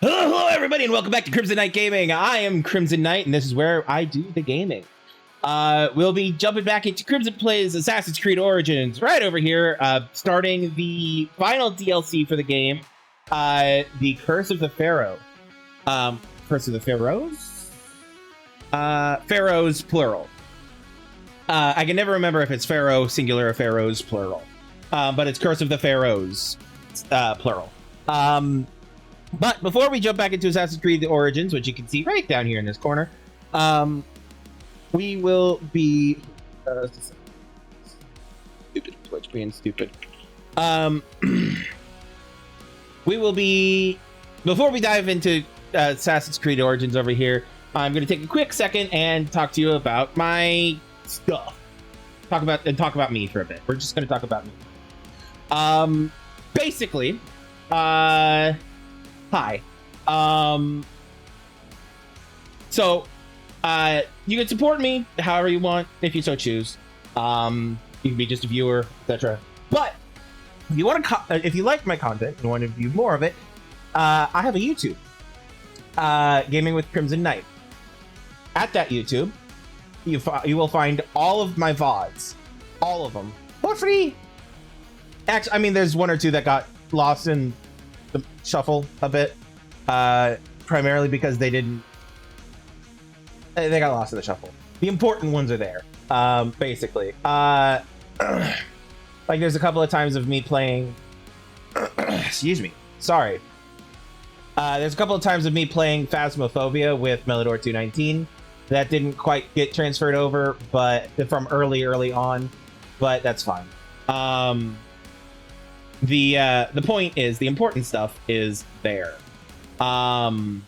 Hello, everybody, and welcome back to Krimzon Gaming. I am Krimzon, and this is where I do the gaming. We'll be jumping back into Krimzon Plays Assassin's Creed Origins right over here, starting the final DLC for the game, the Curse of the Pharaoh. Curse of the Pharaohs? Pharaohs, plural. I can never remember if it's Pharaoh, singular, or Pharaohs, plural. But it's Curse of the Pharaohs, plural. But before we jump back into Assassin's Creed Origins, which you can see right down here in this corner, we will be... stupid Twitch being stupid. We will be... Before we dive into Assassin's Creed Origins over here, I'm going to take a quick second and talk to you about my stuff. Talk about me for a bit. We're just going to talk about me. Basically, hi. So, you can support me however you want, if you so choose. You can be just a viewer, etc. But if you want to, if you like my content and want to view more of it, I have a YouTube, Gaming with Krimzonknight. At that YouTube, you will find all of my VODs, all of them, for free. Actually, I mean, there's one or two that got lost in the shuffle a bit, primarily because they got lost in the shuffle. The important ones are there, basically. Like there's a couple of times of me playing excuse me, sorry. There's a couple of times of me playing Phasmophobia with Melidor 219 that didn't quite get transferred over, but from early on, but that's fine. The point is, the important stuff is there. But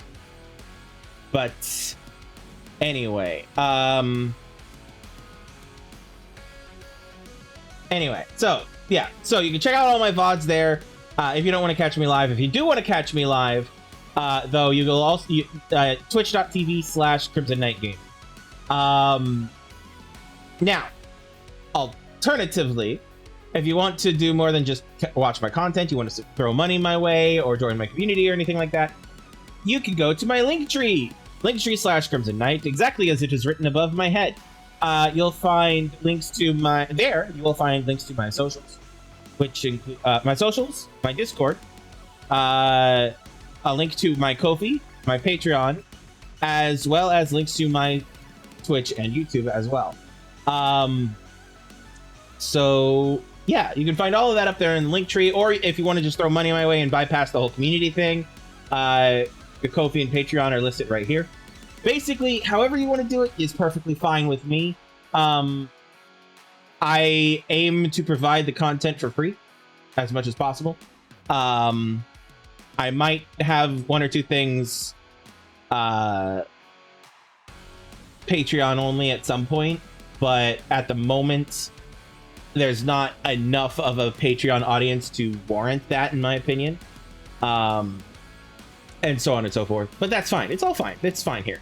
anyway, so yeah, so you can check out all my VODs there. If you don't want to catch me live, if you do want to catch me live, though, you will also twitch.tv/KrimzonKnight. Now, alternatively, if you want to do more than just watch my content, you want to throw money my way or join my community or anything like that, you can go to my Linktree, Linktree/Krimzonknight, exactly as it is written above my head. You'll find links to my socials, which include my socials, my Discord, a link to my Ko-fi, my Patreon, as well as links to my Twitch and YouTube as well. So yeah, you can find all of that up there in Linktree, or if you want to just throw money my way and bypass the whole community thing, the Ko-fi and Patreon are listed right here. Basically, however you want to do it is perfectly fine with me. I aim to provide the content for free as much as possible. I might have one or two things Patreon only at some point, but at the moment there's not enough of a Patreon audience to warrant that, in my opinion, and so on and so forth. But that's fine. It's all fine. It's fine here.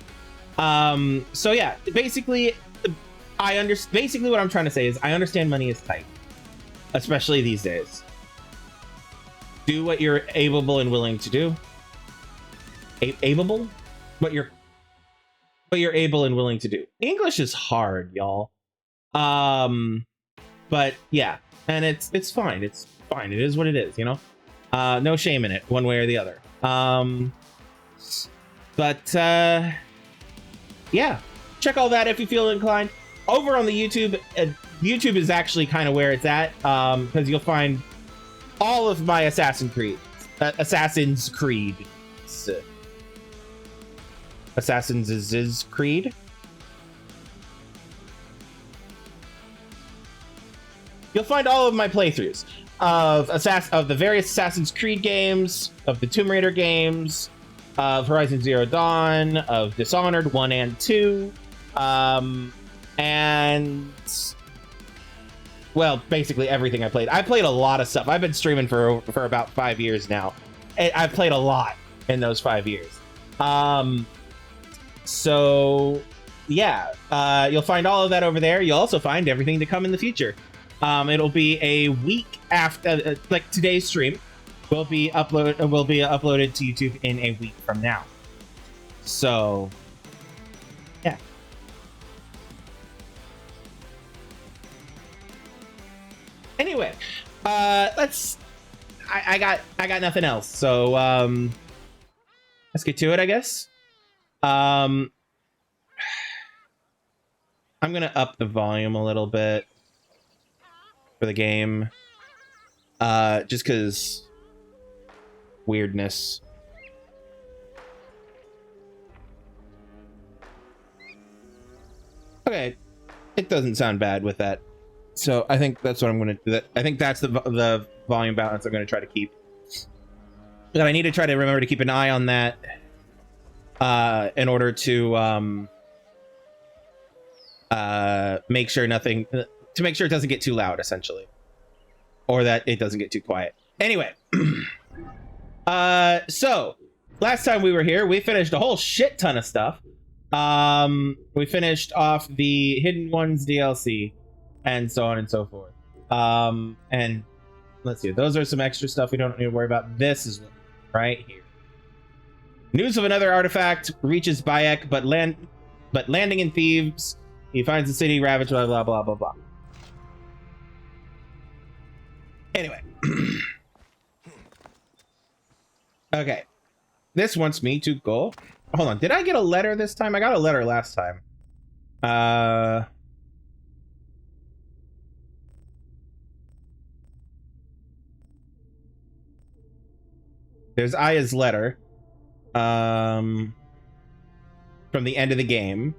So yeah, basically what I'm trying to say is I understand money is tight, especially these days. Do what you're able and willing to do. Able? What you're able and willing to do. English is hard, y'all. But yeah, and it's fine. It's fine. It is what it is, you know? No shame in it, one way or the other. Yeah, check all that if you feel inclined. Over on the YouTube, YouTube is actually kind of where it's at, because you'll find all of my Assassin's Creed. Assassin's Creed. You'll find all of my playthroughs of the various Assassin's Creed games, of the Tomb Raider games, of Horizon Zero Dawn, of Dishonored 1 and 2, and well, basically everything I played. I played a lot of stuff. I've been streaming for about 5 years now. I've played a lot in those 5 years. So yeah, you'll find all of that over there. You'll also find everything to come in the future. It'll be a week after, like today's stream will be uploaded to YouTube in a week from now. So, yeah. Anyway, let's. I got nothing else. So, let's get to it, I guess. I'm gonna up the volume a little bit for the game. Just because weirdness. Okay, it doesn't sound bad with that. So I think that's what I'm going to do. I think that's the volume balance I'm going to try to keep. But I need to try to remember to keep an eye on that in order to make sure it doesn't get too loud, essentially, or that it doesn't get too quiet. Anyway, so last time we were here, we finished a whole shit ton of stuff. We finished off the Hidden Ones DLC and so on and so forth. And let's see, those are some extra stuff we don't need to worry about. This is right here. News of another artifact reaches Bayek, but landing in Thebes, he finds the city ravaged, blah, blah, blah, blah, blah. Anyway. Okay. This wants me to go. Hold on. Did I get a letter this time? I got a letter last time. There's Aya's letter. From the end of the game.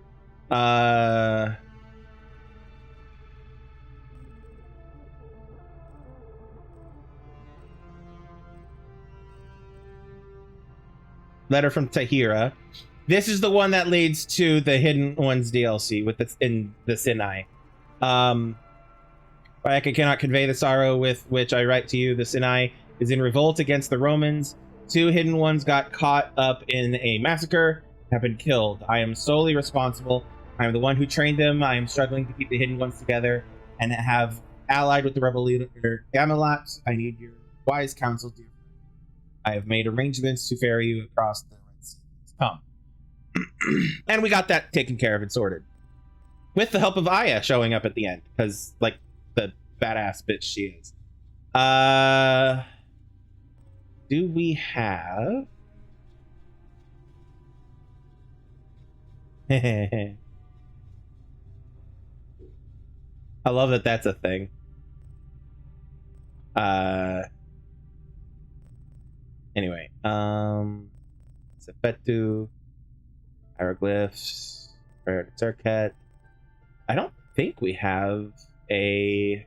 Letter from Tahira. This is the one that leads to the Hidden Ones DLC with the Sinai. I cannot convey the sorrow with which I write to you. The Sinai is in revolt against the Romans. 2 Hidden Ones got caught up in a massacre, have been killed. I am solely responsible. I am the one who trained them. I am struggling to keep the Hidden Ones together and have allied with the rebel leader Gamelat. I need your wise counsel, dear friend. I have made arrangements to ferry you across the Red Sea. Come. And we got that taken care of and sorted. With the help of Aya showing up at the end, because, like, the badass bitch she is. Do we have... I love that that's a thing. Anyway, Sephetu, hieroglyphs, prayer to Serket. I don't think we have a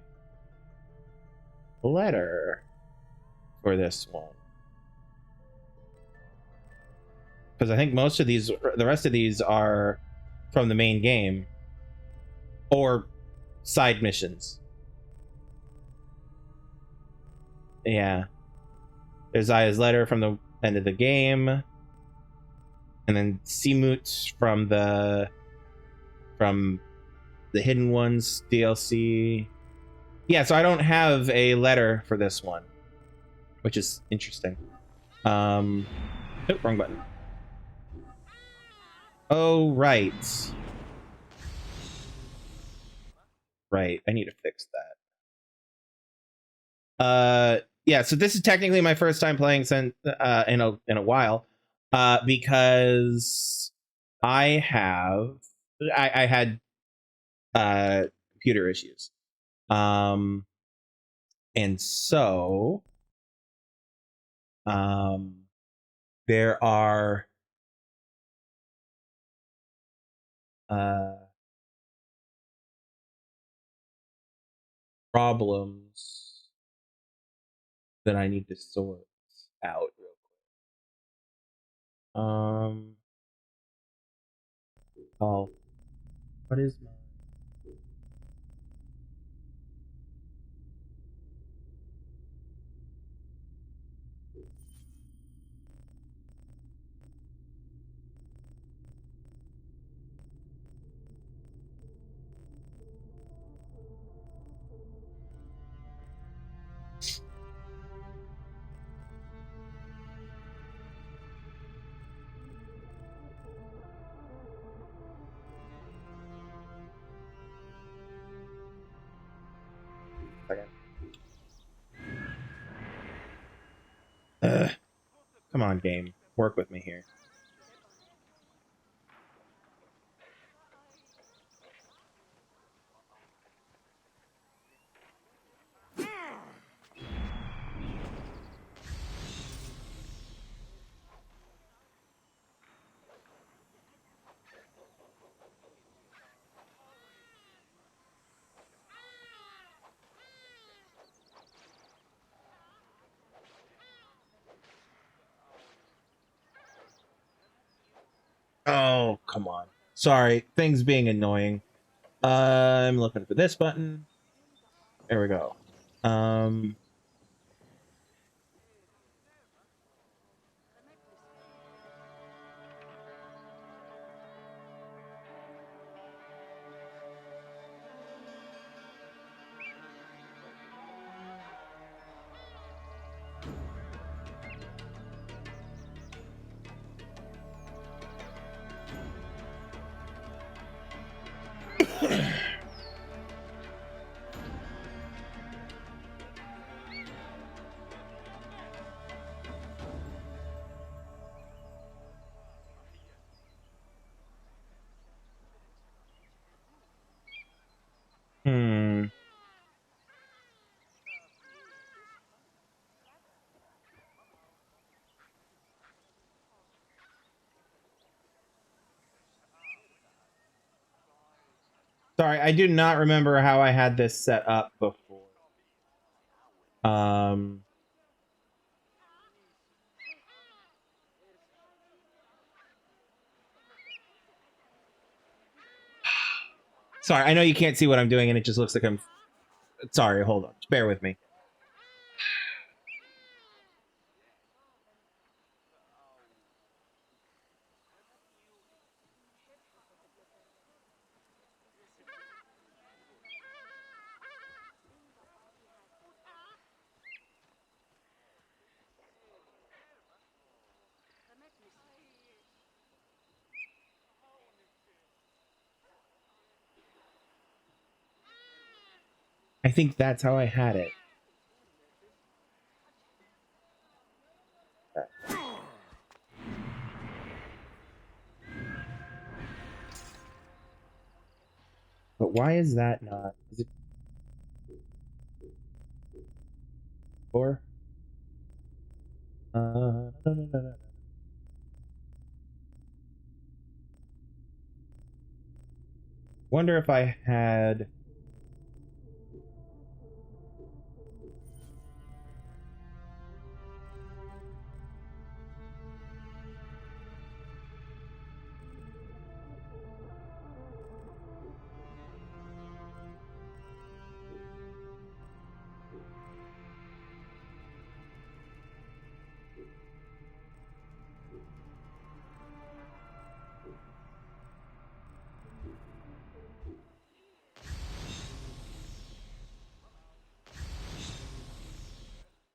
letter for this one. Because I think most of these, the rest of these are from the main game or side missions. Yeah. There's Aya's letter from the end of the game. And then Simut from the Hidden Ones DLC. Yeah, so I don't have a letter for this one, which is interesting. Oh, wrong button. Oh, right. Right, I need to fix that. Yeah, so this is technically my first time playing since in a while, because I had computer issues, and so there are problems that I need to sort out real quick. Oh, what is my... Second. Come on, game. Work with me here. Oh, come on. Sorry, things being annoying. I'm looking for this button. There we go. Hmm. Sorry, I do not remember how I had this set up before. Sorry, I know you can't see what I'm doing and it just looks like I'm... Sorry, hold on. Just bear with me. I think that's how I had it. But why is that not... Is it... 4? No. Wonder if I had...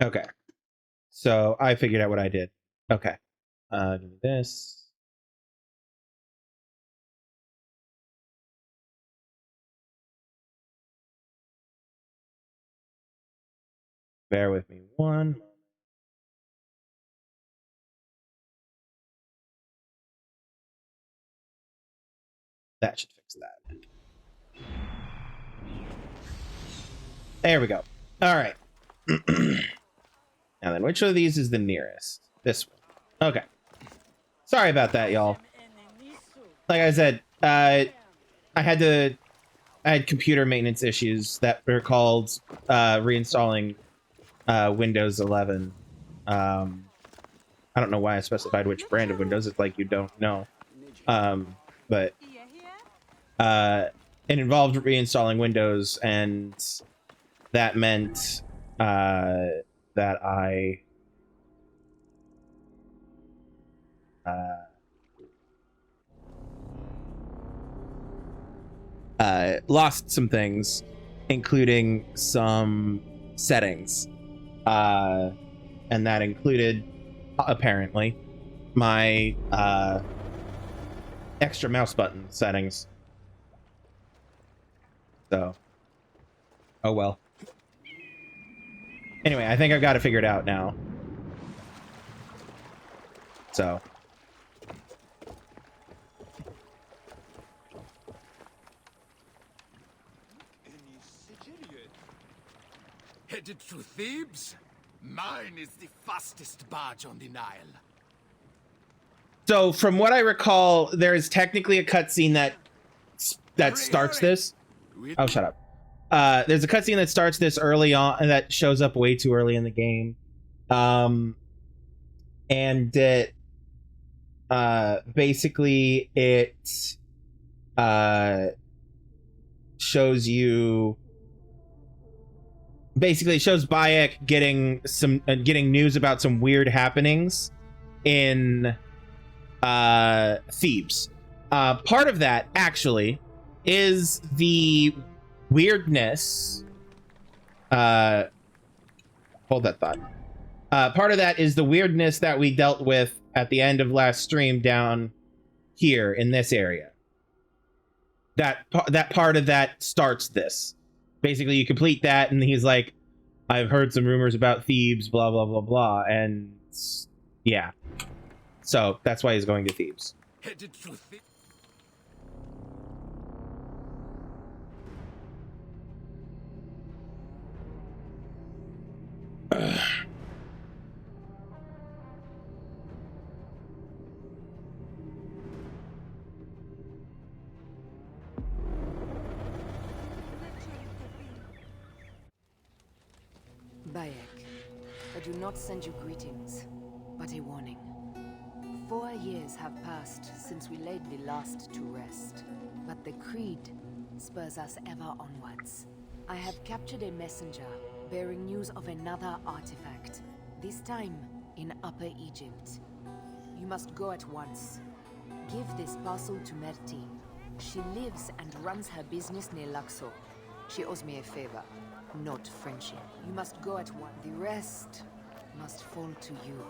Okay. So I figured out what I did. Okay. Give me this. Bear with me one. That should fix that. There we go. All right. Now then, which of these is the nearest? This one. Okay. Sorry about that, y'all. Like I said, I had computer maintenance issues that were called reinstalling Windows 11. I don't know why I specified which brand of Windows. It's like you don't know. But it involved reinstalling Windows, and that meant that I lost some things, including some settings. And that included, apparently, my extra mouse button settings. So, oh well. Anyway, I think I've got it figured out now. So. Headed to Thebes? Mine is the fastest barge on the Nile. So, from what I recall, there is technically a cutscene that starts this. Oh, shut up. There's a cutscene that starts this early on, and that shows up way too early in the game. And it basically shows you. Basically, it shows Bayek getting news about some weird happenings in Thebes. Part of that actually is the weirdness. Hold that thought. Part of that is the weirdness that we dealt with at the end of last stream down here in this area. That part of that starts this. Basically, you complete that, and he's like, I've heard some rumors about Thebes, blah, blah, blah, blah. And yeah. So that's why he's going to Thebes. Headed to Bayek, I do not send you greetings, but a warning. 4 years have passed since we laid the last to rest, but the Creed spurs us ever onwards. I have captured a messenger bearing news of another artifact, this time in Upper Egypt. You must go at once. Give this parcel to Merti. She lives and runs her business near Luxor. She owes me a favor. Not friendship. You must go at once. The rest must fall to you.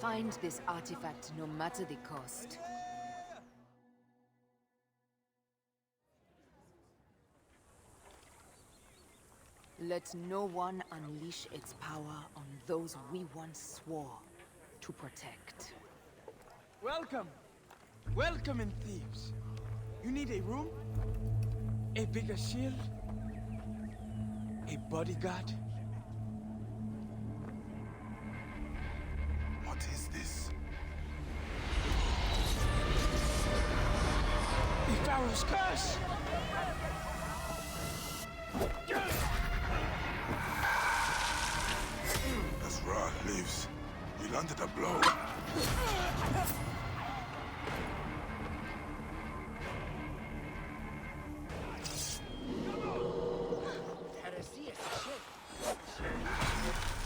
Find this artifact no matter the cost. Let no one unleash its power on those we once swore to protect. Welcome! Welcome in Thebes. You need a room? A bigger shield? A bodyguard? What is this? The Pharaoh's curse! As Ra lives, we landed a blow.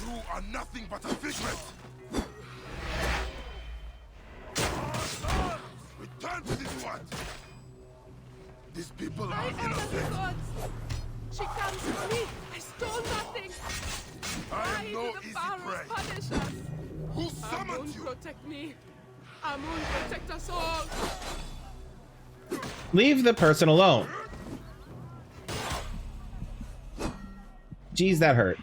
You are nothing but a figment! Return to this one! These people are innocent! She comes for me! I stole nothing! I am no Why do the easy Pharaohs prey! punish us? Who summoned Amun you? protect me! Amun protect us all! Leave the person alone. Jeez, that hurt.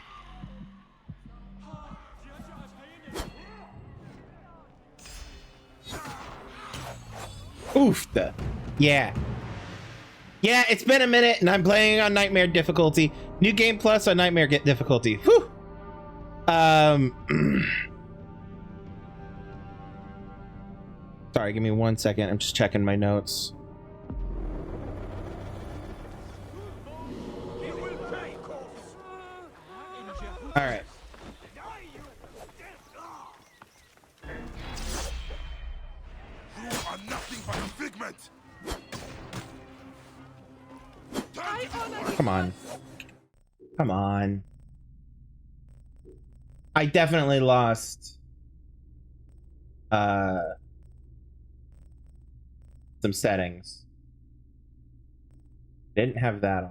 Oof. Yeah. Yeah, it's been a minute and I'm playing on Nightmare difficulty. New game plus on Nightmare difficulty. Whew. Sorry, give me 1 second. I'm just checking my notes. All right. You are nothing but a figment! I honor Come on. Come on. I definitely lost some settings. Didn't have that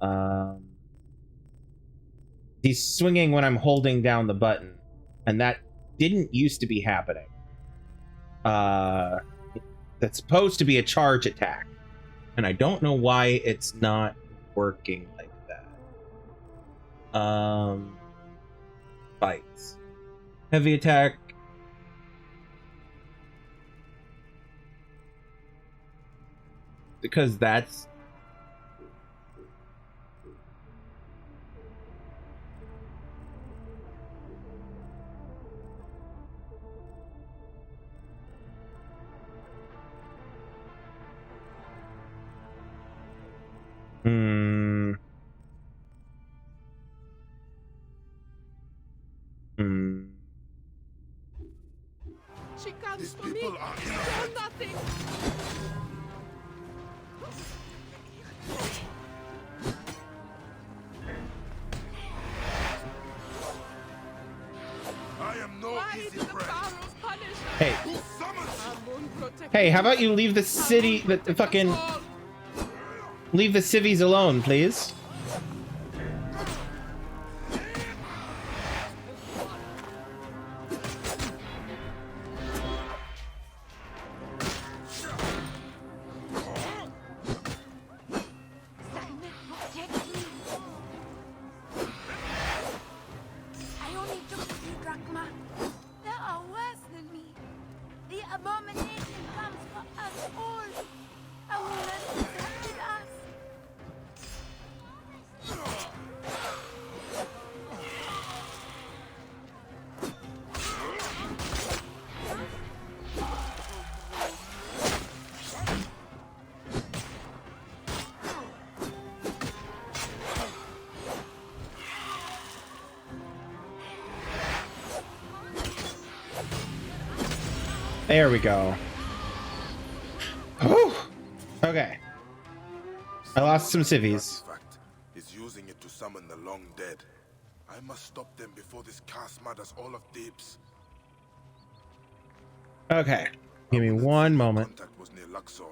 on. He's swinging when I'm holding down the button, and that didn't used to be happening. That's supposed to be a charge attack, and I don't know why it's not working like that. Bites. Heavy attack. Because that's... Hmm. Hmm. She comes These for me. people are I stole nothing. I am no Why easy do the prey. Pharaohs punish us? Hey. Who summons you? Amun protect Hey, how us. about you leave the city, Amun the protect fucking... us all. Leave the civvies alone, please. Simon, protect me. I only took a few drachma. There are worse than me. The abomination comes for us all. Our rulers deserted us. There we go. Whew. Okay. I lost some civvies. Artifact is using it to summon the long dead. I must stop them before this cast smothers all of Thebes. Okay. Give me Our one next moment. contact was near Luxor.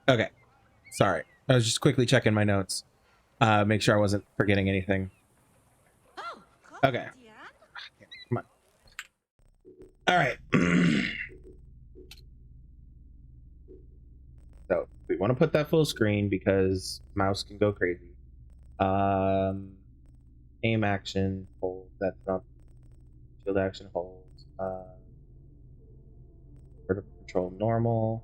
Okay. Sorry. I was just quickly checking my notes. Make sure I wasn't forgetting anything. Okay. Come on. All right. So we want to put that full screen because mouse can go crazy. Aim action, hold. That's not shield action, hold. Vertical control normal.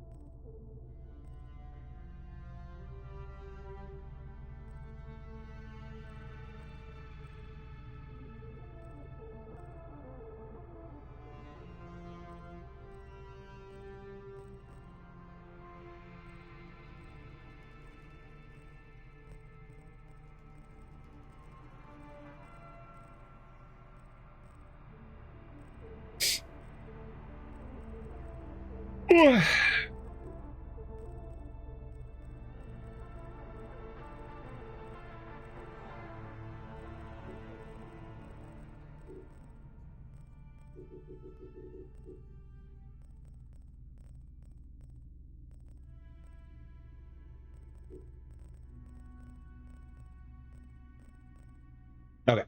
Okay.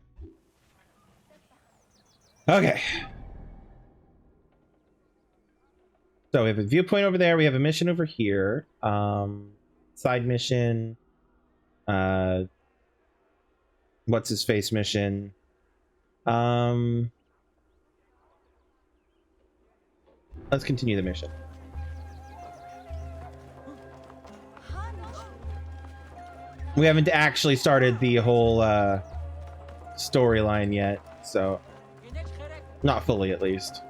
Okay. So we have a viewpoint over there. We have a mission over here. Side mission. What's his face mission? Let's continue the mission. We haven't actually started the whole storyline yet, so not fully at least.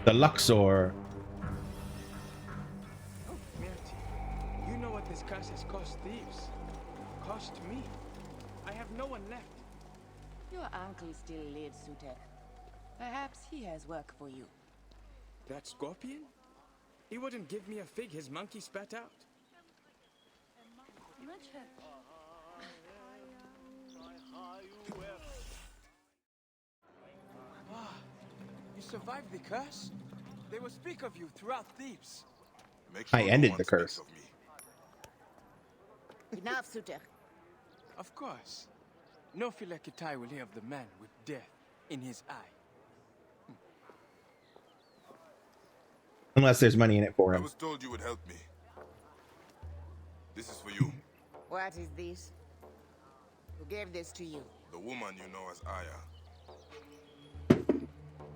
The Luxor. Oh, Mirti, you know what this curse has cost thieves. Cost me. I have no one left. Your uncle still lives, Sutek. Perhaps he has work for you. That scorpion? He wouldn't give me a fig his monkey spat out. You survived the curse? They will speak of you throughout Thebes. Make I sure ended no one the speaks curse. of me. Enough, Suter. Of course. No Philakitai will hear of the man with death in his eye. Unless there's money in it for I him. was told you would help me. This is for you. What is this? Who gave this to you? The woman you know as Aya.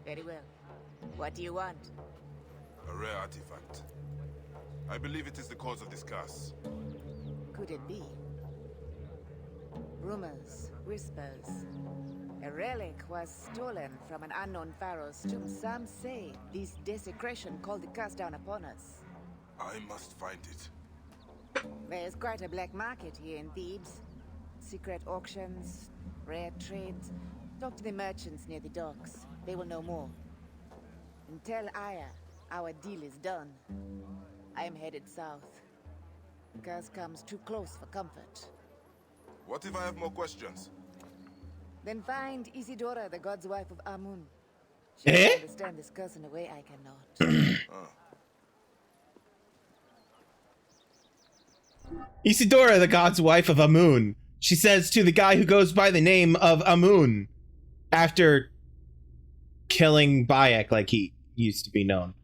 Very well. What do you want? A rare artifact. I believe it is the cause of this curse. Could it be? Rumors, whispers. A relic was stolen from an unknown pharaoh's tomb. Some say this desecration called the curse down upon us. I must find it. There's quite a black market here in Thebes. Secret auctions, rare trades. Talk to the merchants near the docks. They will know more. And tell Aya our deal is done. I am headed south. The curse comes too close for comfort. What if I have more questions? Then find Isidora, the god's wife of Amun. She Eh? will understand this curse in a way I cannot. Isidora, the god's wife of Amun. She says to the guy who goes by the name of Amun after killing Bayek like he used to be known.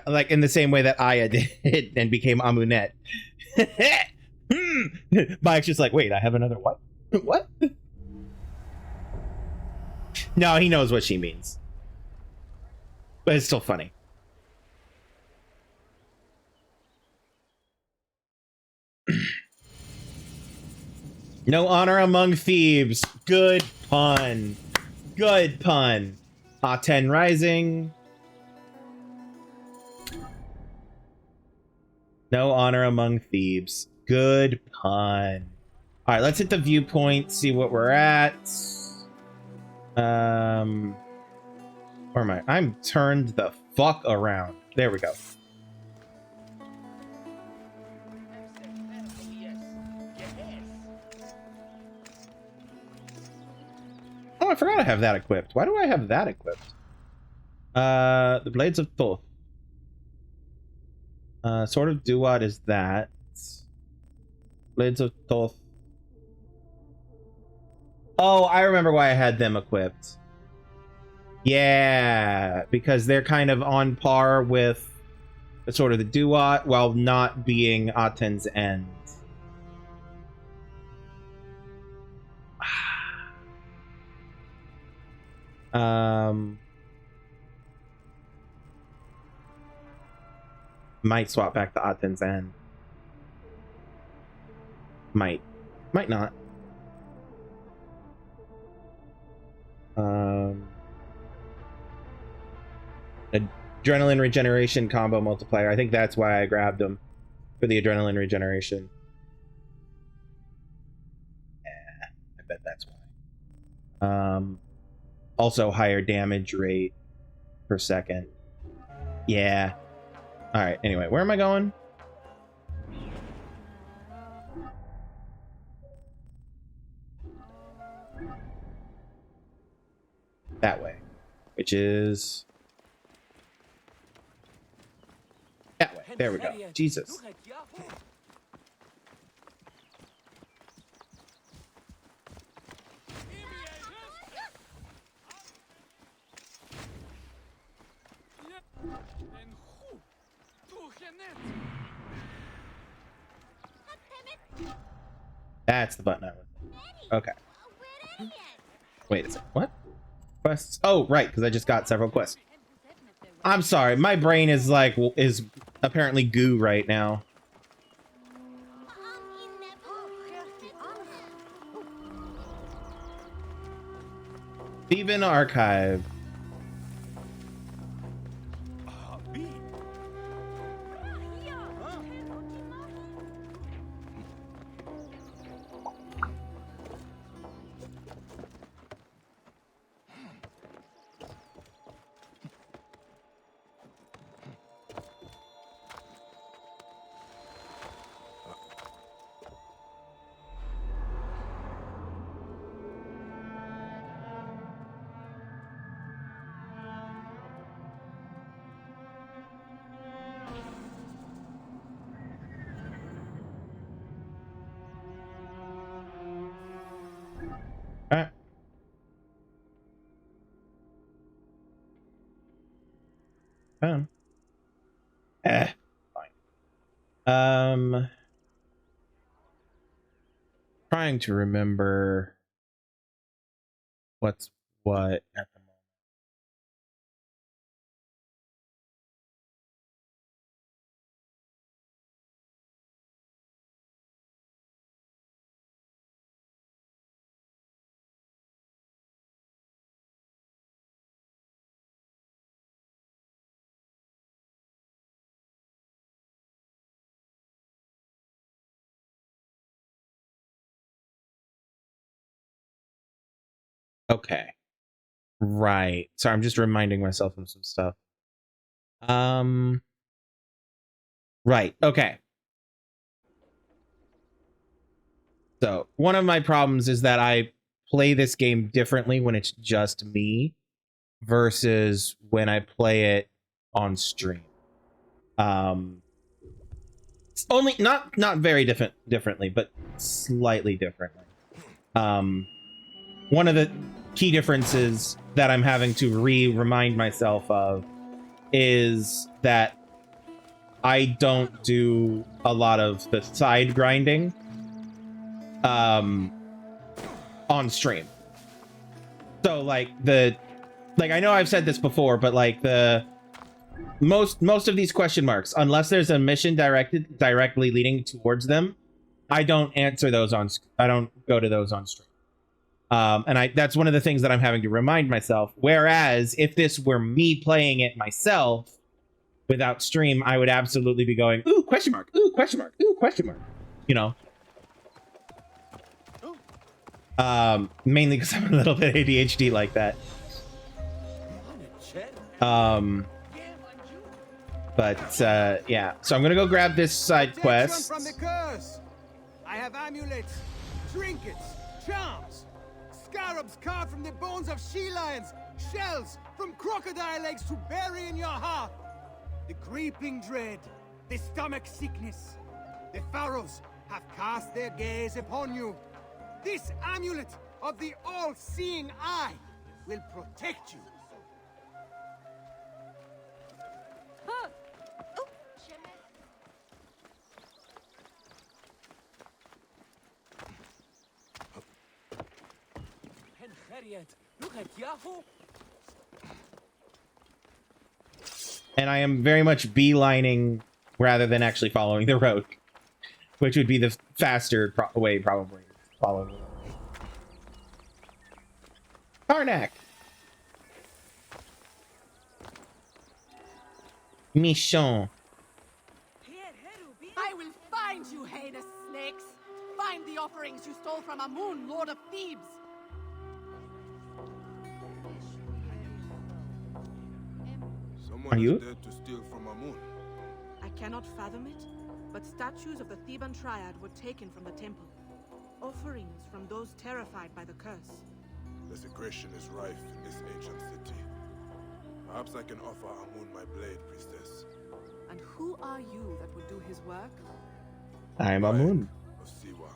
Like in the same way that Aya did and became Amunet. Bayek's just like, wait, I have another wife? What? No, he knows what she means. But it's still funny. No honor among thieves. Good pun. Good pun. A10 Rising. No honor among thieves. Good pun. Alright, let's hit the viewpoint, see what we're at. Where am I? I'm turned the fuck around. There we go. Oh, I forgot I have that equipped. Why do I have that equipped? The Blades of Thoth. Sword of Duat is that. Blades of Thoth. Oh, I remember why I had them equipped. Yeah, because they're kind of on par with the Sword of the Duat while not being Aten's end. Might swap back to Aten's end. Might not. Adrenaline regeneration combo multiplier. I think that's why I grabbed them for the adrenaline regeneration. Yeah, I bet that's why. Also higher damage rate per second. Yeah. All right. Anyway, where am I going? That way, which is that way. There we go. Jesus. That's the button I was. Okay. Wait a second. What? Quests? Oh, right, because I just got several quests. I'm sorry, my brain is like is apparently goo right now. Theban Archive. Alright. Fine. Trying to remember what's what at the moment. Okay. Right. So I'm just reminding myself of some stuff. Right. Okay. So one of my problems is that I play this game differently when it's just me versus when I play it on stream. It's only not very differently, but slightly differently. One of the key differences that I'm having to remind myself of is that I don't do a lot of the side grinding on stream. So like I know I've said this before, but like the most of these question marks, unless there's a mission directly leading towards them, I don't answer those I don't go to those on stream. And that's one of the things that I'm having to remind myself. Whereas if this were me playing it myself without stream, I would absolutely be going, ooh, question mark, ooh, question mark, ooh, question mark. You know? Mainly because I'm a little bit ADHD like that. But yeah, so I'm gonna go grab this side quest. From the curse. I have amulets, trinkets, charms, scarabs carved from the bones of she lions, shells from crocodile eggs to bury in your heart. The creeping dread, the stomach sickness. The Pharaohs have cast their gaze upon you. This amulet of the all-seeing eye will protect you. And I am very much beelining rather than actually following the road, which would be the faster way, probably, following the road. Karnak! Michon. I will find you, heinous snakes! Find the offerings you stole from Amun, Lord of Thebes! Someone Are you? is dead to steal from Amun. I cannot fathom it, but statues of the Theban triad were taken from the temple. Offerings from those terrified by the curse. Desecration is rife in this ancient city. Perhaps I can offer Amun my blade, priestess. And who are you that would do his work? I'm Amun. Of Siwa.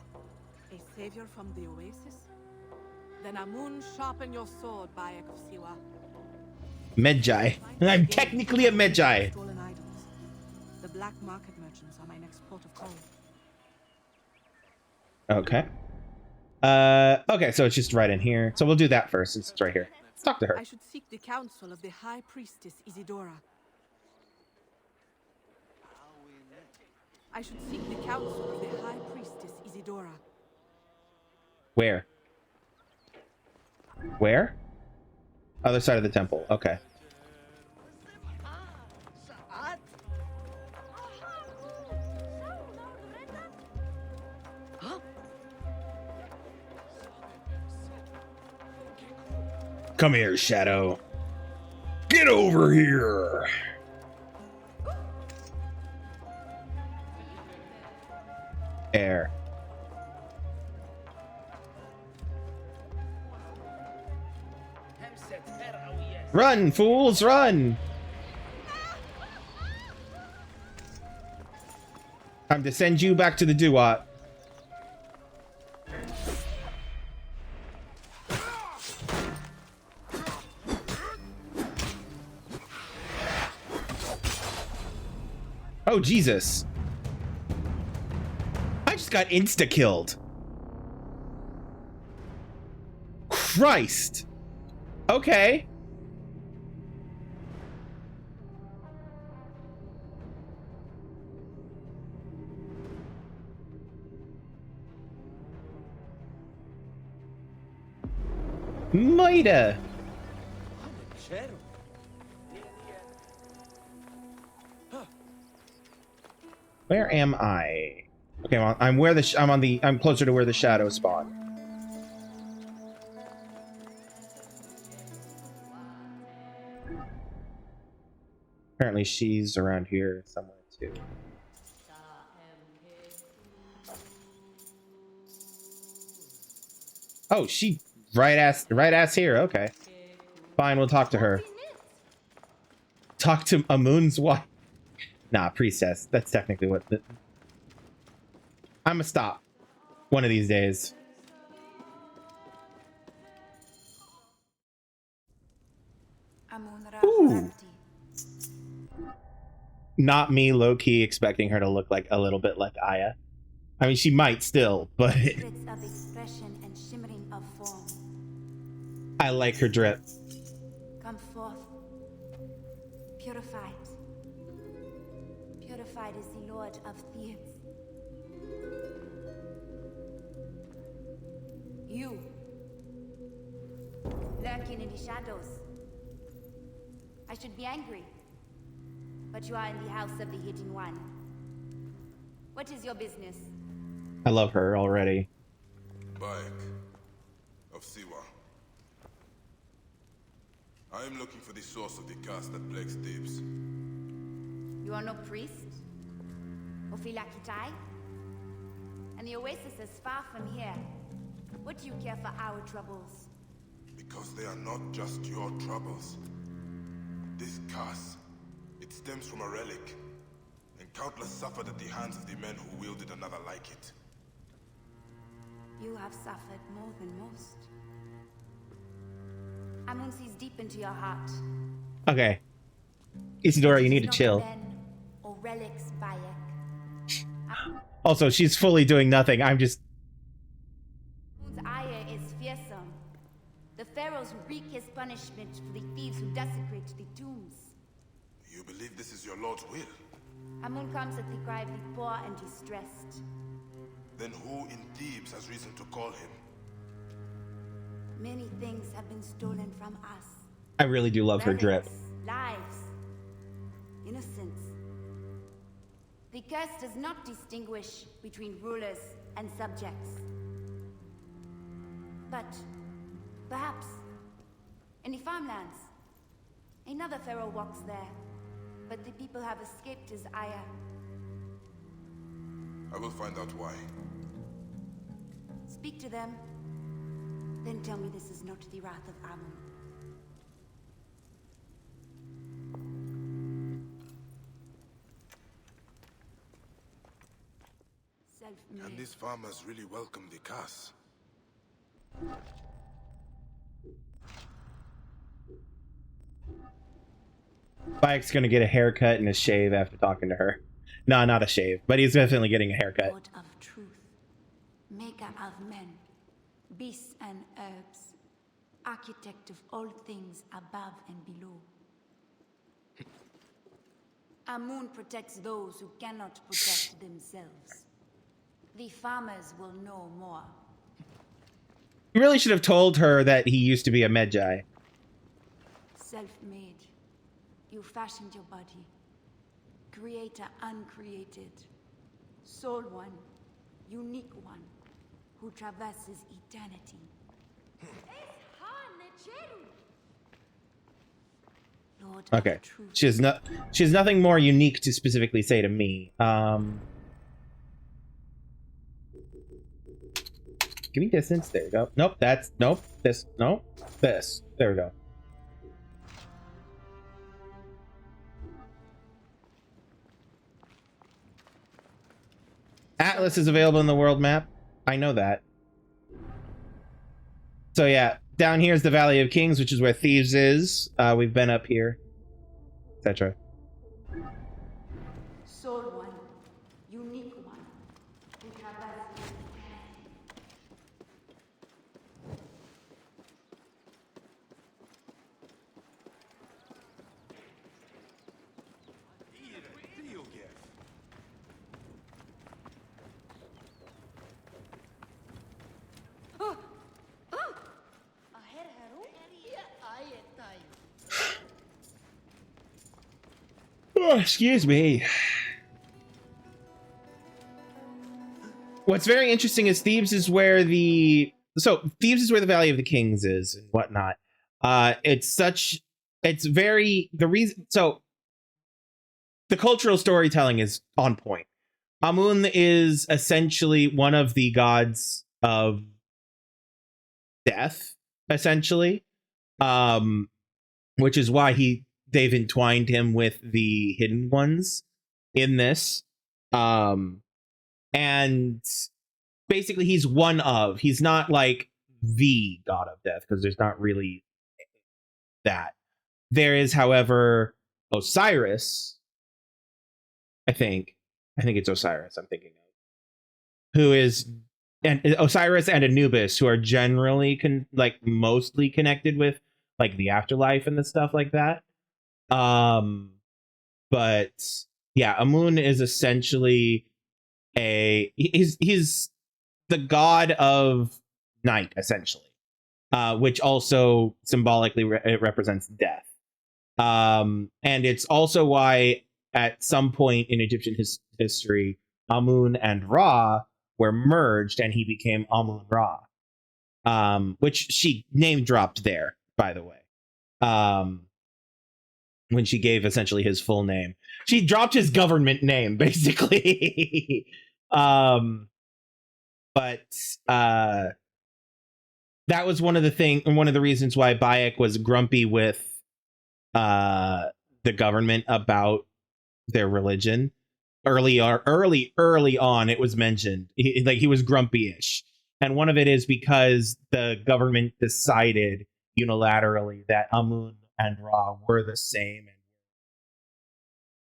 A savior from the oasis? Then Amun, sharpen your sword, Bayek of Siwa. Medjai. I'm technically a Medjai. Stolen items. The black market merchants are my next port of call. Okay. Okay, so it's just right in here. So we'll do that first since it's right here. Let's talk to her. I should seek the counsel of the High Priestess Isidora. I should seek the counsel of the High Priestess Isidora. Where? Where? Other side of the temple. Okay. Come here, Shadow. Get over here. Air. Run, fools, run! Time to send you back to the Duat. Oh, Jesus. I just got insta-killed. Christ. Okay. Maida. Where am I? Okay, well, I'm where the I'm closer to where the shadows spawn. Apparently she's around here somewhere too. Oh, she right ass here. Okay. Fine, we'll talk to her. Talk to Amun's wife. Nah, priestess. That's technically what the... I'ma stop. One of these days. Ooh. Not me low-key expecting her to look like a little bit like Aya. I mean, she might still, but... I like her drip. Come forth. Purified. Purified is the Lord of Thebes. You, lurking in the shadows. I should be angry, but you are in the house of the Hidden One. What is your business? I love her already. Bayek of Siwa. I am looking for the source of the curse that plagues Thebes. You are no priest? Ophilakitai? And the oasis is far from here. What do you care for our troubles? Because they are not just your troubles. This curse, it stems from a relic, and countless suffered at the hands of the men who wielded another like it. You have suffered more than most. Amun sees deep into your heart. Okay. Isidora, you need to chill. Men or relics, Bayek. Also, she's fully doing nothing. I'm just... Amun's ire is fearsome. The Pharaohs wreak his punishment for the thieves who desecrate the tombs. You believe this is your Lord's will? Amun comes at the cry of the poor and distressed. Then who in Thebes has reason to call him? Many things have been stolen from us. I really do love her drip. Lives. Innocence. The curse does not distinguish between rulers and subjects. But perhaps in the farmlands, another pharaoh walks there, but the people have escaped his ire. I will find out why. Speak to them, then tell me this is not the wrath of Amun. Can these farmers really welcome the curse? Bayek's gonna get a haircut and a shave after talking to her. No, not a shave, but he's definitely getting a haircut. Lord of truth, maker of men, beasts and herbs, architect of all things above and below. Amun protects those who cannot protect themselves. The farmers will know more. You really should have told her that he used to be a Medjay. Self-made. You fashioned your body. Creator uncreated. Soul one. Unique one. Who traverses eternity. Lord Okay. of truth. She has nothing more unique to specifically say to me. Give me distance. There we go. Nope, that's... Nope. This. Nope. This. There we go. Atlas is available in the world map. I know that. So yeah, down here is the Valley of Kings, which is where Thebes is. We've been up here, etc. Soul Oh, excuse me. What's very interesting is Thebes is where the Valley of the Kings is and whatnot. It's very the reason. So the cultural storytelling is on point. Amun is essentially one of the gods of death, essentially, which is why they've entwined him with the hidden ones in this, and basically he's he's not like the god of death, because there's not really that. There is, however, Osiris. I think it's Osiris I'm thinking of, who is, and Osiris and Anubis, who are generally mostly connected with like the afterlife and the stuff like that. But yeah, Amun is essentially he's the god of night, essentially, which also symbolically it represents death. And it's also why at some point in Egyptian history, Amun and Ra were merged, and he became Amun Ra, which she name dropped there, by the way. When she gave essentially his full name, she dropped his government name, basically. But that was one of the reasons why Bayek was grumpy with the government about their religion. Early on, it was mentioned he was grumpy-ish, and one of it is because the government decided unilaterally that Amun and Ra were the same, and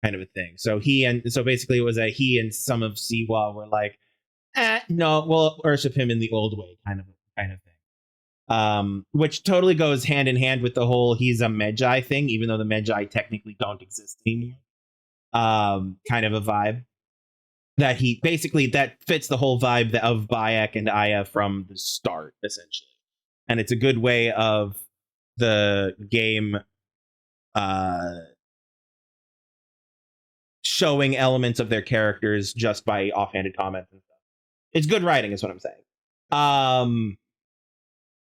kind of a thing. So basically it was that he and some of Siwa were like, no, we'll worship him in the old way, kind of thing. Which totally goes hand in hand with the whole he's a Medjai thing, even though the Medjai technically don't exist anymore. Kind of a vibe that that fits the whole vibe of Bayek and Aya from the start, essentially. And it's a good way of the game showing elements of their characters just by offhanded comments and stuff. It's good writing, is what I'm saying.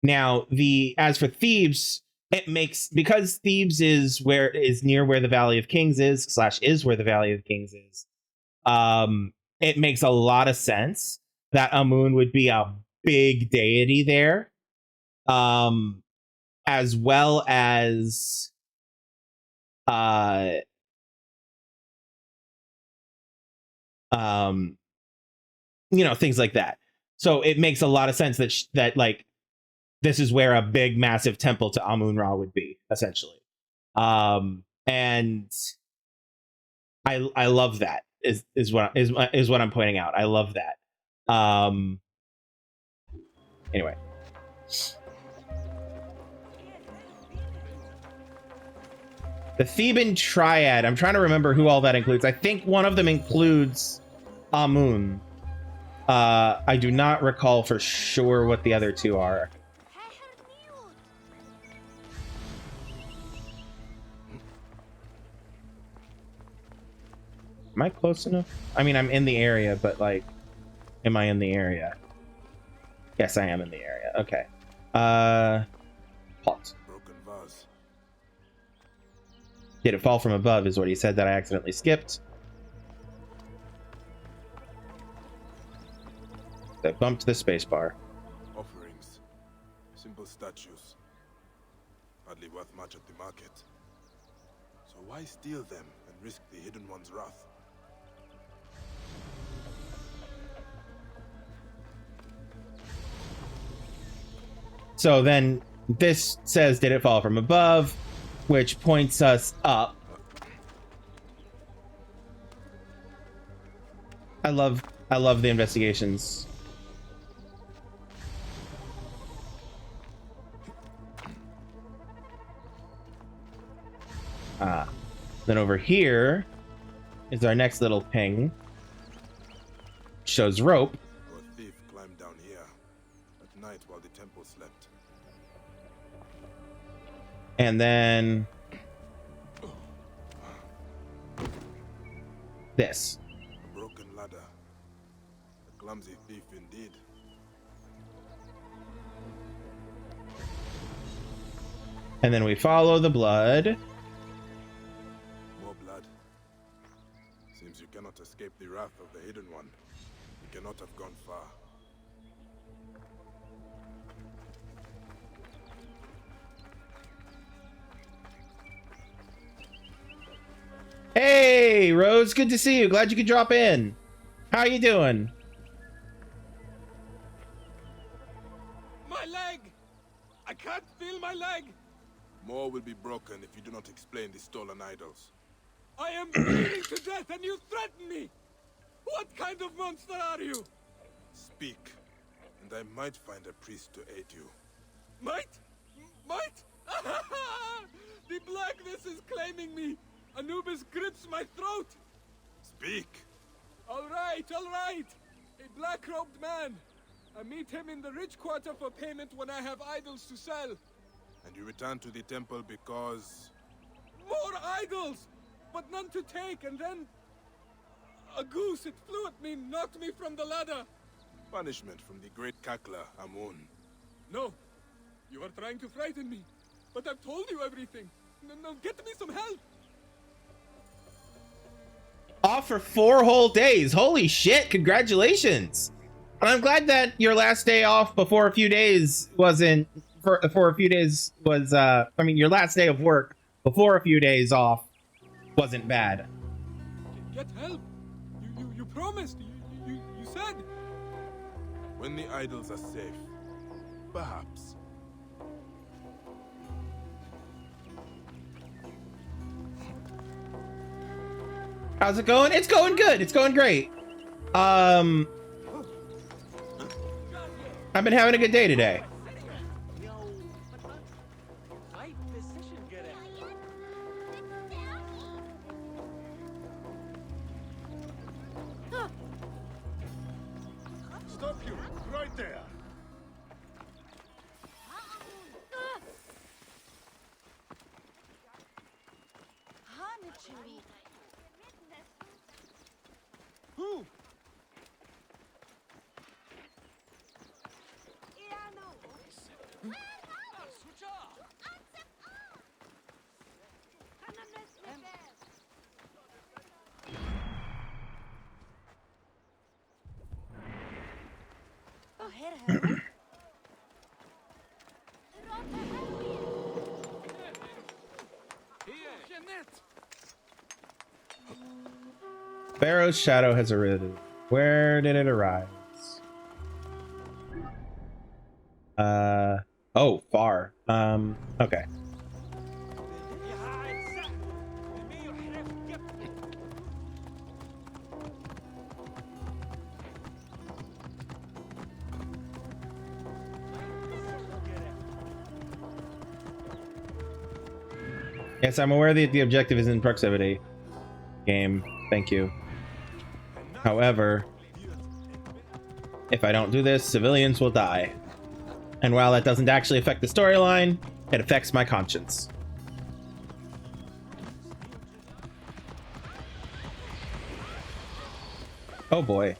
Now, as for Thebes, it makes, because Thebes is near where the Valley of Kings is where the Valley of Kings is. It makes a lot of sense that Amun would be a big deity there, as well as things like that. So it makes a lot of sense that like this is where a big massive temple to Amun Ra would be, essentially. And I love that is what I'm pointing out. I love that. Anyway. The Theban Triad. I'm trying to remember who all that includes. I think one of them includes Amun. I do not recall for sure what the other two are. Am I close enough? I mean, I'm in the area, but like, am I in the area? Yes, I am in the area. Okay. Halt. Broken vase. Did it fall from above is what he said that I accidentally skipped. I bumped the spacebar. Offerings. Simple statues. Hardly worth much at the market. So why steal them and risk the Hidden One's wrath? So then this says, did it fall from above? Which points us up. I love the investigations. Then over here is our next little ping. Shows rope. Or a thief climbed down here at night while the temple slept. And then this. A broken ladder. A clumsy thief indeed. And then we follow the blood. More blood. Seems you cannot escape the wrath of the Hidden One. You cannot have gone far. Hey, Rose, good to see you. Glad you could drop in. How you doing? My leg! I can't feel my leg! More will be broken if you do not explain the stolen idols. I am bleeding to death and you threaten me! What kind of monster are you? Speak, and I might find a priest to aid you. Might? Might? The blackness is claiming me! Anubis grips my throat! Speak! All right, all right! A black-robed man! I meet him in the rich quarter for payment when I have idols to sell. And you return to the temple because... More idols! But none to take, and then... A goose, it flew at me, knocked me from the ladder! Punishment from the great cackler, Amun. No, you are trying to frighten me. But I've told you everything. No, get me some help! Off for 4 whole days. Holy shit, congratulations. And I'm glad that your last day off before a few days wasn't... For a few days was, I mean, your last day of work before a few days off wasn't bad. Get help! You promised! You said! When the idols are safe, perhaps. How's it going? It's going good. It's going great. I've been having a good day today. Stop you, right there. Who? Pharaoh's shadow has arisen. Where did it arise? Oh, far. Okay. Yes, I'm aware that the objective is in proximity. Game, thank you. However, if I don't do this, civilians will die. And while that doesn't actually affect the storyline, it affects my conscience. Oh boy.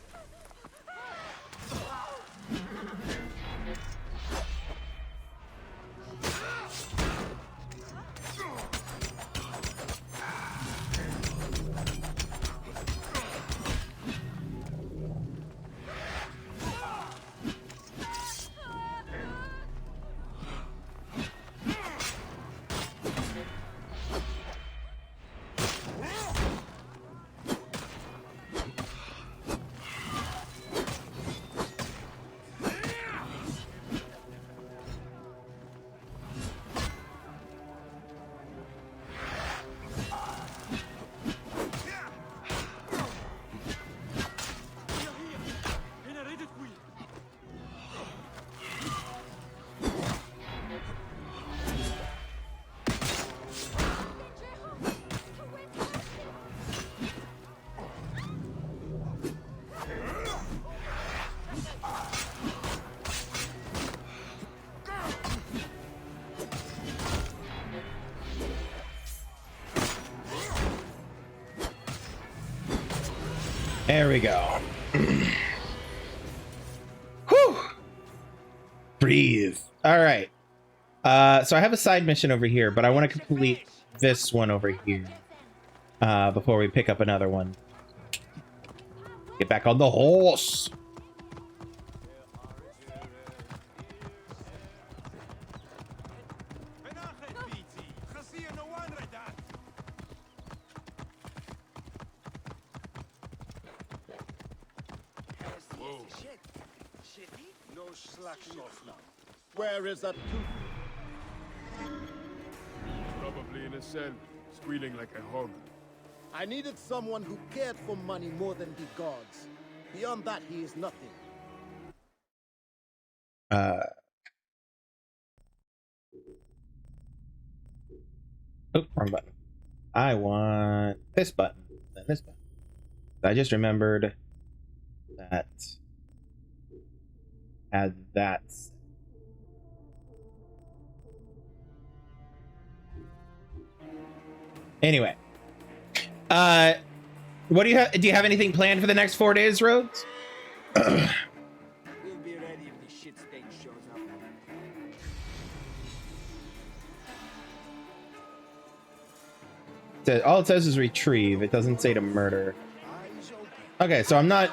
There we go. Whew. Breathe. All right. So I have a side mission over here, but I want to complete this one over here before we pick up another one. Get back on the horse. No slacking off now. Where is that Probably in a cell, squealing like a hog. I needed someone who cared for money more than the gods. Beyond that, he is nothing. Oh, wrong button. I want this button, then this button. I just remembered that had that. Anyway, what do you have? Do you have anything planned for the next 4 days, Rhodes? We'll be ready if the shit stain shows up. All it says is retrieve. It doesn't say to murder. Okay, so I'm not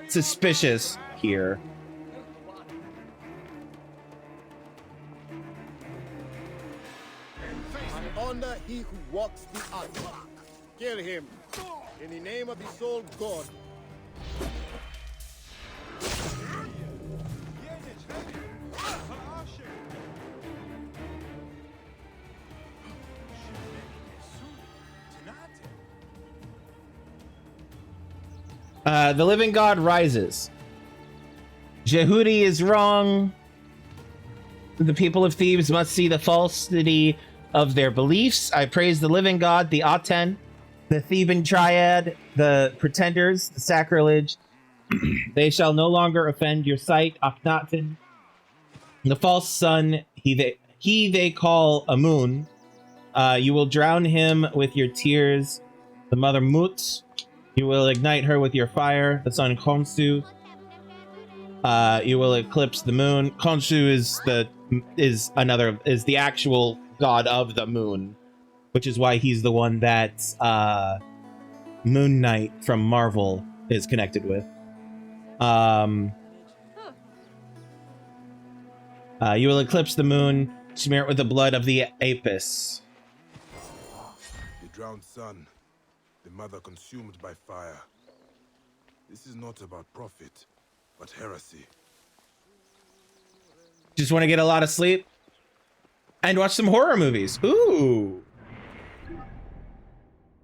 suspicious here. I honor he who walks the earth. Kill him. In the name of the sole god. The living god rises. Jehudi is wrong. The people of Thebes must see the falsity of their beliefs. I praise the living god, the Aten, the Theban triad, the pretenders, the sacrilege. They shall no longer offend your sight, Akhenaten. The false son, he they call Amun. You will drown him with your tears. The mother Mut. You will ignite her with your fire. The son Khonsu. You will eclipse the moon. Khonsu is the actual god of the moon, which is why he's the one that Moon Knight from Marvel is connected with. You will eclipse the moon, smear it with the blood of the Apis. The drowned son, the mother consumed by fire. This is not about profit, but heresy. Just want to get a lot of sleep and watch some horror movies. Ooh.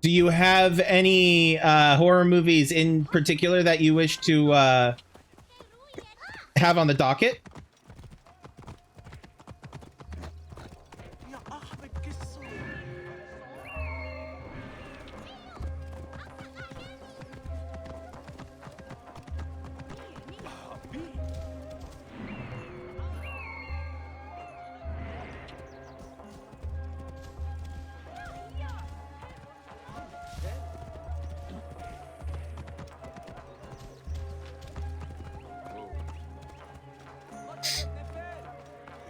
Do you have any horror movies in particular that you wish to have on the docket?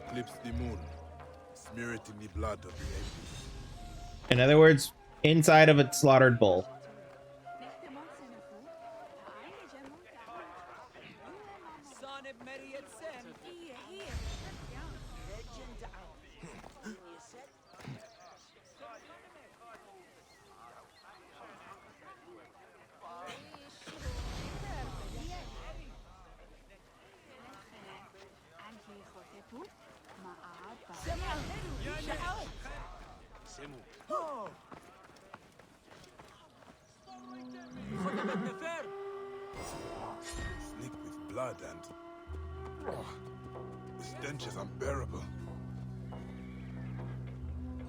Eclipse the moon. Smear it in the blood of the Apis. In other words, inside of a slaughtered bull. Sneak with blood and... the stench is unbearable.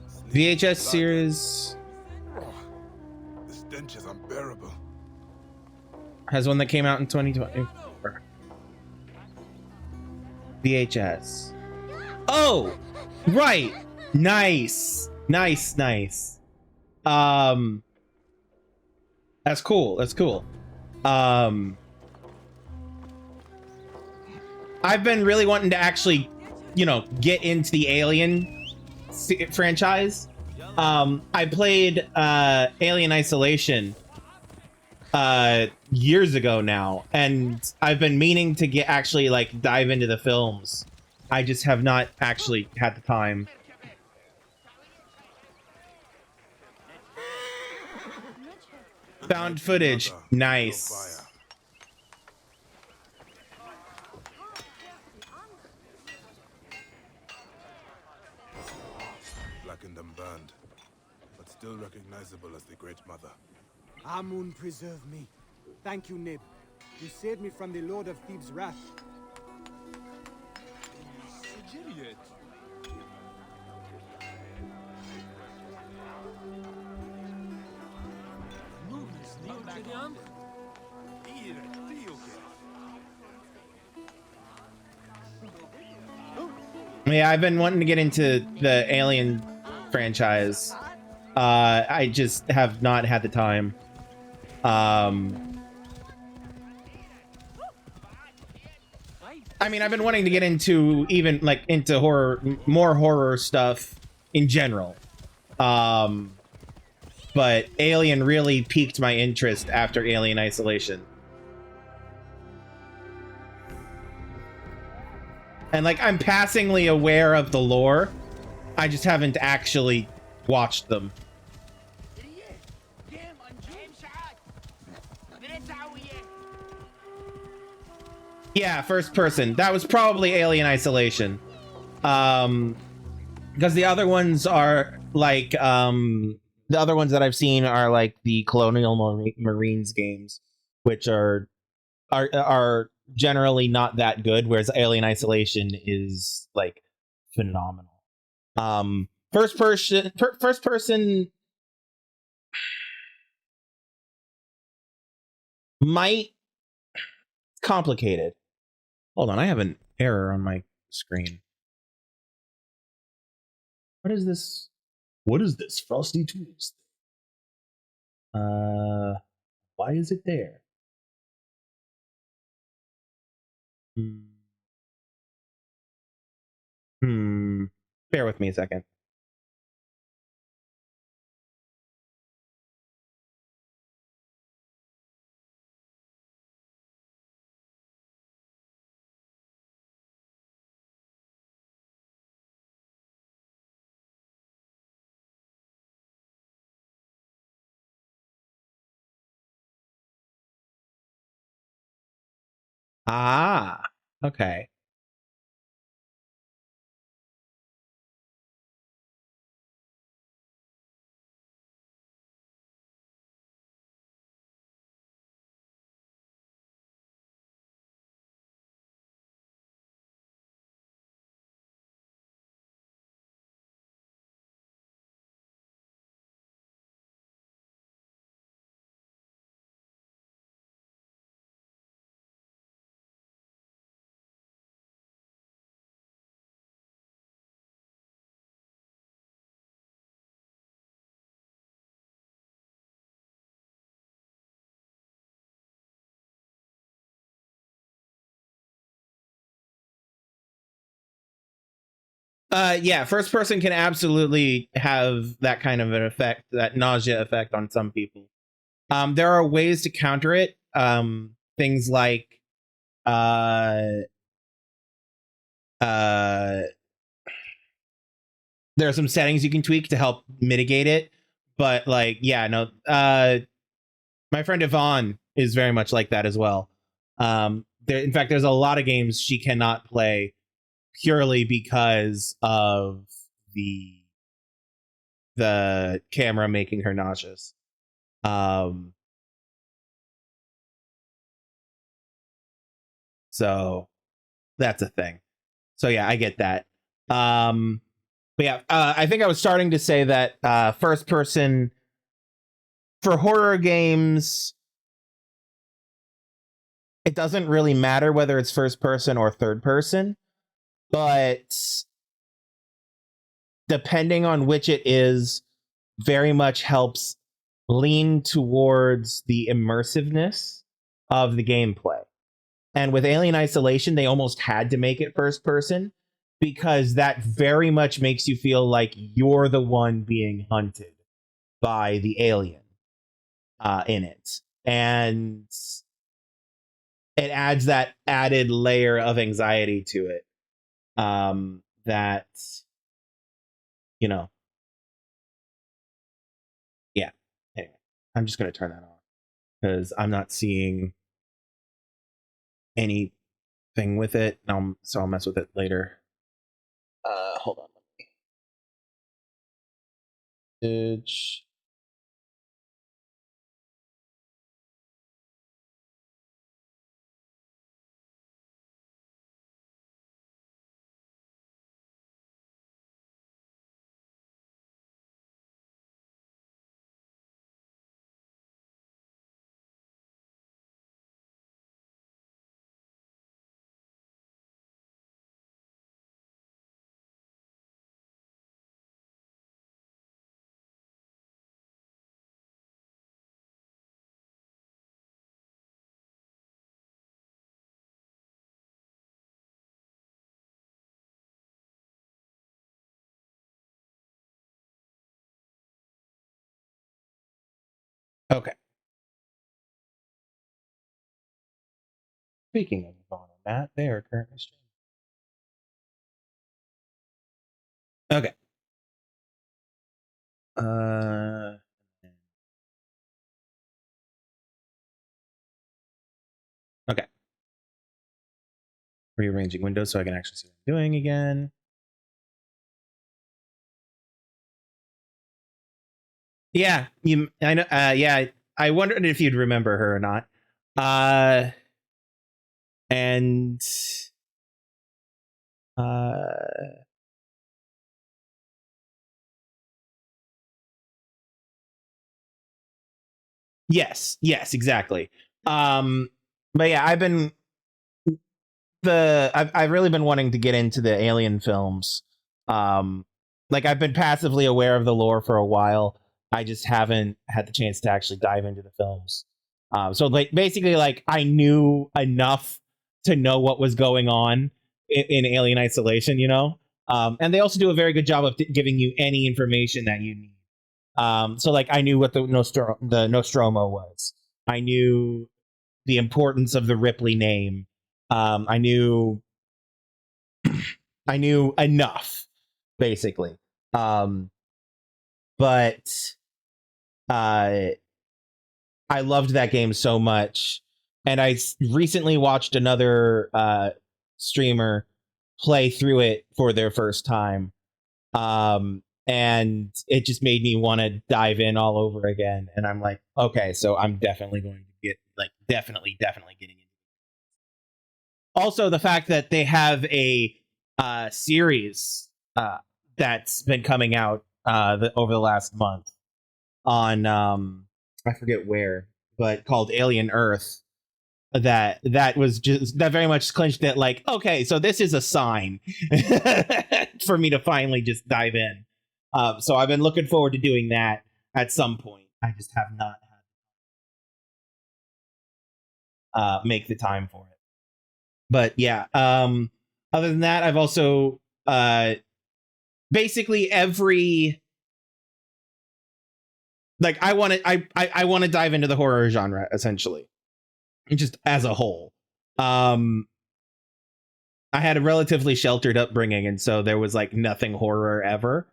Sneak with VHS blood series and- the stench is unbearable. has one that came out in 2020. VHS. Oh, right. Nice. Nice, nice. That's cool. That's cool. I've been really wanting to actually, you know, get into the Alien franchise. I played Alien Isolation years ago now, and I've been meaning to get actually like dive into the films. I just have not actually had the time. Found footage. Nice. Blackened and burned, but still recognizable as the Great Mother. Amun preserve me. Thank you, Nib. You saved me from the Lord of Thebes' wrath. Yeah, I've been wanting to get into the Alien franchise. I just have not had the time. I mean, I've been wanting to get into even like into horror, more horror stuff in general. But Alien really piqued my interest after Alien Isolation. And like, I'm passingly aware of the lore. I just haven't actually watched them. Yeah, first person. That was probably Alien Isolation. Because the other ones are like, the other ones that I've seen are like the Colonial Marines games, which are generally not that good, whereas Alien Isolation is like phenomenal. First person might complicated. Hold on, I have an error on my screen. What is this? What is this Frosty Tools? Why is it there? Bear with me a second. Ah, okay. Yeah, first person can absolutely have that kind of an effect, that nausea effect on some people. There are ways to counter it. Things like there are some settings you can tweak to help mitigate it. But like, yeah, no, my friend Yvonne is very much like that as well. In fact, there's a lot of games she cannot play purely because of the camera making her nauseous. So that's a thing. So yeah, I get that. But yeah, I think I was starting to say that first person for horror games, it doesn't really matter whether it's first person or third person, but depending on which it is, very much helps lean towards the immersiveness of the gameplay. And with Alien Isolation, they almost had to make it first person because that very much makes you feel like you're the one being hunted by the alien in it. And it adds that added layer of anxiety to it that, you know, yeah. Anyway, I'm just going to turn that off because I'm not seeing anything with it. So I'll mess with it later. Hold on. Message. Okay. Speaking of Vaughn and Matt, they are currently streaming. Okay. Okay. Rearranging windows so I can actually see what I'm doing again. Yeah, I know. Yeah, I wondered if you'd remember her or not. And yes, exactly. But yeah, I've really been wanting to get into the Alien films. Like I've been passively aware of the lore for a while. I just haven't had the chance to actually dive into the films. So like basically, like I knew enough to know what was going on in Alien Isolation, you know. And they also do a very good job of giving you any information that you need. So like I knew what the Nostromo was. I knew the importance of the Ripley name. I knew enough, basically. But I loved that game so much, and I recently watched another streamer play through it for their first time, and it just made me want to dive in all over again. And I'm like, okay, so I'm definitely going to get definitely getting into. Also, the fact that they have a series that's been coming out over the last month on I forget where, but called Alien Earth. That was just that very much clinched that, like, okay, so this is a sign for me to finally just dive in. So I've been looking forward to doing that at some point. I just have not had make the time for it. But yeah, other than that, I've also basically every like I want to dive into the horror genre essentially, just as a whole. I had a relatively sheltered upbringing, and so there was like nothing horror ever,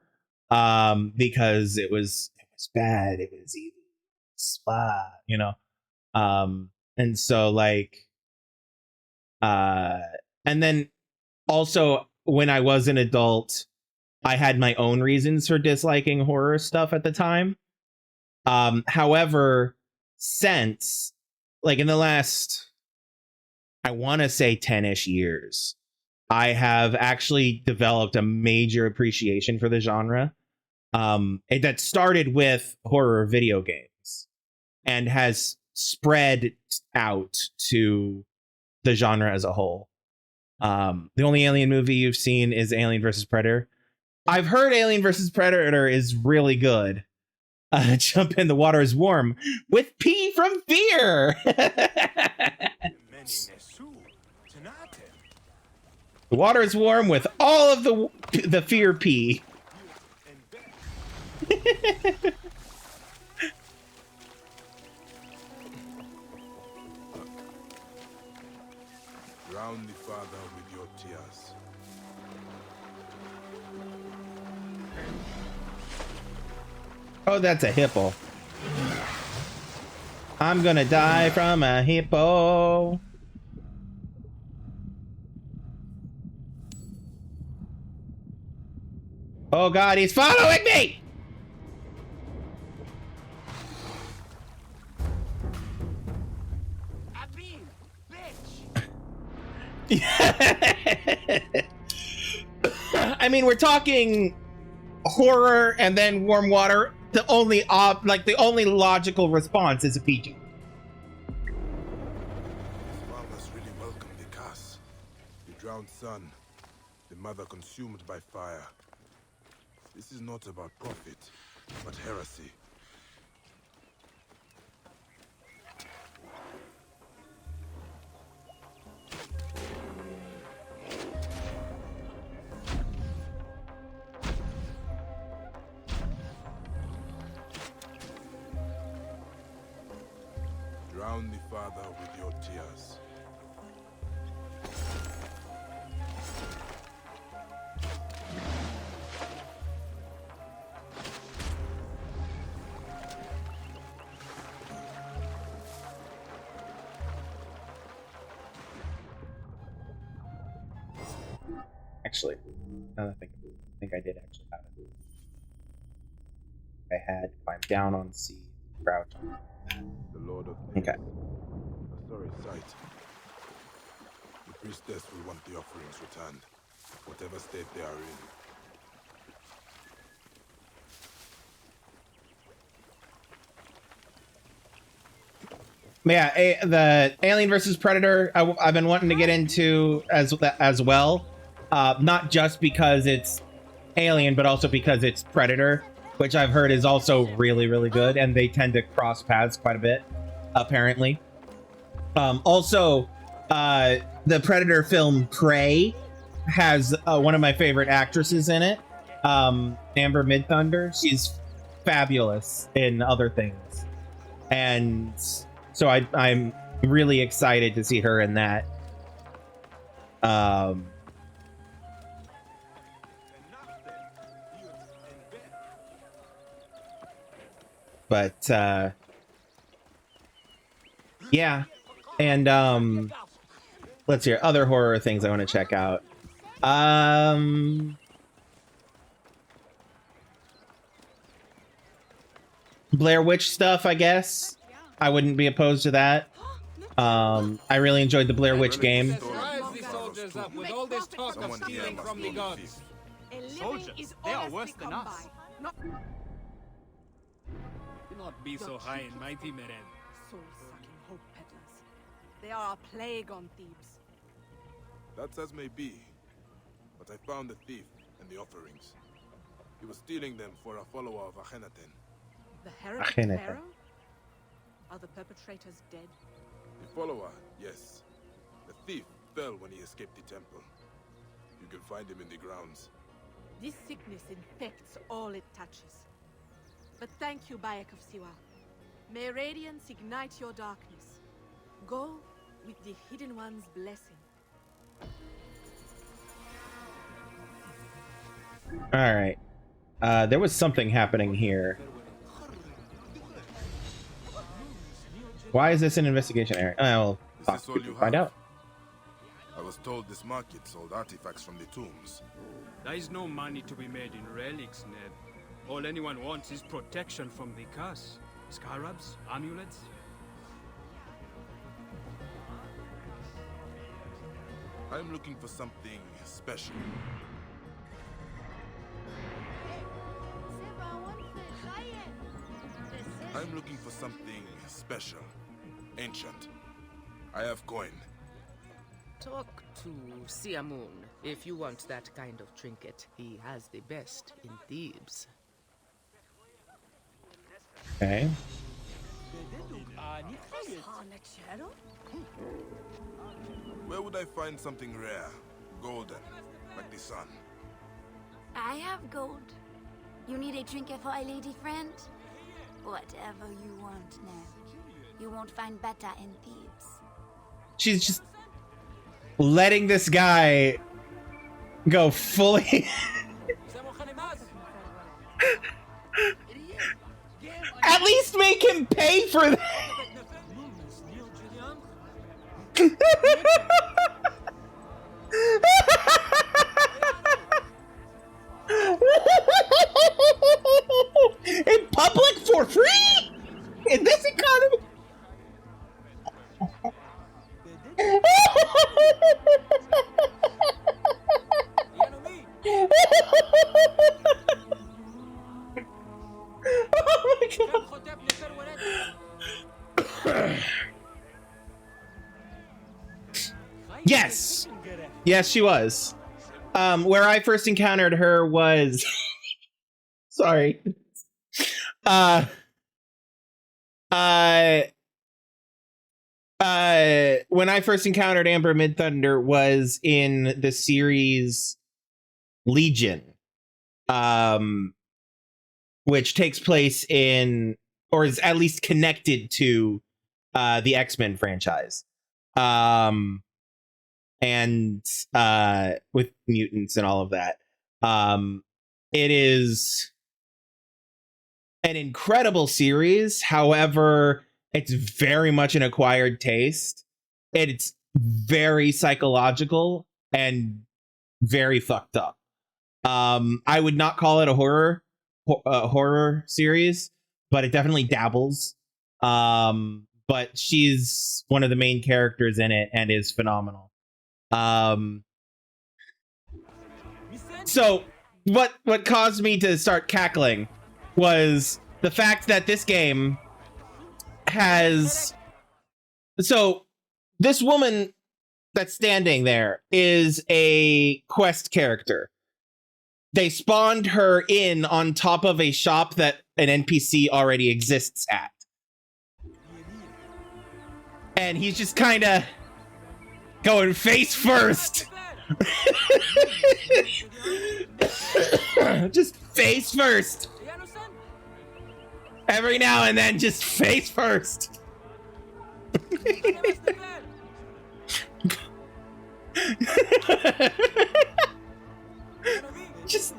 because it was bad, it was evil, you know. And so like and then also when I was an adult, I had my own reasons for disliking horror stuff at the time. However, since like in the last, I want to say 10-ish years, I have actually developed a major appreciation for the genre. That started with horror video games and has spread out to the genre as a whole. The only Alien movie you've seen is Alien vs. Predator. I've heard Alien vs. Predator is really good. Jump in, the water is warm with pee from fear. The water is warm with all of the fear pee. Drown the father with your tears. Oh, that's a hippo. I'm gonna die from a hippo. Oh God, he's following me! I mean, we're talking horror and then warm water. The only the only logical response is a PG. Farmers really welcome the curse. The drowned son, the mother consumed by fire. This is not about profit, but heresy. Drown the father with your tears. Actually, now that I think I did actually have it. I had climbed down on C, crouch on. The Lord of Okay. A sorry sight. The priestess will want the offerings returned, whatever state they are in. Yeah, the Alien versus Predator I've been wanting to get into as well. Not just because it's Alien, but also because it's Predator, which I've heard is also really, really good, and they tend to cross paths quite a bit, apparently. Also, the Predator film Prey has one of my favorite actresses in it, Amber Midthunder. She's fabulous in other things, and so I'm really excited to see her in that. But yeah, and let's hear other horror things I want to check out. Blair Witch stuff, I guess. I wouldn't be opposed to that. I really enjoyed the Blair Witch game. Rise the soldiers up with all this talk of stealing from the gods. Soldiers, they are worse than us. Do not be so high and mighty, Meren. Soul-sucking hope peddlers. They are a plague on Thebes. That's as may be, but I found the thief and the offerings. He was stealing them for a follower of Akhenaten. The heretic Akhenaten. pharaoh? Are the perpetrators dead? The follower, yes. The thief fell when he escaped the temple. You can find him in the grounds. This sickness infects all it touches. But thank you, Bayek of Siwa. May radiance ignite your darkness. Go with the Hidden One's blessing. All right. There was something happening here. Why is this an investigation area? Well, Is this all you find have? out. I was told this market sold artifacts from the tombs. There is no money to be made in relics, Ned. All anyone wants is protection from the curse. Scarabs, amulets. I'm looking for something special. I'm looking for something special. Ancient. I have coin. Talk to Siamun if you want that kind of trinket. He has the best in Thebes. Okay. Where would I find something rare, golden, like the sun? I have gold. You need a trinket for a lady friend? Whatever you want now. You won't find better in Thebes. She's just letting this guy go fully. At least make him pay for that. In public for free? In this economy? Oh my God. Yes. Yes, she was. Where I first encountered her was sorry. When I first encountered Amber Midthunder was in the series Legion, which takes place in, or is at least connected to, the X-Men franchise, and with mutants and all of that. It is an incredible series. However, it's very much an acquired taste. It's very psychological and very fucked up. I would not call it a horror series, but it definitely dabbles. But she's one of the main characters in it and is phenomenal. So what caused me to start cackling was the fact that this game has, so this woman that's standing there is a quest character. They spawned her in on top of a shop that an NPC already exists at. And he's just kind of going face first. Just face first. Every now and then, just face first. Just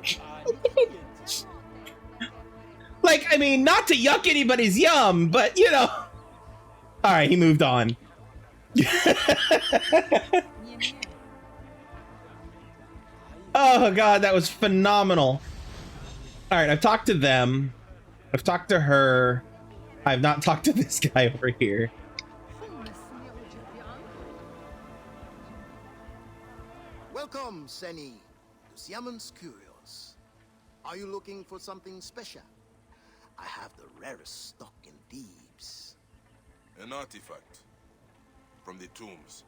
like, I mean, not to yuck anybody's yum, but you know. All right, he moved on. Oh God, that was phenomenal. All right, I've talked to them. I've talked to her. I've not talked to this guy over here. Welcome, Seni, to Siamon's Curios. Are you looking for something special? I have the rarest stock in Thebes. An artifact from the tombs.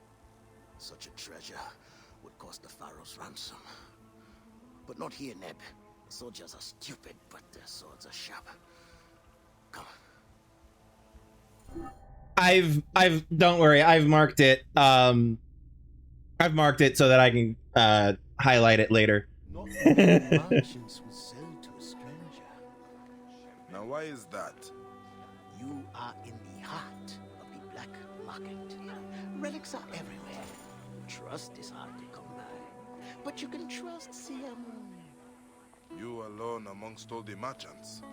Such a treasure would cost the Pharaohs ransom. But not here, Neb. Soldiers are stupid, but their swords are sharp. Come. I've don't worry, I've marked it. I've marked it so that I can highlight it later. Not merchants will sell to a stranger. Now why is that? You are in the heart of the black market. Relics are everywhere. Trust is hard to come by. But you can trust Siamun. You alone amongst all the merchants.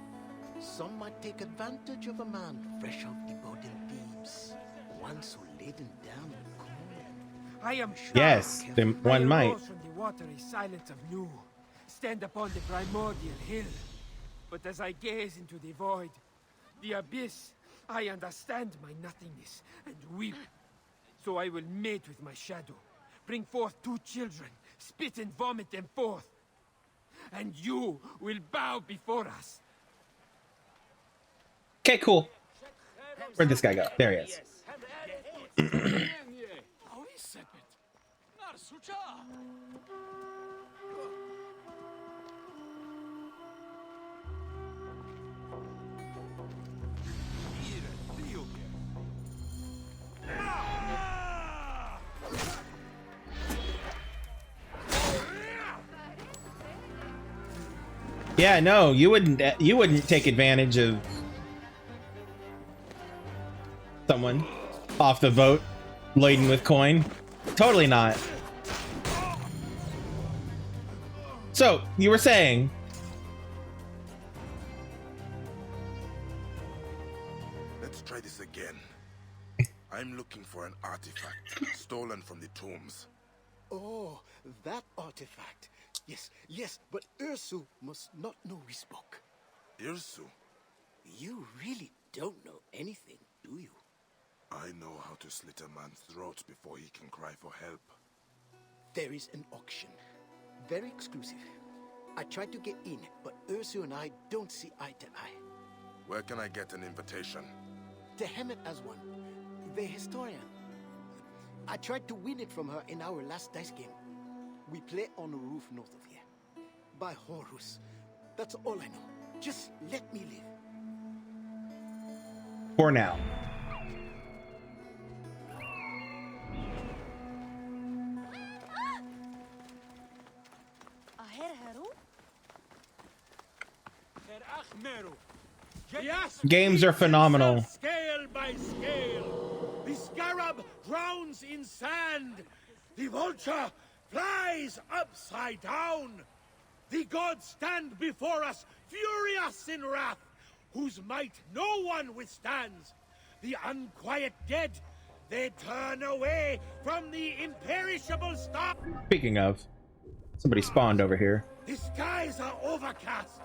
Some might take advantage of a man fresh off the boat in Thebes. One so laden down with coin. I am sure. Yes, one might. From the watery silence of Nu, stand upon the primordial hill. But as I gaze into the void, the abyss, I understand my nothingness and weep. So I will mate with my shadow, bring forth 2 children, spit and vomit them forth. And you will bow before us. Okay, cool. Where'd this guy go? There he is. Yeah, no, you wouldn't take advantage of someone off the boat laden with coin. Totally not. So, you were saying... Let's try this again. I'm looking for an artifact stolen from the tombs. Oh, that artifact. Yes, yes, but Ursu must not know we spoke. Irsu? You really don't know anything, do you? I know how to slit a man's throat before he can cry for help. There is an auction. Very exclusive. I tried to get in, but Ursu and I don't see eye to eye. Where can I get an invitation? To Hemet as one, the historian. I tried to win it from her in our last dice game. We play on a roof north of here. By Horus. That's all I know. Just let me live. For now. Games are phenomenal. Scale by scale. The scarab drowns in sand. The vulture flies upside down. The gods stand before us, furious in wrath, whose might no one withstands. The unquiet dead, they turn away from the imperishable star. Speaking of, somebody spawned over here. The skies are overcast.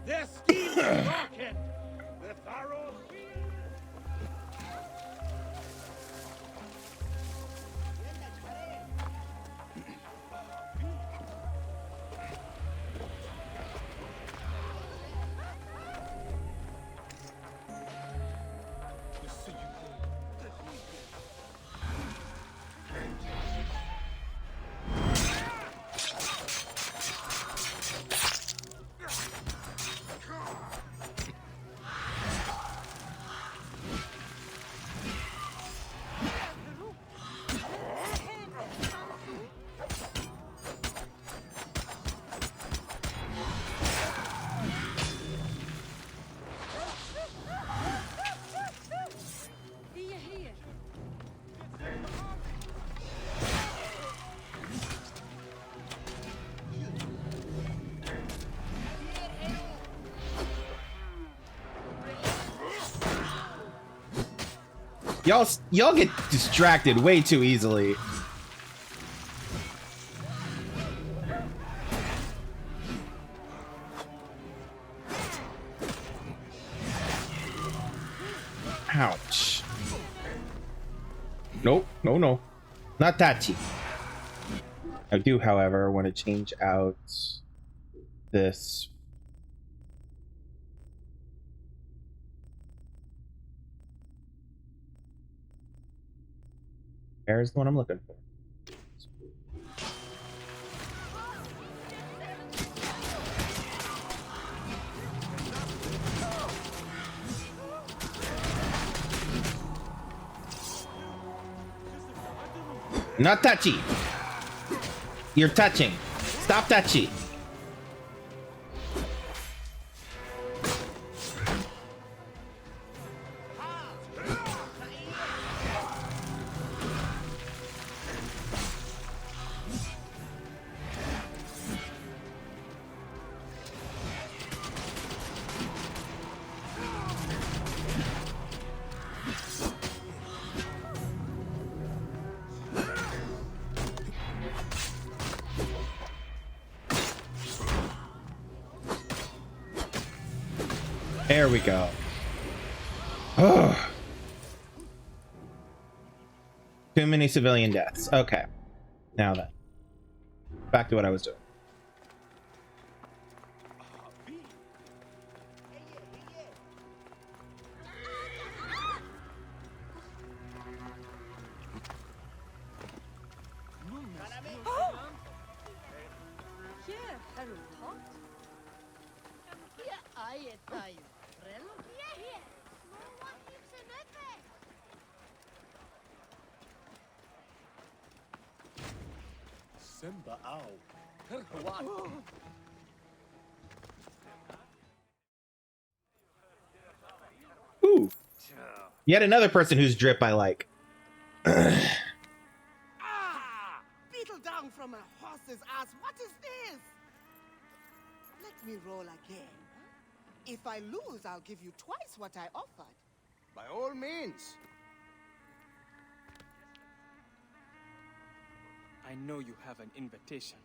Their schemes are darkened. The Pharaohs. Y'all get distracted way too easily. Ouch. Nope, no. Not that cheap. I do, however, want to change out this. There's the one I'm looking for. Not touchy. You're touching. Stop touchy. There we go. Too many civilian deaths. Okay. Now then. Back to what I was doing. Yet another person whose drip I like. Beetle down from a horse's ass. What is this? Let me roll again. If I lose, I'll give you twice what I offered. By all means. I know you have an invitation.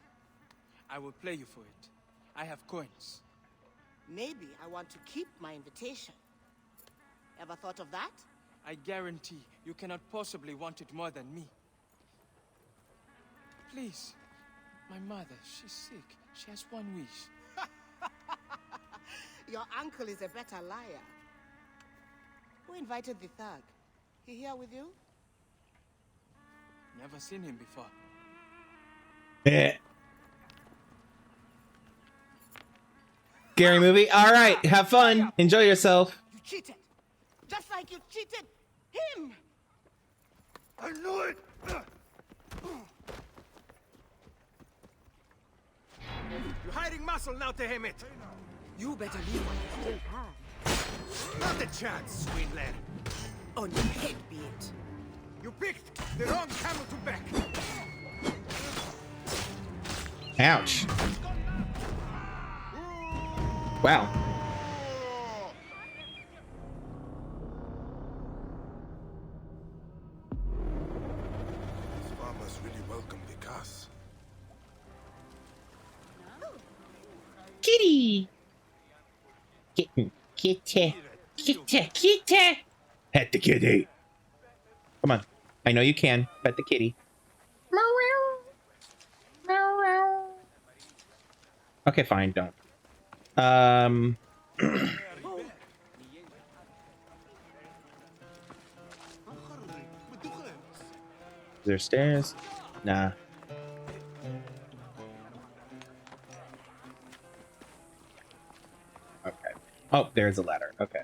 I will play you for it. I have coins. Maybe I want to keep my invitation. Ever thought of that? I guarantee you cannot possibly want it more than me. Please. My mother, she's sick. She has one wish. Your uncle is a better liar. Who invited the thug? He here with you? Never seen him before. Scary movie. All right, have fun. Enjoy yourself. You cheated. Just like you cheated him. I knew it! You're hiding muscle now to him it. You better leave while you still can. Not a chance, swindler. On your head be it. You picked the wrong camel to back. Ouch. Wow. These farmers really welcome the curse. Kitty. Kitten. Kitty. Kitty. Kitty. Pet the kitty. Come on. I know you can. Pet the kitty. Okay, fine. Don't. Is there stairs? Nah. Okay. Oh, there's a ladder. Okay.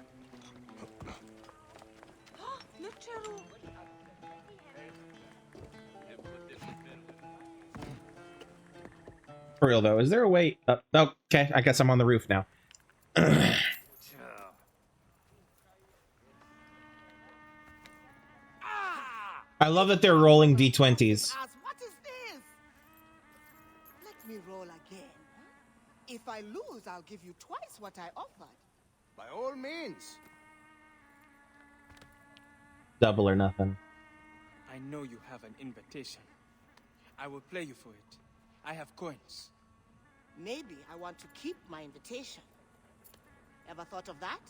For real though, is there a way up? Oh, okay, I guess I'm on the roof now. I love that they're rolling D20s. What is this? Let me roll again. If I lose, I'll give you twice what I offered. By all means. Double or nothing. I know you have an invitation. I will play you for it. I have coins. Maybe I want to keep my invitation. Ever thought of that?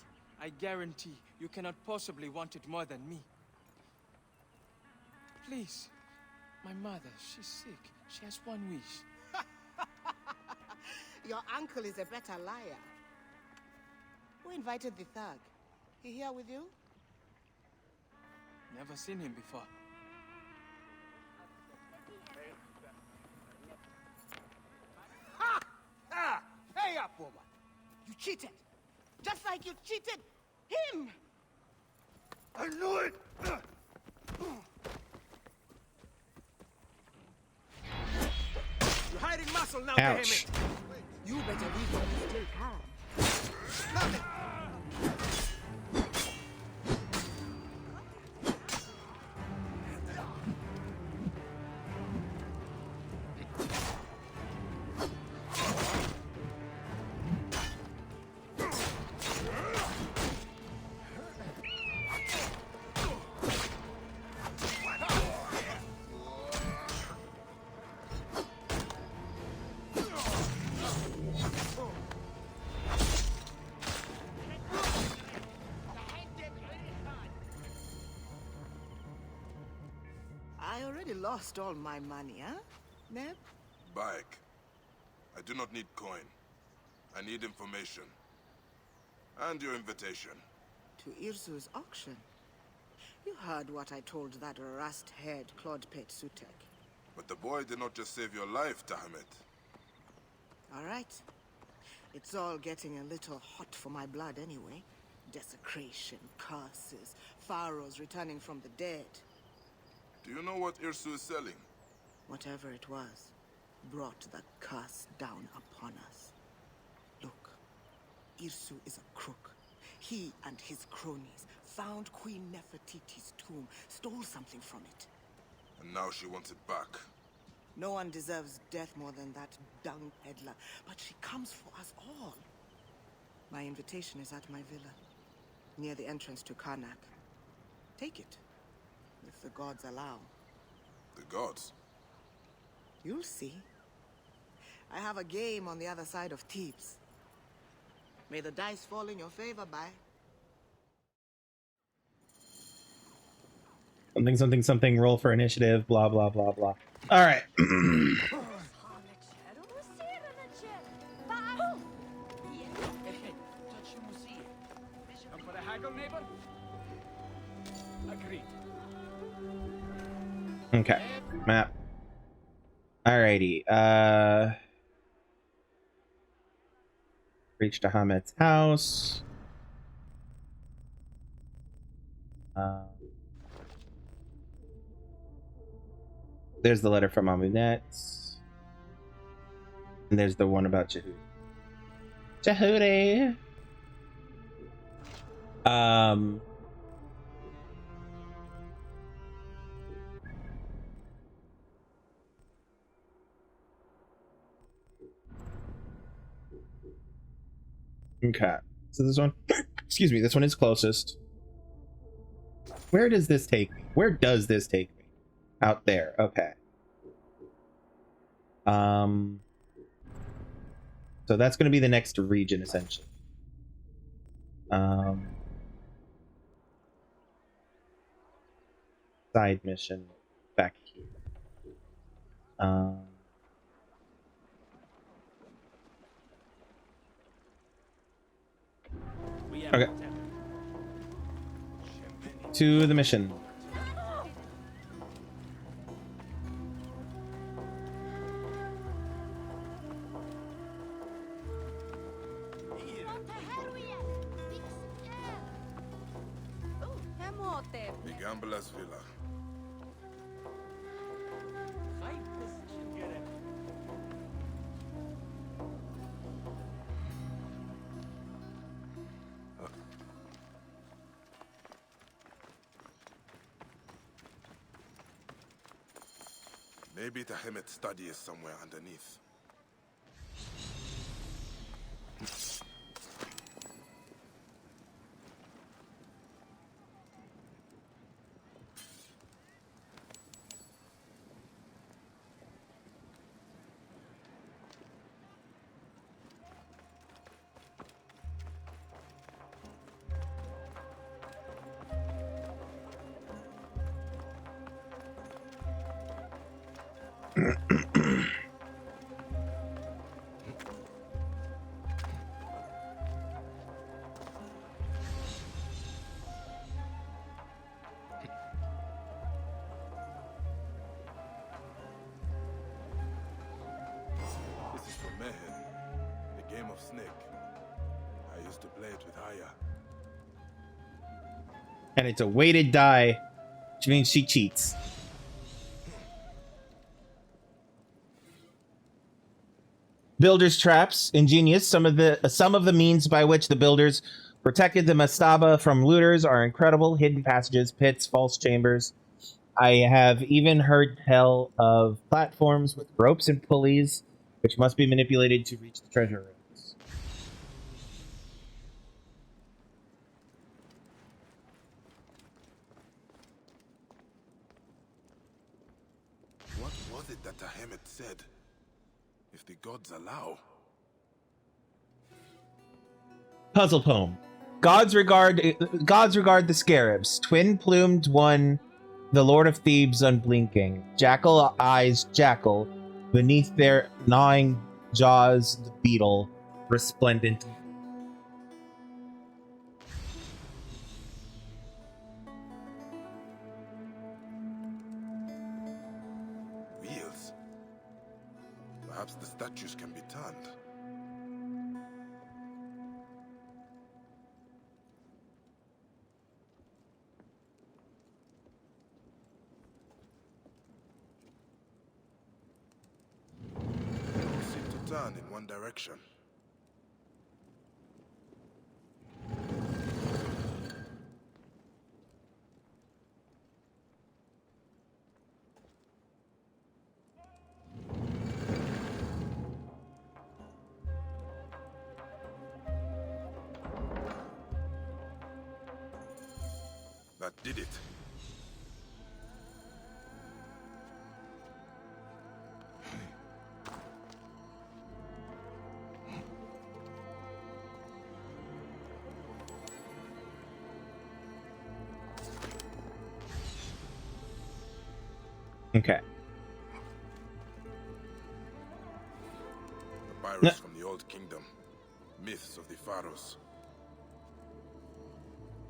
I guarantee you cannot possibly want it more than me. Please. My mother, she's sick. She has one wish. Your uncle is a better liar. Who invited the thug? He here with you? Never seen him before. Hey up, woman. You cheated. Just like you cheated him. I knew it! You're hiding muscle now, Ouch. You better leave while you still can. Nothing. I already lost all my money, huh, Neb? Bayek, I do not need coin. I need information. And your invitation. To Irsu's auction. You heard what I told that rust-haired Claude-Pet Sutek. But the boy did not just save your life, Tahamet. All right. It's all getting a little hot for my blood anyway. Desecration, curses, Pharaohs returning from the dead. Do you know what Irsu is selling? Whatever it was, brought the curse down upon us. Look, Irsu is a crook. He and his cronies found Queen Nefertiti's tomb, stole something from it. And now she wants it back. No one deserves death more than that dung peddler, but she comes for us all. My invitation is at my villa, near the entrance to Karnak. Take it, if the gods allow. The gods? You'll see. I have a game on the other side of Thebes. May the dice fall in your favor, Bai. Something, something, something, roll for initiative, blah, blah, blah, blah. All right. Come for the haggle, neighbor? Agreed. Okay, map. Alrighty, reach to Hamed's house. There's the letter from Amunet. And there's the one about Jehudi. Jehudi! Okay, so this one, excuse me, this one is closest. Where does this take me? Where does this take me? Out there, okay. So that's going to be the next region, essentially. Side mission back here. Okay. To the mission. The Gambler's Villa. Maybe the Hemet's study is somewhere underneath. And it's a weighted die, which means she cheats. Builders' traps, ingenious. Some of the means by which the builders protected the mastaba from looters are incredible. Hidden passages, pits, false chambers. I have even heard tell of platforms with ropes and pulleys, which must be manipulated to reach the treasure rooms. What was it that Tahemet said? If the gods allow. Puzzle poem. Gods regard the scarabs. Twin-plumed one, the Lord of Thebes unblinking. Jackal eyes jackal. Beneath their gnawing jaws, the beetle, resplendent. Wheels. Perhaps the statues can be turned. Turn in one direction. That did it. Okay. Papyrus from the Old Kingdom. Myths of the Pharaohs.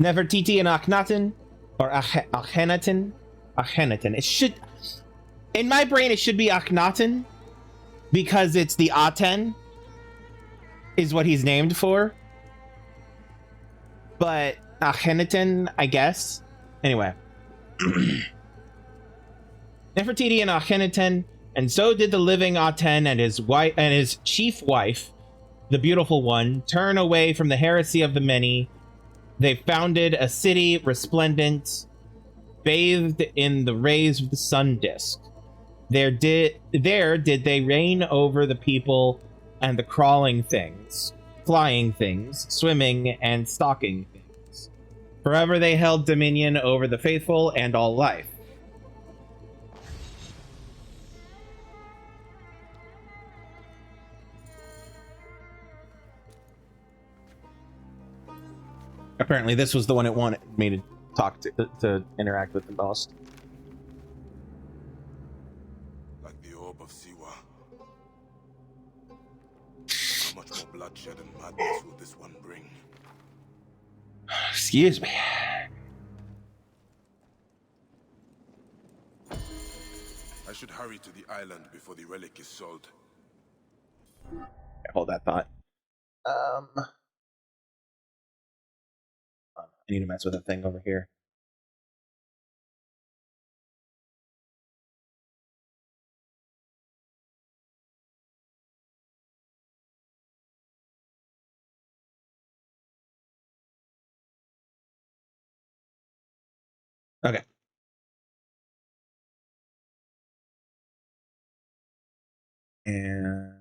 Nefertiti and Akhenaten, or Akhenaten. Akhenaten. It should, in my brain, it should be Akhenaten because it's the Aten is what he's named for. But Akhenaten, I guess. Anyway. Nefertiti and Akhenaten, and so did the living Aten and his wife and his chief wife, the beautiful one, turn away from the heresy of the many. They founded a city resplendent, bathed in the rays of the sun disk. There did they reign over the people and the crawling things, flying things, swimming and stalking things. Forever they held dominion over the faithful and all life. Apparently this was the one it wanted me to talk to interact with the most. Like the orb of Siwa. How much more bloodshed and madness will this one bring? Excuse me. I should hurry to the island before the relic is sold. Hold that thought. I need to mess with that thing over here. Okay. And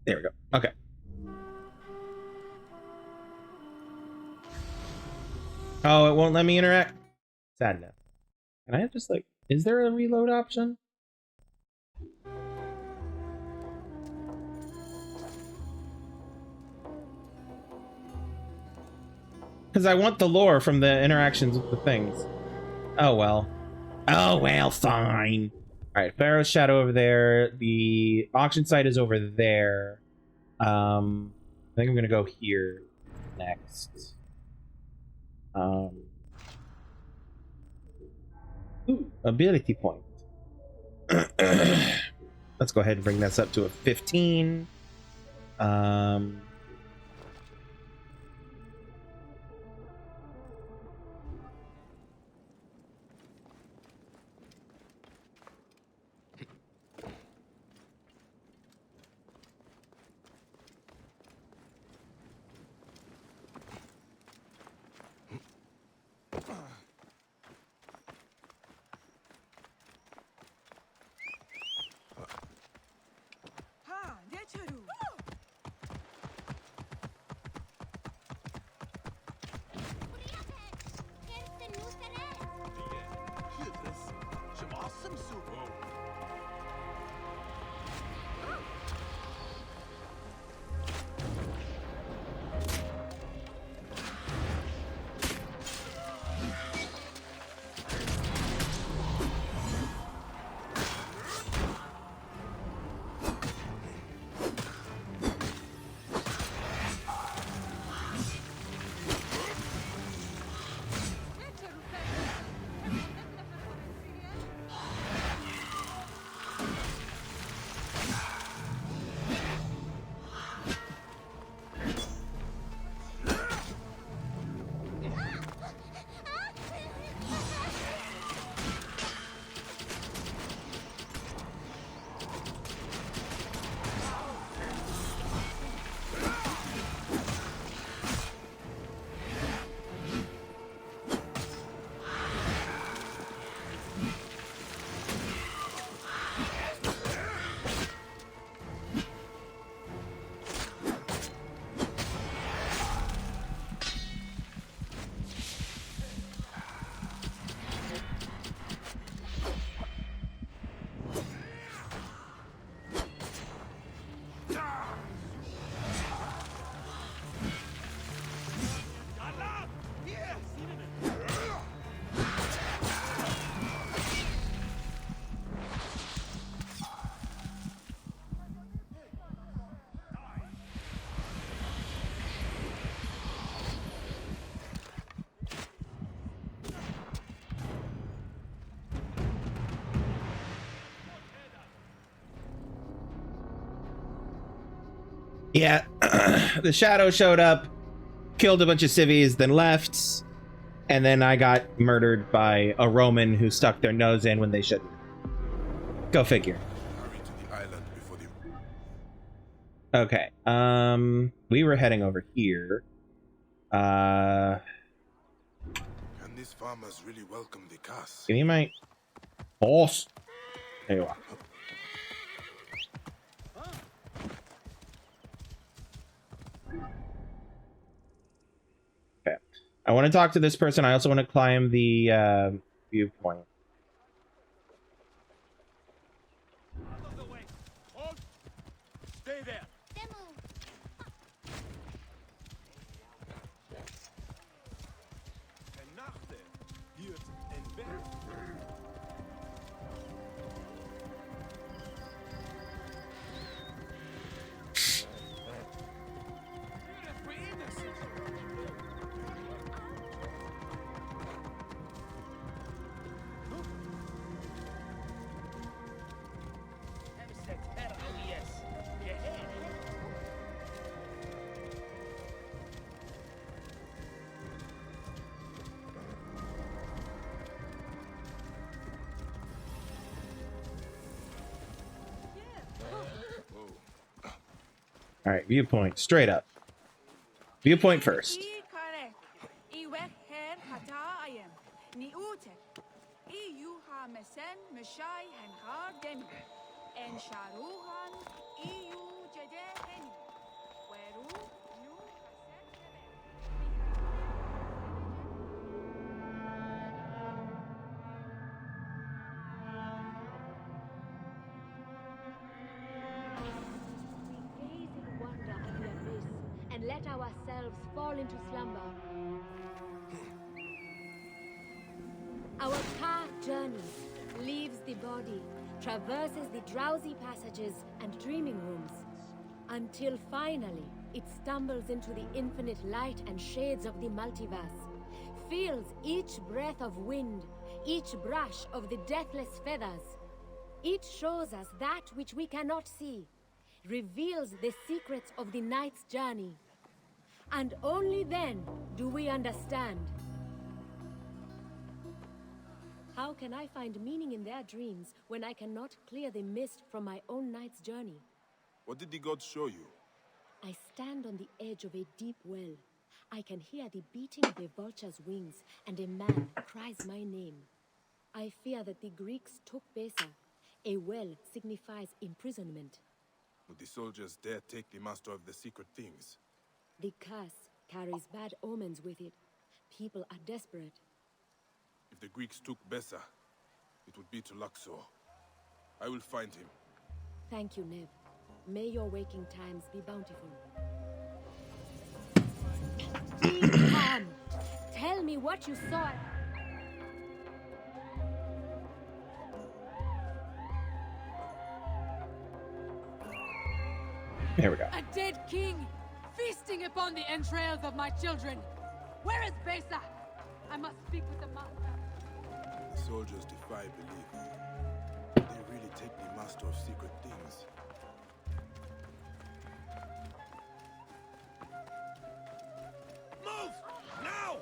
there we go. Okay. Oh, it won't let me interact? Sadness. Can I just like, is there a reload option? Because I want the lore from the interactions with the things. Oh well. Oh well, fine. Alright, Pharaoh's Shadow over there. The auction site is over there. I think I'm gonna go here next. Ooh, ability point. Let's go ahead and bring this up to a 15. Yeah, the shadow showed up, killed a bunch of civvies, then left, and then I got murdered by a Roman who stuck their nose in when they shouldn't. Go figure. Hurry to the island before the... Okay, we were heading over here. Can these farmers really welcome the curse? Give me my horse. There you are. Okay. I want to talk to this person. I also want to climb the viewpoint. Stay there. All right, viewpoint, straight up. Viewpoint first. And let ourselves fall into slumber. Our car journeys, leaves the body, traverses the drowsy passages and dreaming rooms, until finally it stumbles into the infinite light and shades of the multiverse, feels each breath of wind, each brush of the deathless feathers. It shows us that which we cannot see, reveals the secrets of the night's journey. And only then do we understand. How can I find meaning in their dreams when I cannot clear the mist from my own night's journey? What did the gods show you? I stand on the edge of a deep well. I can hear the beating of a vulture's wings, and a man cries my name. I fear that the Greeks took Besa. A well signifies imprisonment. Would the soldiers dare take the master of the secret things? The curse carries bad omens with it. People are desperate. If the Greeks took Besa, it would be to Luxor. I will find him. Thank you, Neb. May your waking times be bountiful. Be calm. Tell me what you saw. There we go. A dead king, feasting upon the entrails of my children. Where is Besa? I must speak with the master. The soldiers defy belief. They really take the master of secret things. Move! Now!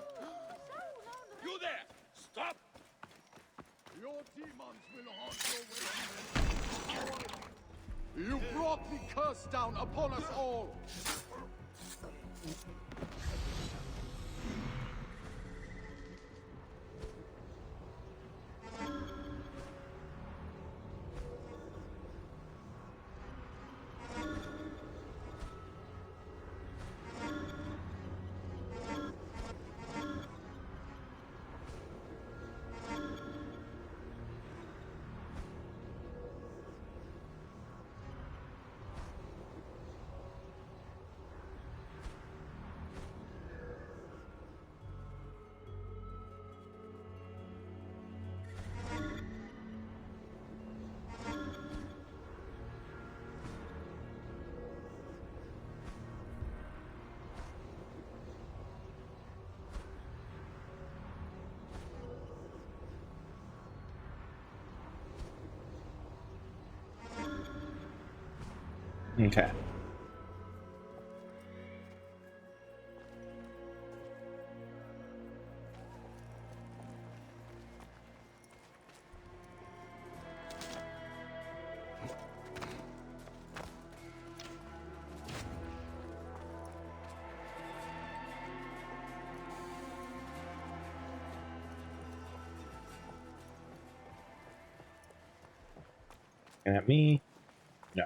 You there! Stop! Your demons will haunt your way. You brought the curse down upon us all! Okay. Looking at me? No.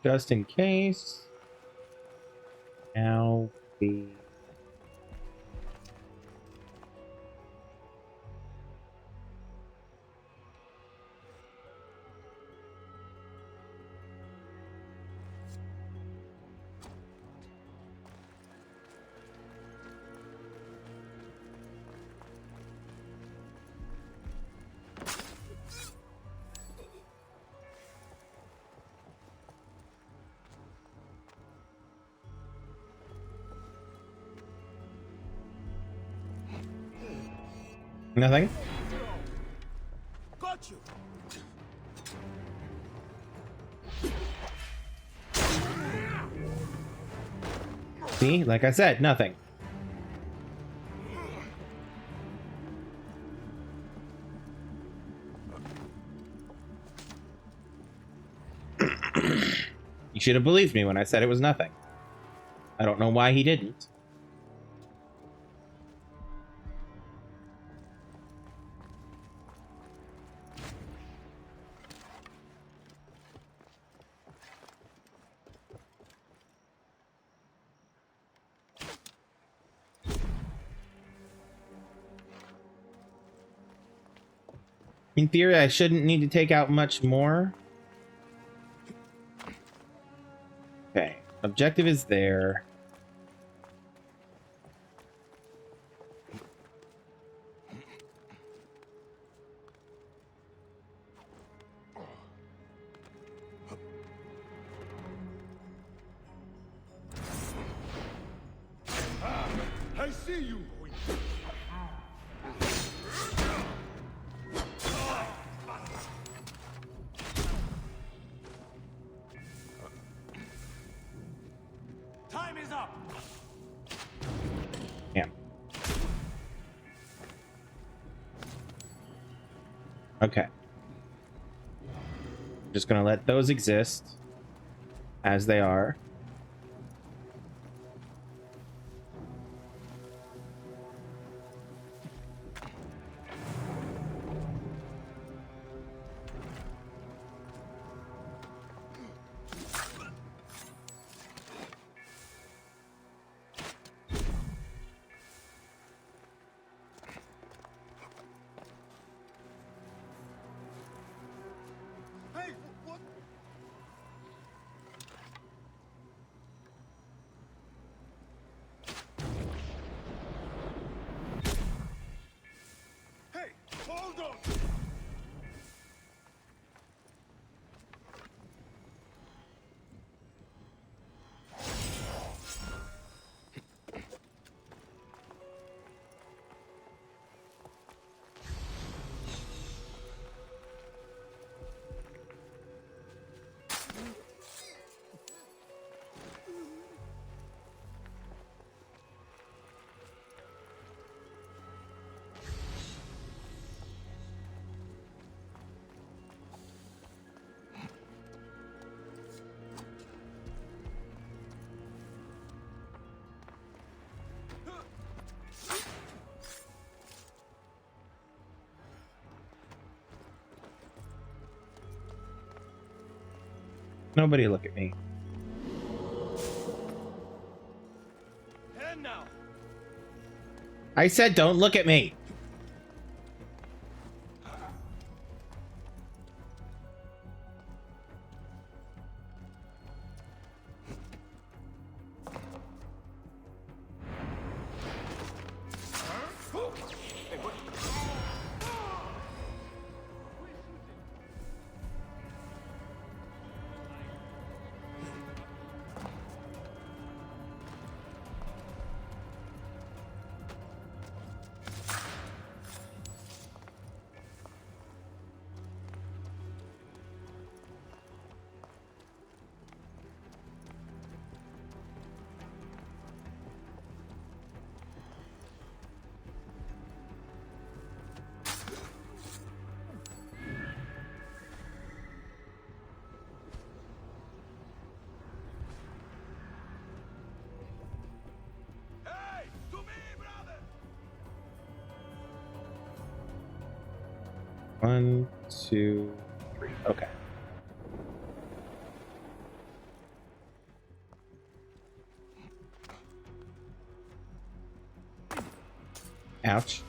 Just in case. Now we... Nothing? Got you. See? Like I said, nothing. You should have believed me when I said it was nothing. I don't know why he didn't. In theory, I shouldn't need to take out much more. Okay, objective is there. I see you. Time is up. Yeah. Okay. Just gonna let those exist as they are. Hey, what? Hey, hold on. Nobody look at me. And now. I said don't look at me. 1, 2, 3. Okay. Ouch.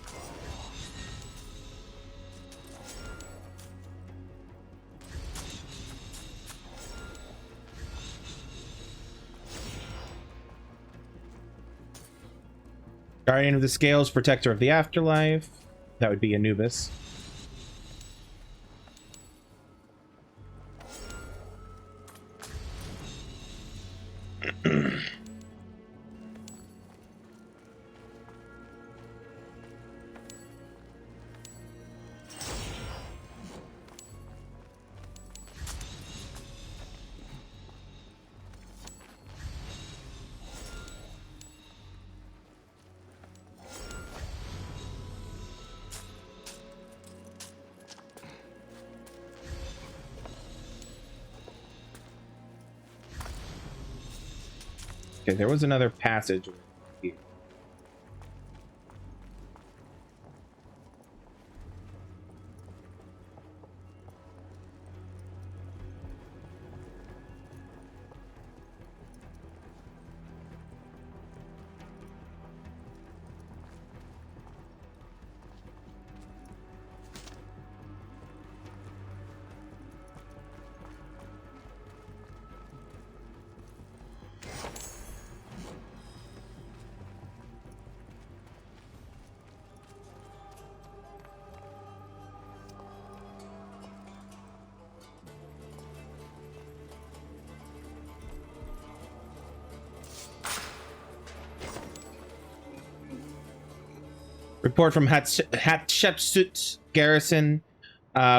Guardian of the Scales, Protector of the Afterlife. That would be Anubis. Okay, there was another passage here. Report from Hatshepsut garrison.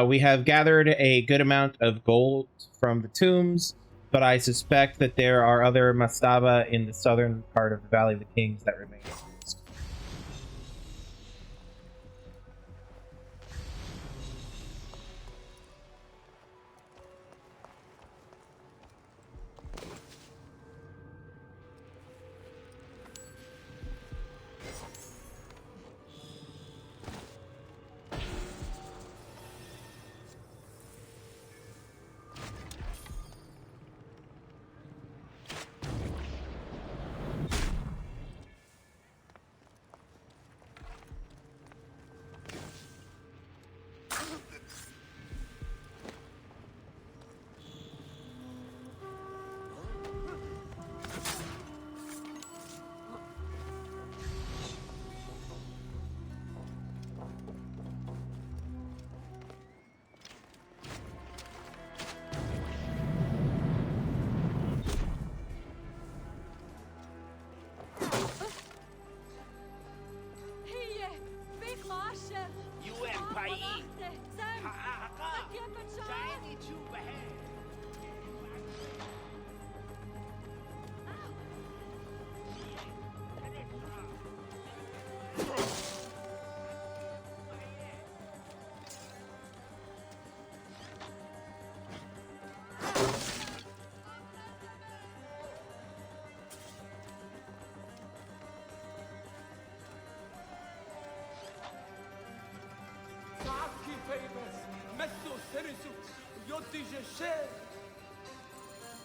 We have gathered a good amount of gold from the tombs, but I suspect that there are other mastaba in the southern part of the Valley of the Kings that remain.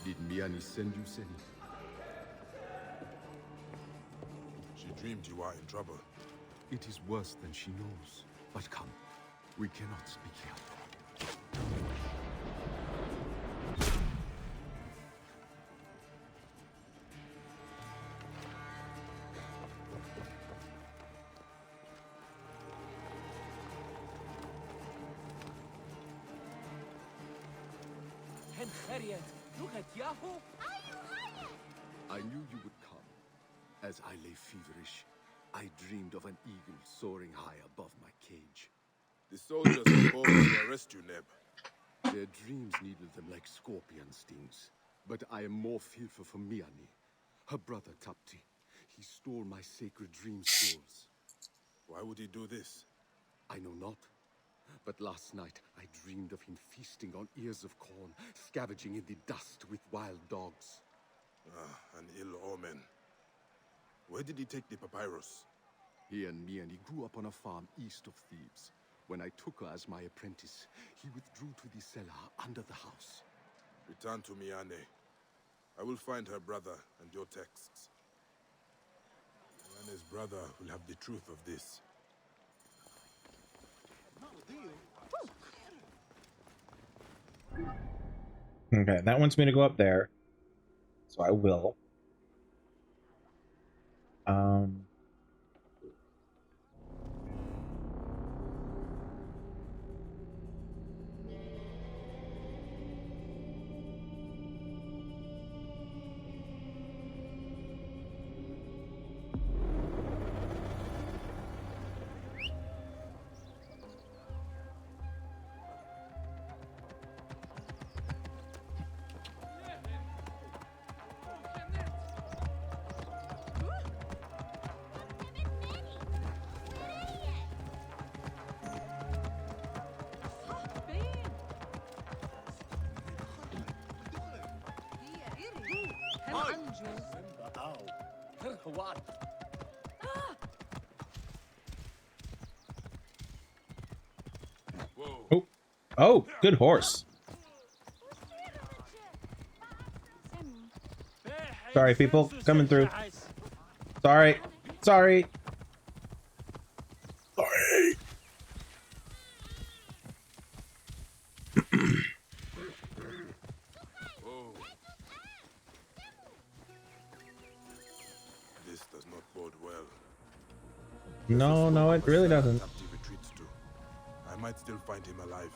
Did Miani send you, Seni? She dreamed you are in trouble. It is worse than she knows. But come, we cannot speak here. I knew you would come. As I lay feverish, I dreamed of an eagle soaring high above my cage. The soldiers were bold to arrest you, Neb. Their dreams needle them like scorpion stings. But I am more fearful for Miani, her brother Tapti. He stole my sacred dream scrolls. Why would he do this? I know not. But last night, I dreamed of him feasting on ears of corn, scavenging in the dust with wild dogs. Ah, an ill omen. Where did he take the papyrus? He and Miani grew up on a farm east of Thebes. When I took her as my apprentice, he withdrew to the cellar under the house. Return to Miane. I will find her brother and your texts. Miane's brother will have the truth of this. Okay, that wants me to go up there, so I will. Oh, oh, good horse. Sorry, people, coming through. Sorry, sorry. Sorry. This does not bode well. No, no, it really doesn't. Tapti retreats to. I might still find him alive.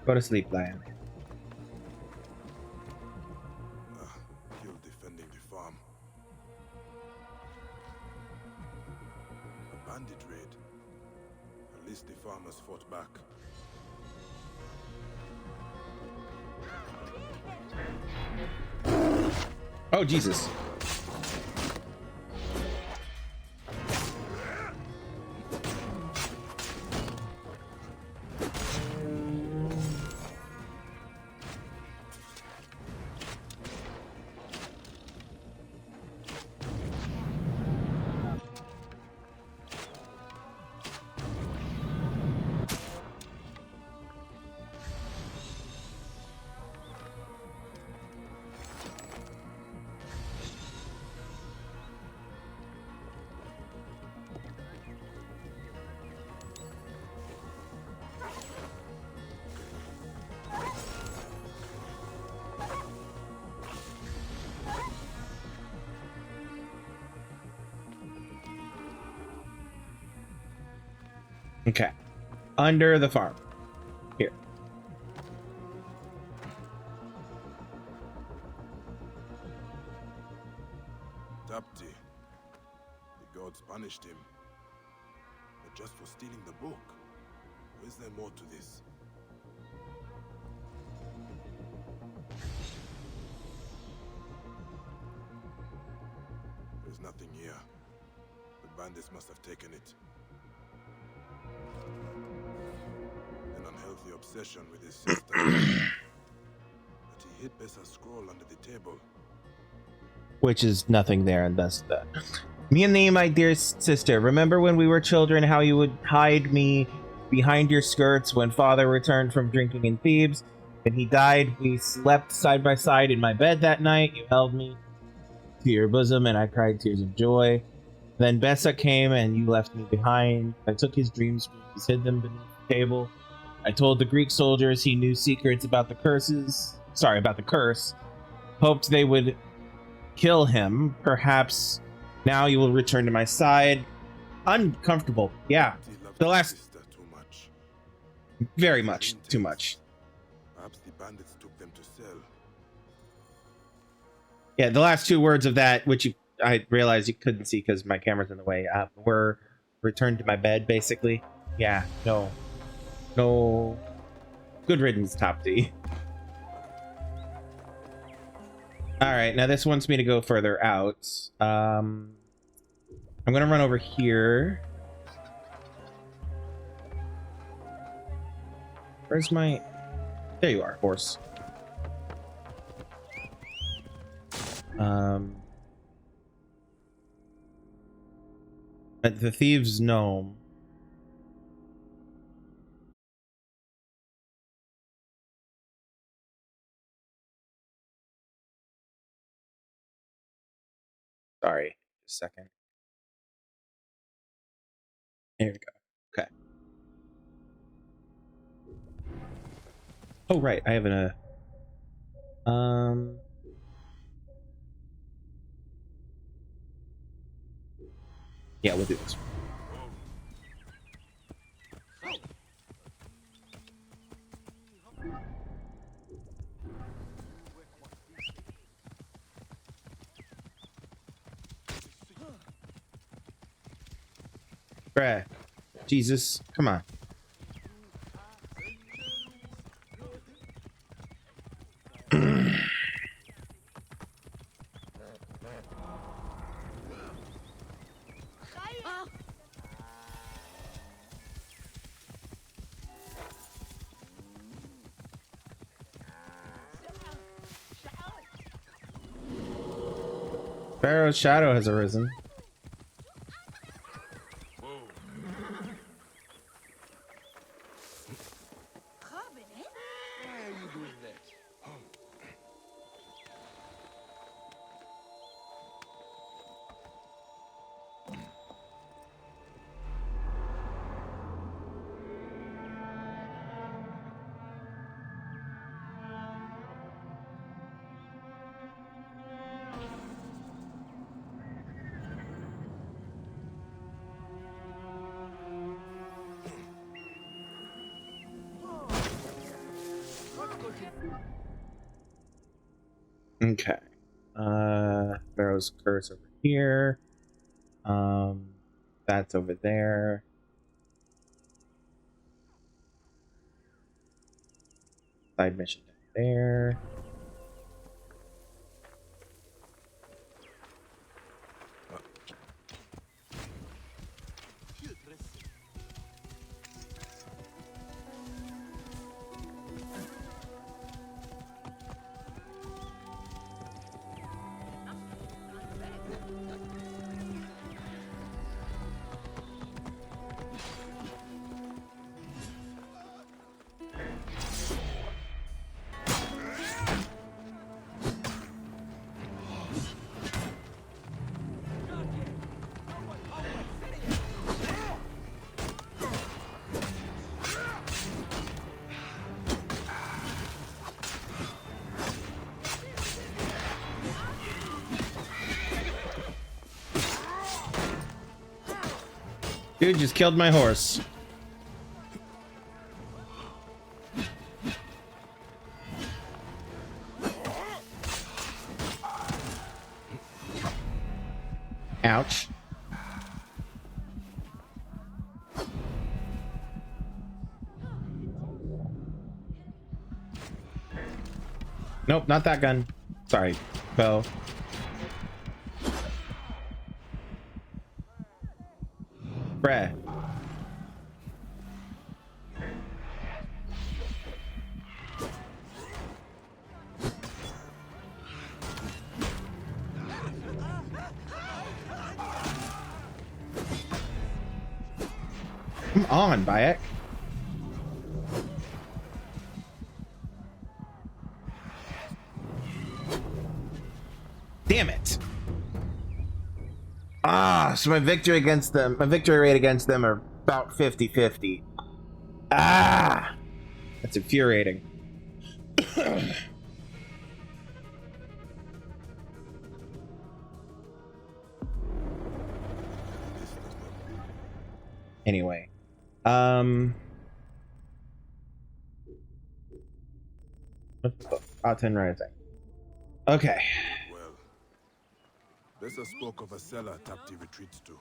Go to sleep, Lion. Kill defending the farm. A bandit raid. At least the farmers fought back. Oh, Jesus. Okay. Under the farm. Here. Tapti. The gods punished him. But just for stealing the book. Or is there more to this? There's nothing here. The bandits must have taken it. An unhealthy obsession with his sister. But he hid Bessa's scroll under the table. Which is nothing there, and thus the... Me and thee, my dear sister, remember when we were children how you would hide me behind your skirts when father returned from drinking in Thebes? When he died, we slept side by side in my bed that night. You held me to your bosom, and I cried tears of joy. Then Bessa came, and you left me behind. I took his dream screens, hid them beneath the table. I told the Greek soldiers he knew secrets about the about the curse. Hoped they would kill him. Perhaps now you will return to my side. Uncomfortable. Yeah. The last... Very much. Too much. Perhaps the bandits took them to sell. Yeah, the last two words of that, which I realized you couldn't see because my camera's in the way, were returned to my bed, basically. Yeah, no. No. Good riddance, Tapti. Alright, now this wants me to go further out. I'm gonna run over here. Where's my... There you are, horse. At the Thieves' Gnome. Sorry, just a second. Here we go. Okay. Oh right, I have yeah, we'll do this one. Bruh. Jesus, come on. Pharaoh's shadow has arisen. Okay. Pharaoh's curse over here. That's over there. Side mission down there. Dude just killed my horse. Ouch. Nope, not that gun. Sorry, bow. Bruh. Come on, Bayek. Damn it. Ah, so my victory rate against them are about 50-50. Ah, that's infuriating. Anyway, what's the book? Ten Rising. Okay. Well, Bessa spoke of a cellar Tapti retreats to.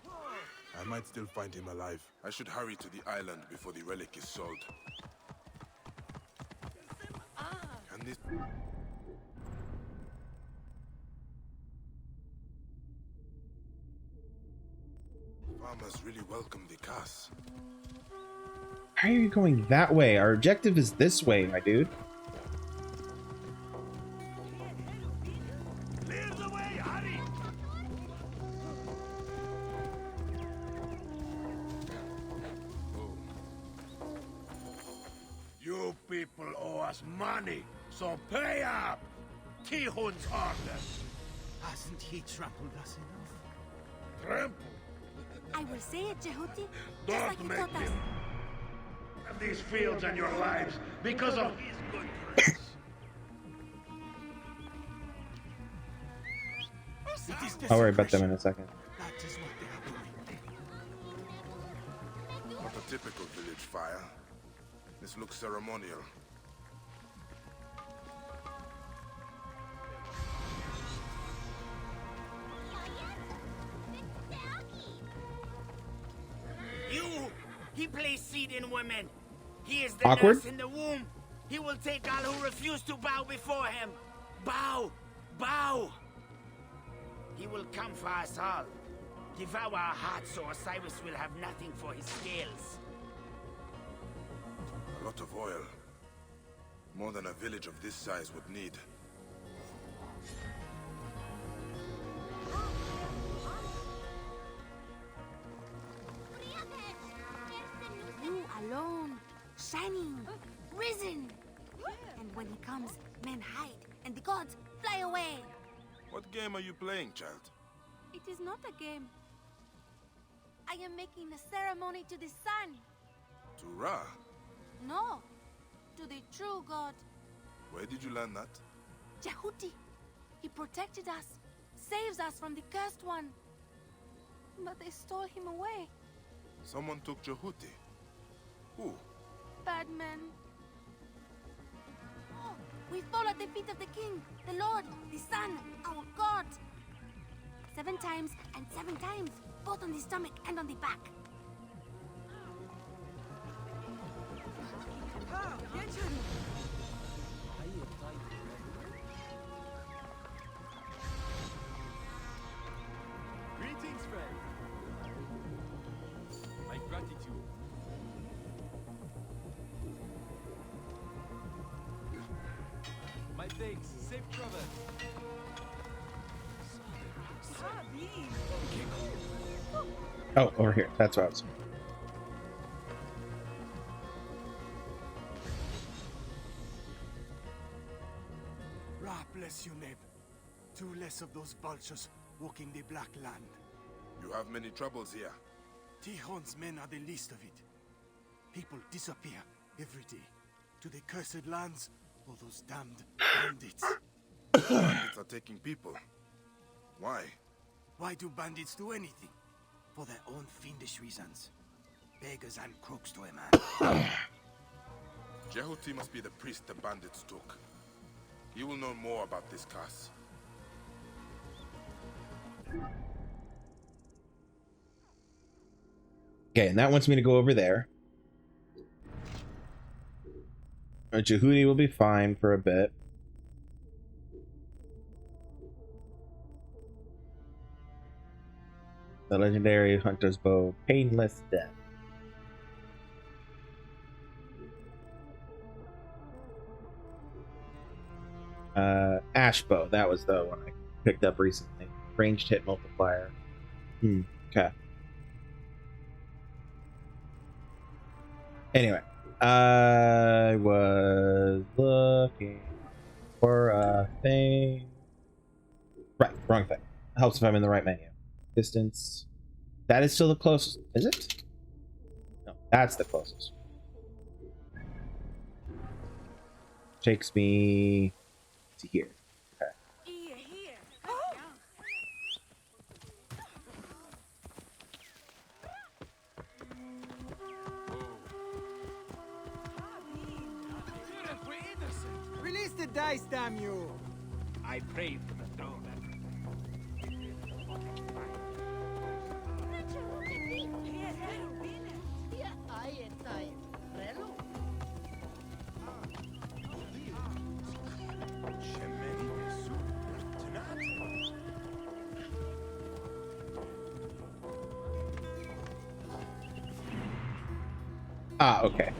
I might still find him alive. I should hurry to the island before the relic is sold. And this... Farmers really welcome the Cass. How are you going that way? Our objective is this way, my dude. us money, so pay up! Tihun's orders. Hasn't he trampled us enough? Trample? I will say it, Jehuti. Just Don't like you make taught us. him have these fields and your lives because of his good grace. I'll worry about them in a second. That is what they are doing. Not a typical village fire. This looks ceremonial. He plays seed in women. He is the Awkward. nurse in the womb. He will take all who refuse to bow before him. Bow! Bow! He will come for us all. Devour our hearts so Osiris will have nothing for his scales. A lot of oil. More than a village of this size would need. You alone, shining, risen. And when he comes, men hide, and the gods fly away. What game are you playing, child? It is not a game. I am making a ceremony to the sun. To Ra? No, to the true god. Where did you learn that? Jehuti. He protected us, saves us from the cursed one. But they stole him away. Someone took Jehuti. Who? Bad men. Oh, we fall at the feet of the king, the Lord, the Sun, our God. 7 times and 7 times, both on the stomach and on the back. Greetings, friend. My gratitude. My thanks. Safe travels. Oh, over here. That's what I was. Ra bless you, Neb. 2 less of those vultures walking the Black Land. You have many troubles here. Tihon's men are the least of it. People disappear every day. To the cursed lands or those damned bandits. Bandits are taking people. Why? Why do bandits do anything? For their own fiendish reasons. Beggars and crooks to a man. Jehuti must be the priest the bandits took. He will know more about this curse. Okay, and that wants me to go over there. Jehuti will be fine for a bit. The legendary hunter's bow, painless death. Ash bow, that was the one I picked up recently. Ranged hit multiplier. Okay. Anyway, I was looking for a thing. Right, wrong thing. Helps if I'm in the right menu. Distance. That is still the closest. Is it? No, that's the closest. Takes me to here. Okay. Release the dice, damn you! I pray from the throne. Ah, okay.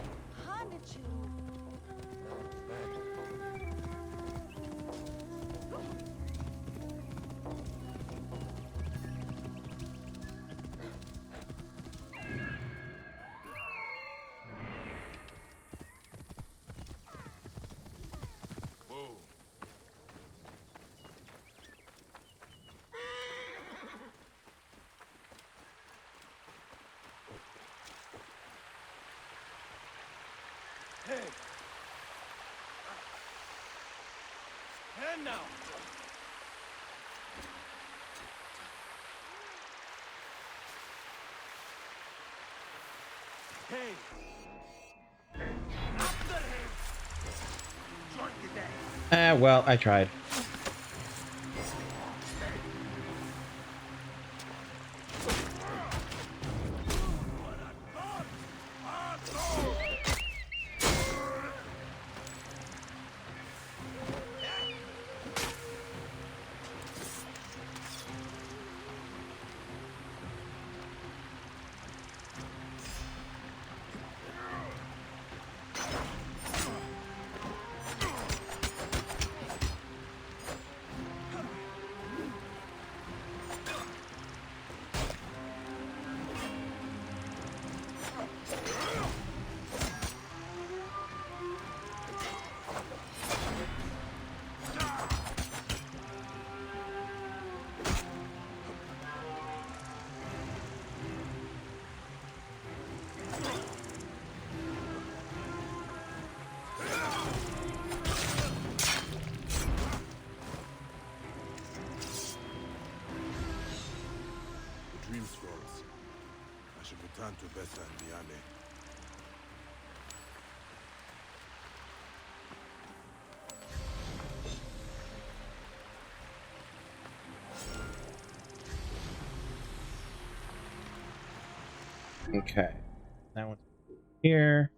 time now. Hey! Well, I tried. Dream scrolls. I should return to Bessa and Miane. Okay. That one's here.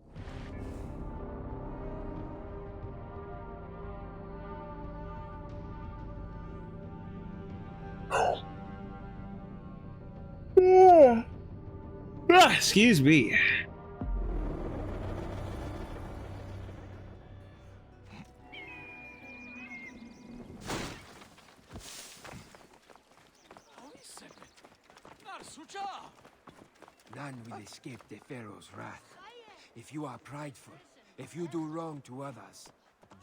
Excuse me. None will escape the Pharaoh's wrath. If you are prideful, if you do wrong to others,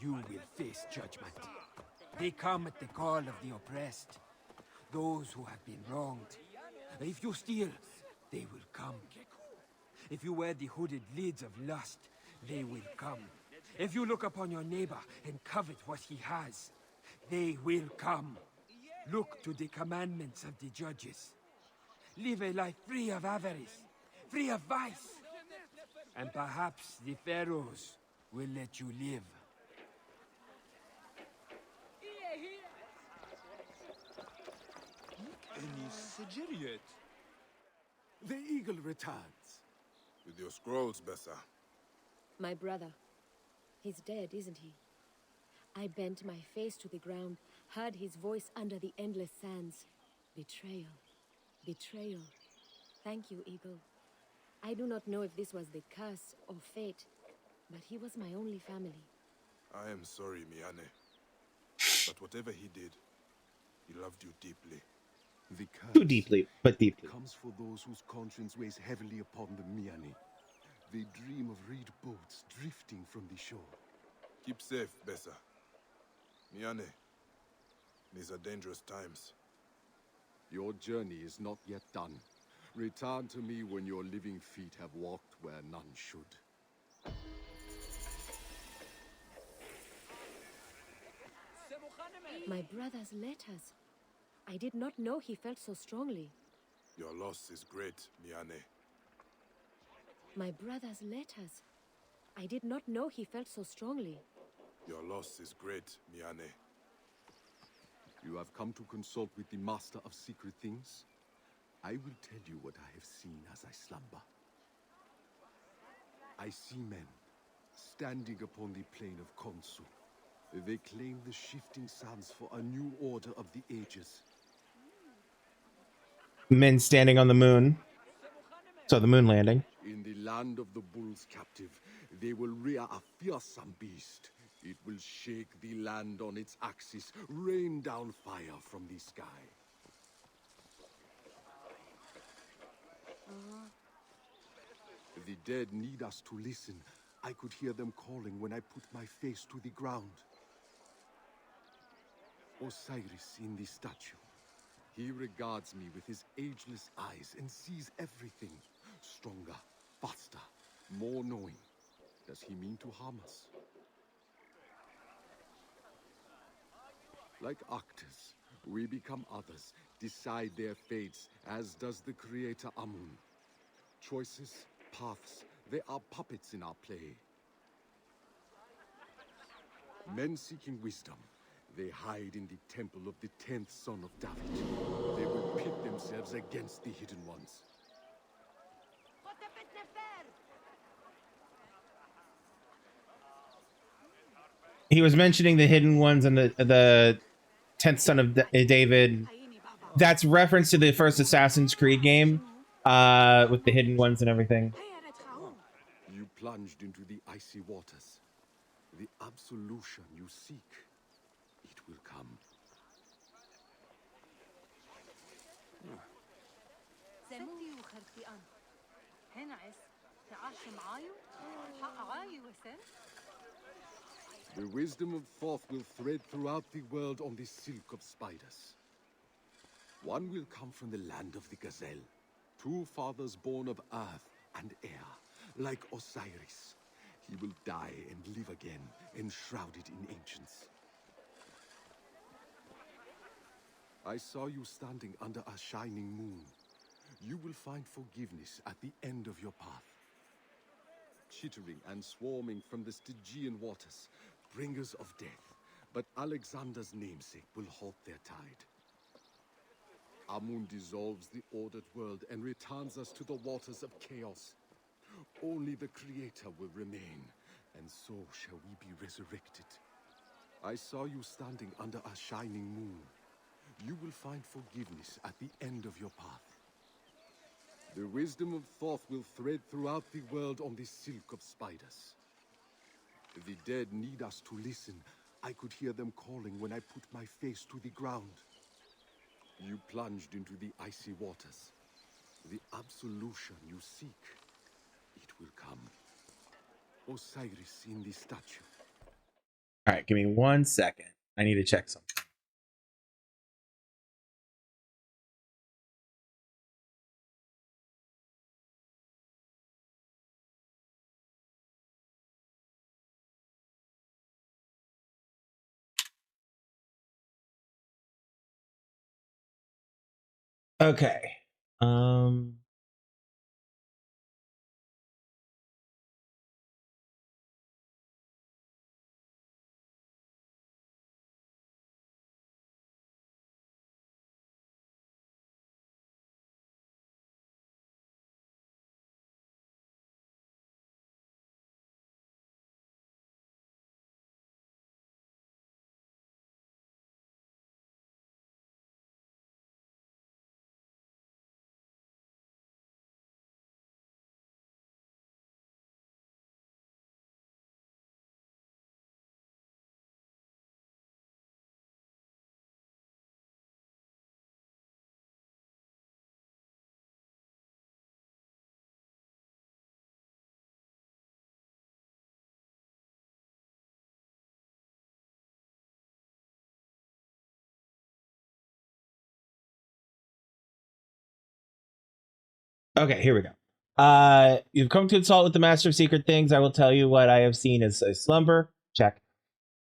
you will face judgment. They come at the call of the oppressed, those who have been wronged. If you steal, they will come. If you wear the hooded lids of lust, they will come. If you look upon your neighbor and covet what he has, they will come. Look to the commandments of the judges. Live a life free of avarice, free of vice. And perhaps the Pharaohs will let you live. The eagle returns. With your scrolls, Bessa. My brother. He's dead, isn't he? I bent my face to the ground, heard his voice under the endless sands. Betrayal. Betrayal. Thank you, Eagle. I do not know if this was the curse or fate, but he was my only family. I am sorry, Miane. But whatever he did, he loved you deeply. The curse Too deeply, but deeply. comes for those whose conscience weighs heavily upon the Miani. They dream of reed boats drifting from the shore. Keep safe, Bessa. Miane, these are dangerous times. Your journey is not yet done. Return to me when your living feet have walked where none should. My brother's letters. I did not know he felt so strongly. Your loss is great, Miane. My brother's letters. I did not know he felt so strongly. Your loss is great, Miane. You have come to consult with the Master of Secret Things? I will tell you what I have seen as I slumber. I see men standing upon the plain of Khonsu. They claim the shifting sands for a new order of the ages. Men standing on the moon. So the moon landing. In the land of the bulls captive, they will rear a fearsome beast. It will shake the land on its axis, rain down fire from the sky. The dead need us to listen. I could hear them calling when I put my face to the ground. Osiris in the statue. He regards me with his ageless eyes and sees everything. Stronger, faster, more knowing. Does he mean to harm us? Like actors, we become others, decide their fates, as does the creator Amun. Choices, paths, they are puppets in our play. Men seeking wisdom, they hide in the temple of the 10th son of David. They will pit themselves against the hidden ones. He was mentioning the hidden ones and the 10th son of David. That's reference to the first Assassin's Creed game, with the hidden ones and everything. You plunged into the icy waters. The absolution you seek, it will come. The wisdom of Thoth will thread throughout the world on the silk of spiders. One will come from the land of the gazelle. 2 fathers born of earth and air, like Osiris. He will die and live again, enshrouded in ancients. I saw you standing under a shining moon. You will find forgiveness at the end of your path. Chittering and swarming from the Stygian waters, bringers of death, but Alexander's namesake will halt their tide. Amun dissolves the ordered world and returns us to the waters of chaos. Only the Creator will remain, and so shall we be resurrected. I saw you standing under a shining moon. You will find forgiveness at the end of your path. The wisdom of Thoth will thread throughout the world on the silk of spiders. The dead need us to listen. I could hear them calling when I put my face to the ground. You plunged into the icy waters. The absolution you seek, it will come. Osiris in the statue. All right, give me 1 second. I need to check something. Okay. Okay, here we go. You've come to consult with the Master of Secret Things. I will tell you what I have seen as a slumber. Check.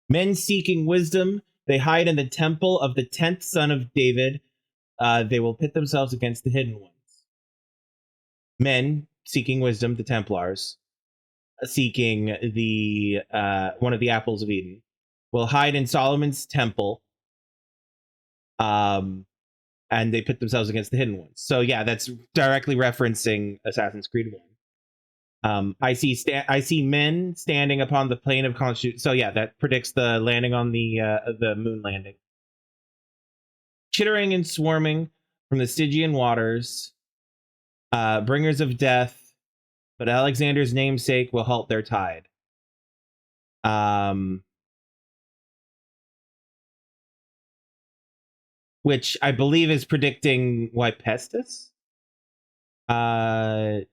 Men seeking wisdom, they hide in the temple of the 10th son of David. They will pit themselves against the hidden ones. Men seeking wisdom, the Templars, seeking the one of the apples of Eden, will hide in Solomon's temple. And they pit themselves against the hidden ones. So yeah, that's directly referencing Assassin's Creed 1. I see men standing upon the plane of Constitution. So yeah, that predicts the landing on the moon landing. Chittering and swarming from the Stygian waters, bringers of death, but Alexander's namesake will halt their tide. Which I believe is predicting why Pestis? The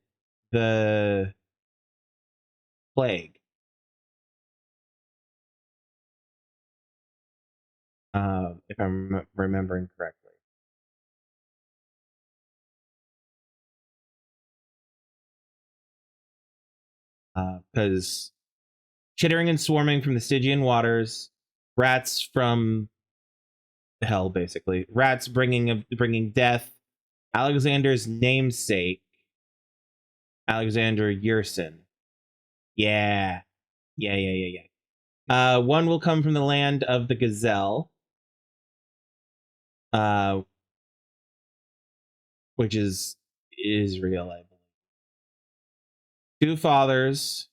plague. If I'm remembering correctly. Because chittering and swarming from the Stygian waters, rats from hell, basically. Rats bringing death. Alexander's namesake, Alexander Yersin. Yeah. One will come from the land of the gazelle, which is Israel, I believe. Two fathers,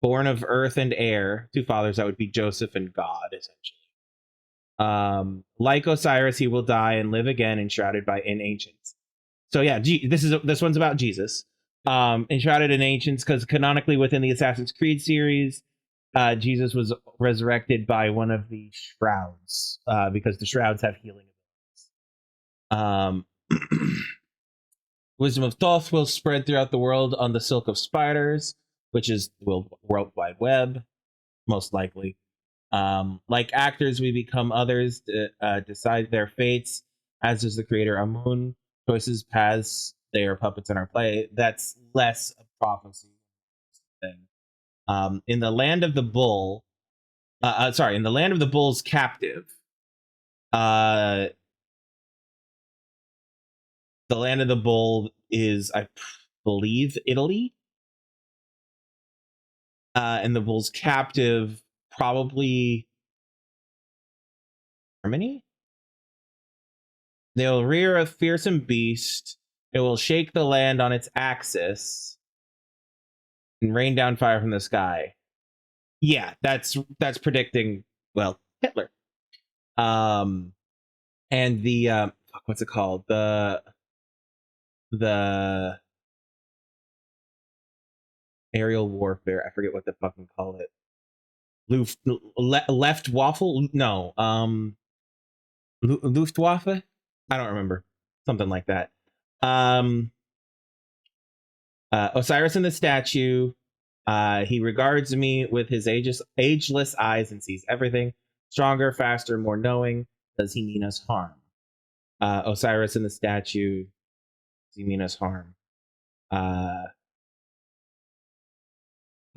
born of earth and air. Two fathers, that would be Joseph and God, essentially. Like Osiris, he will die and live again, enshrouded in ancients. So yeah, this one's about Jesus. Enshrouded in ancients, because canonically within the Assassin's Creed series, Jesus was resurrected by one of the shrouds, because the shrouds have healing abilities. Wisdom of Thoth will spread throughout the world on the silk of spiders, which is the World Wide Web, most likely. Like actors, we become others to decide their fates, as does the creator Amun. Choices, paths, they are puppets in our play. That's less a prophecy thing. In the land of the bull, in the land of the bull's captive, the land of the bull is, I believe, Italy. And the bull's captive, probably Germany? They'll rear a fearsome beast. It will shake the land on its axis and rain down fire from the sky. Yeah, that's predicting, well, Hitler. And the what's it called? The aerial warfare. I forget what the fucking call it. Left waffle? No. Luftwaffe? I don't remember. Something like that. Osiris in the statue. He regards me with his ageless eyes and sees everything. Stronger, faster, more knowing. Does he mean us harm? Osiris in the statue. Does he mean us harm? I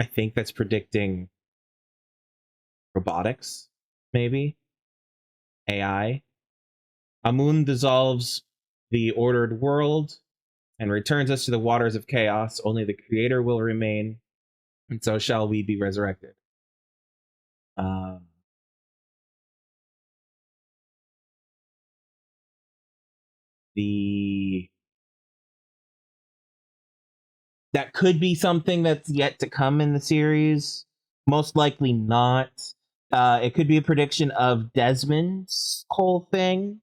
think that's predicting robotics, maybe. AI. Amun dissolves the ordered world and returns us to the waters of chaos. Only the creator will remain, and so shall we be resurrected. That could be something that's yet to come in the series. Most likely not. It could be a prediction of Desmond's whole thing,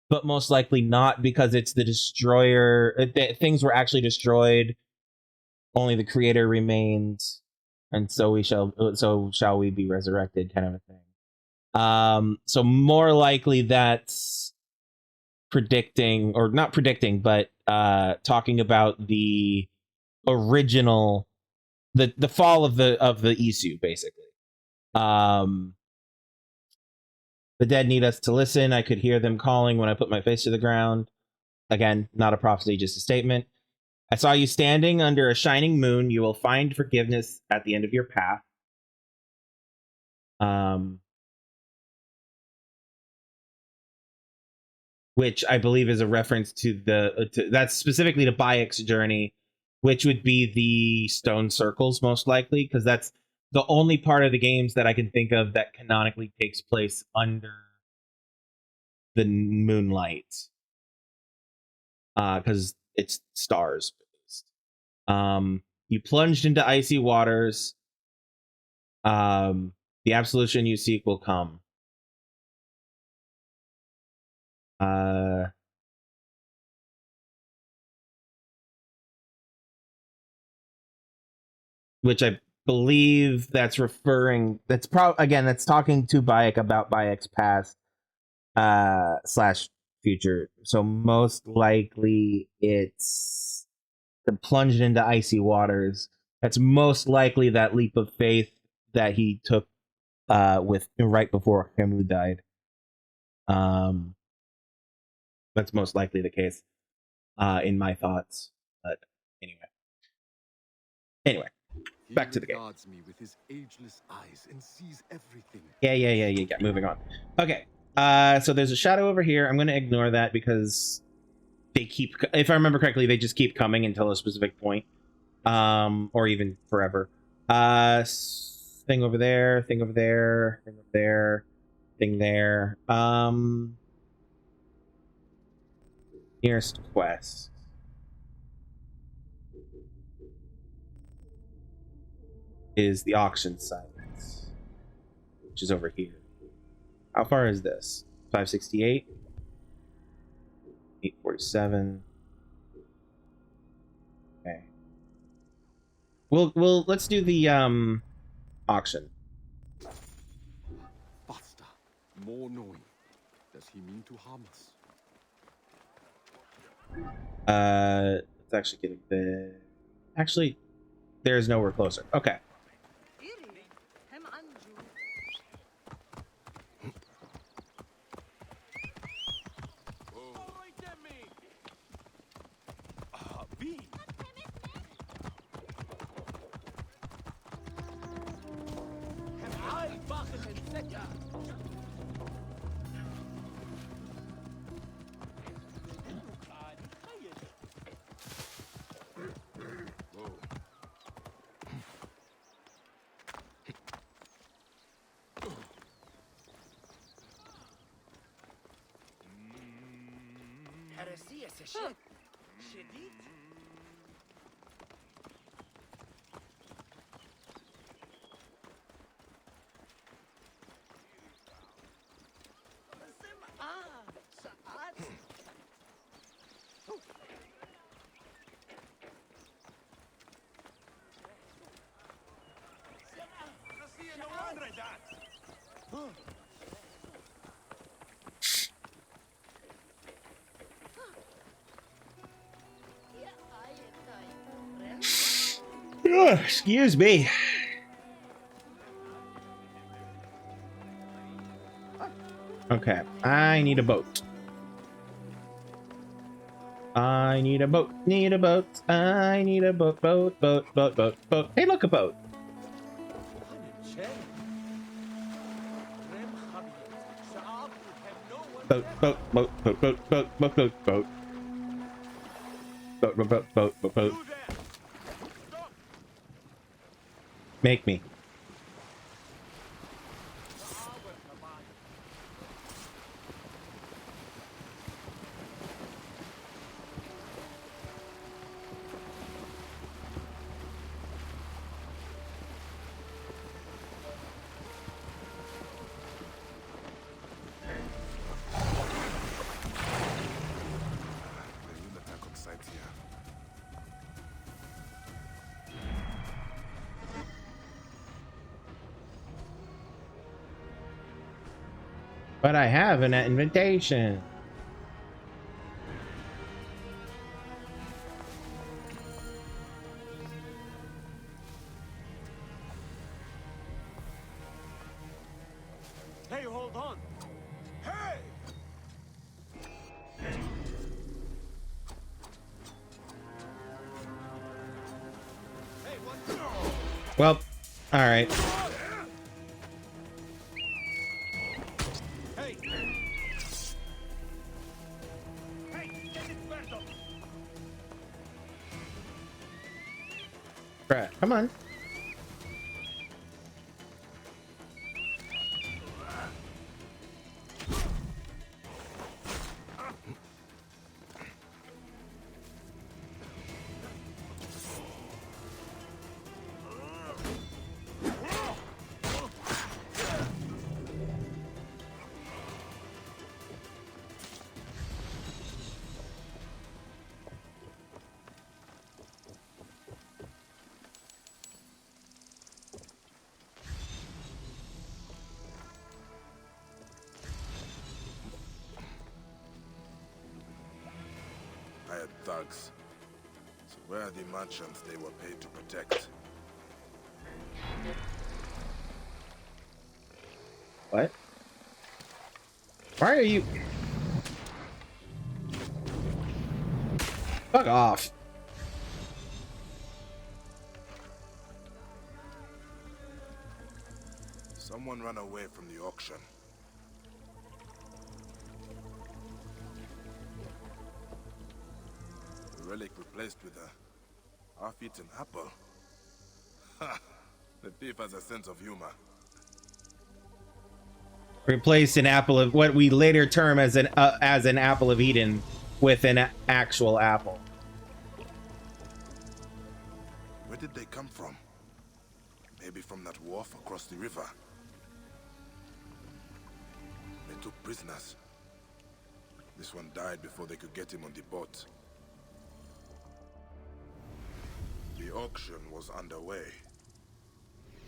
but most likely not, because it's the destroyer. Things were actually destroyed. Only the creator remains, and so shall we be resurrected, kind of a thing. So more likely that's predicting, or not predicting, but talking about the original, the fall of the Isu, basically. The dead need us to listen. I could hear them calling when I put my face to the ground. Again, not a prophecy, just a statement. I saw you standing under a shining moon. You will find forgiveness at the end of your path. Which I believe is a reference to that's specifically to Bayek's journey, which would be the stone circles, most likely, because that's the only part of the games that I can think of that canonically takes place under the moonlight, because it's stars based. You plunged into icy waters. The absolution you seek will come. Which I believe that's referring. That's that's talking to Bayek about Bayek's past / future. So most likely it's the plunged into icy waters. That's most likely that leap of faith that he took with right before Camus died. That's most likely the case in my thoughts. But anyway. Back to the game. Regards me with his ageless eyes and sees everything. Yeah. Moving on. Okay. So there's a shadow over here. I'm going to ignore that because they keep, if I remember correctly, they just keep coming until a specific point. Or even forever. Thing over there, thing over there, thing over there, thing there. Nearest quest. Is the auction site, which is over here. How far is this? 568, 847. Okay. We'll let's do the auction. Faster, more knowing. Does he mean to harm us? Let's actually get a bit. Actually, there is nowhere closer. Okay. Excuse me. Okay, I need a boat. I need a boat. Need a boat. I need a boat. Boat. Hey, look, a boat. Boat. Make me. But I have an invitation. Hey, hold on. Hey! Well, all right. Brett, come on. Thugs. So where are the merchants they were paid to protect? What? Why are you? Fuck off. Someone ran away from the auction. The relic replaced with a half-eaten apple. Ha! The thief has a sense of humor. Replace an apple of what we later term as an apple of Eden with an actual apple. Where did they come from? Maybe from that wharf across the river. They took prisoners. This one died before they could get him on the boat. The auction was underway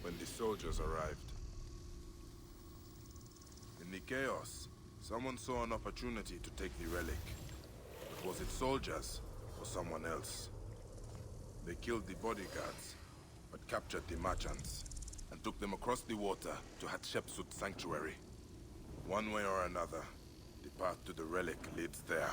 when the soldiers arrived. In the chaos, someone saw an opportunity to take the relic. But was it soldiers or someone else? They killed the bodyguards, but captured the merchants and took them across the water to Hatshepsut's sanctuary. One way or another, the path to the relic leads there.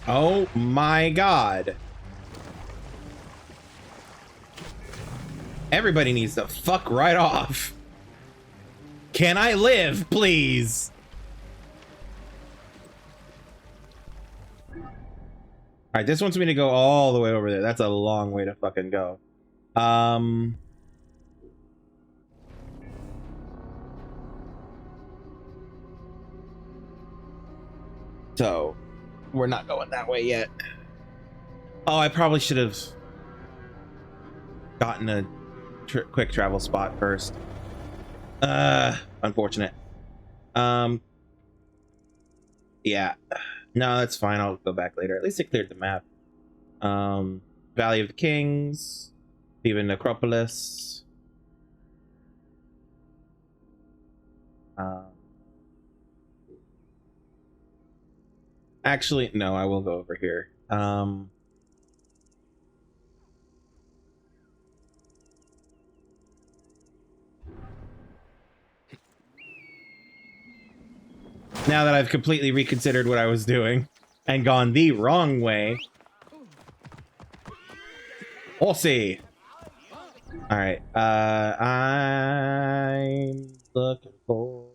Oh my god. Everybody needs to fuck right off. Can I live, please? Alright, this wants me to go all the way over there. That's a long way to fucking go. So, we're not going that way yet. Oh, I probably should have gotten a quick travel spot first. Unfortunate. Yeah. No, that's fine. I'll go back later. At least it cleared the map. Valley of the Kings, even Necropolis. Actually, no, I will go over here. Now that I've completely reconsidered what I was doing and gone the wrong way. We'll see. All right. I'm looking for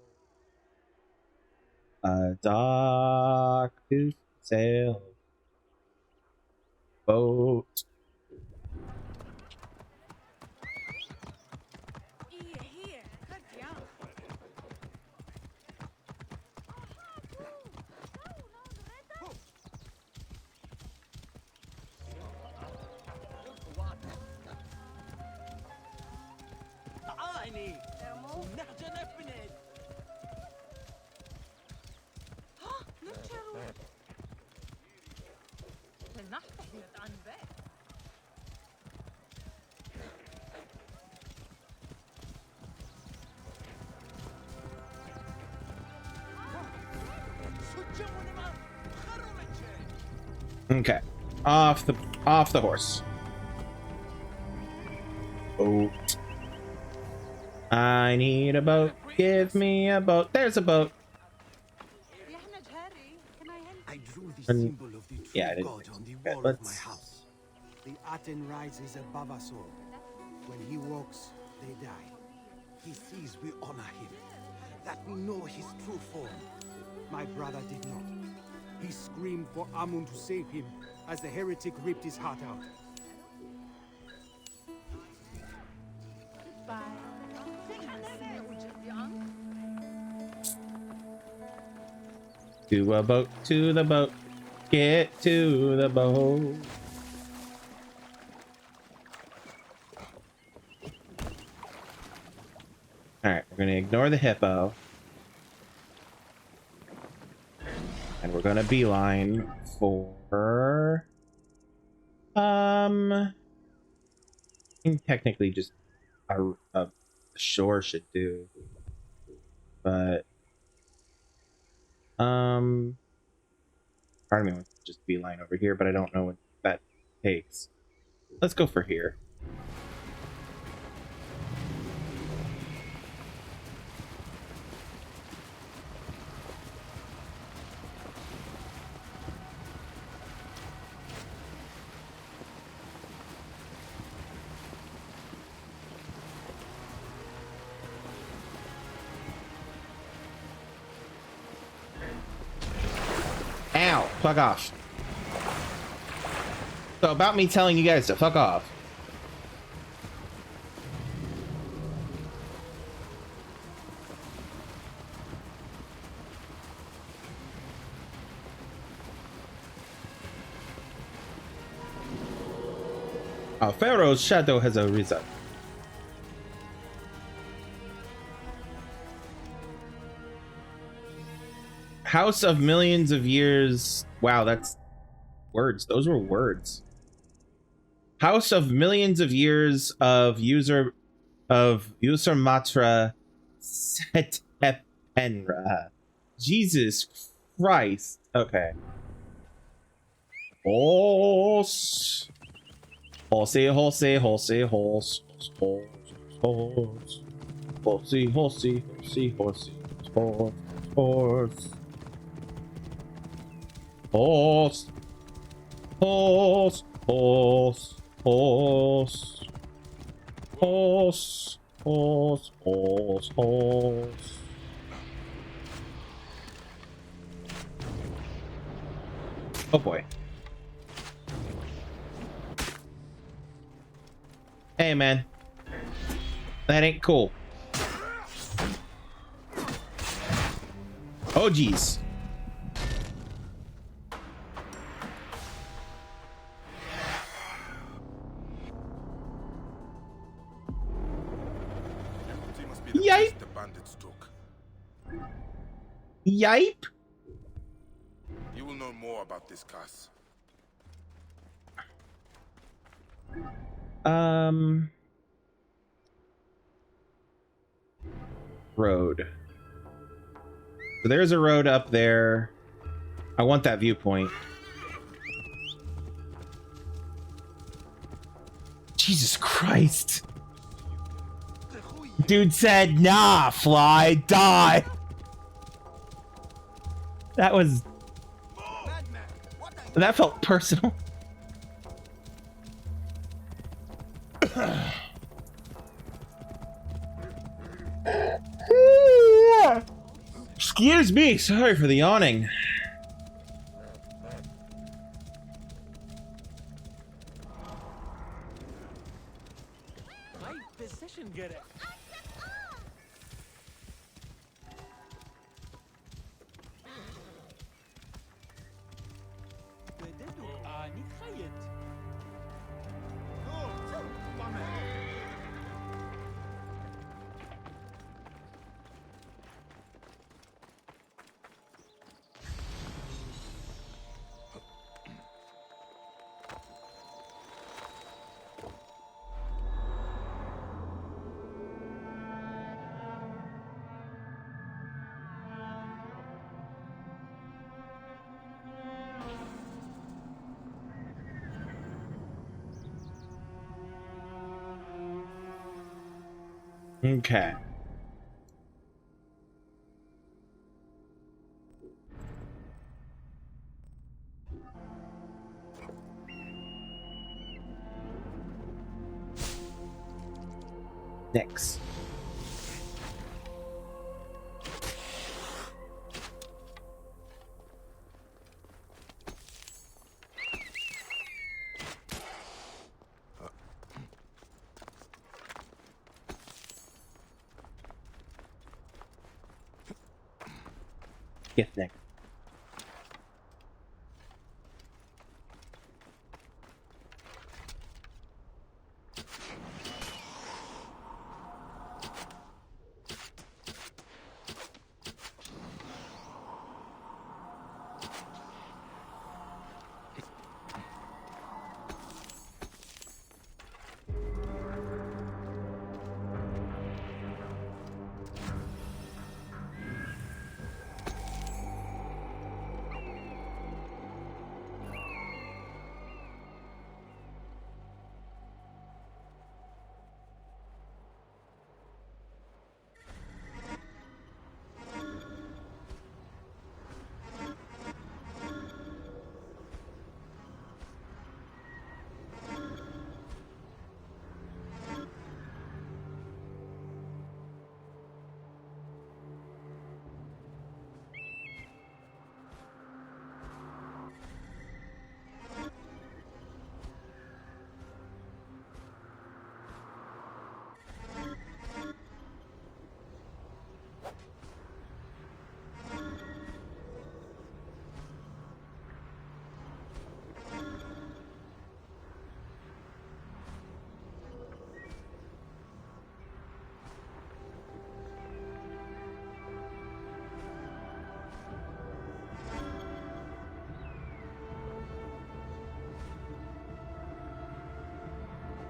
a dock to sail boat. Okay, off the horse. Boat. I need a boat. Give me a boat. There's a boat. I drew the symbol of the true yeah, God on the wall of my house. The Aten rises above us all. When he walks, they die. He sees we honor him, that we know his true form. My brother did not. He screamed for Amun to save him as the heretic ripped his heart out. To a boat, to the boat, get to the boat. Alright, we're gonna ignore the hippo. And we're gonna beeline for technically just a shore should do. But Part of me wants to just beeline over here, but I don't know what that takes. Let's go for here. Ow! Fuck off. So about me telling you guys to fuck off. Pharaoh's shadow has arisen. House of millions of years. Wow, that's words. Those were words. House of millions of years of user Matra Setepenra. Jesus Christ. Okay. Horse. Horsey, horsey, horsey, horse. Horse. Horse. Horsey, horsey, horsey, horsey. Horse. Horse. Horse. Horse. Horse. Horse. Horse. Horse. Horse. Horse. Oh boy. Hey man. That ain't cool. Oh geez. Yipe. The bandits took. Yipe. You will know more about this curse. Road. So there's a road up there. I want that viewpoint. Jesus Christ. Dude said, nah, fly, die. That was... That felt personal. Excuse me, sorry for the yawning. My position get it. Okay. Next. Yes, next.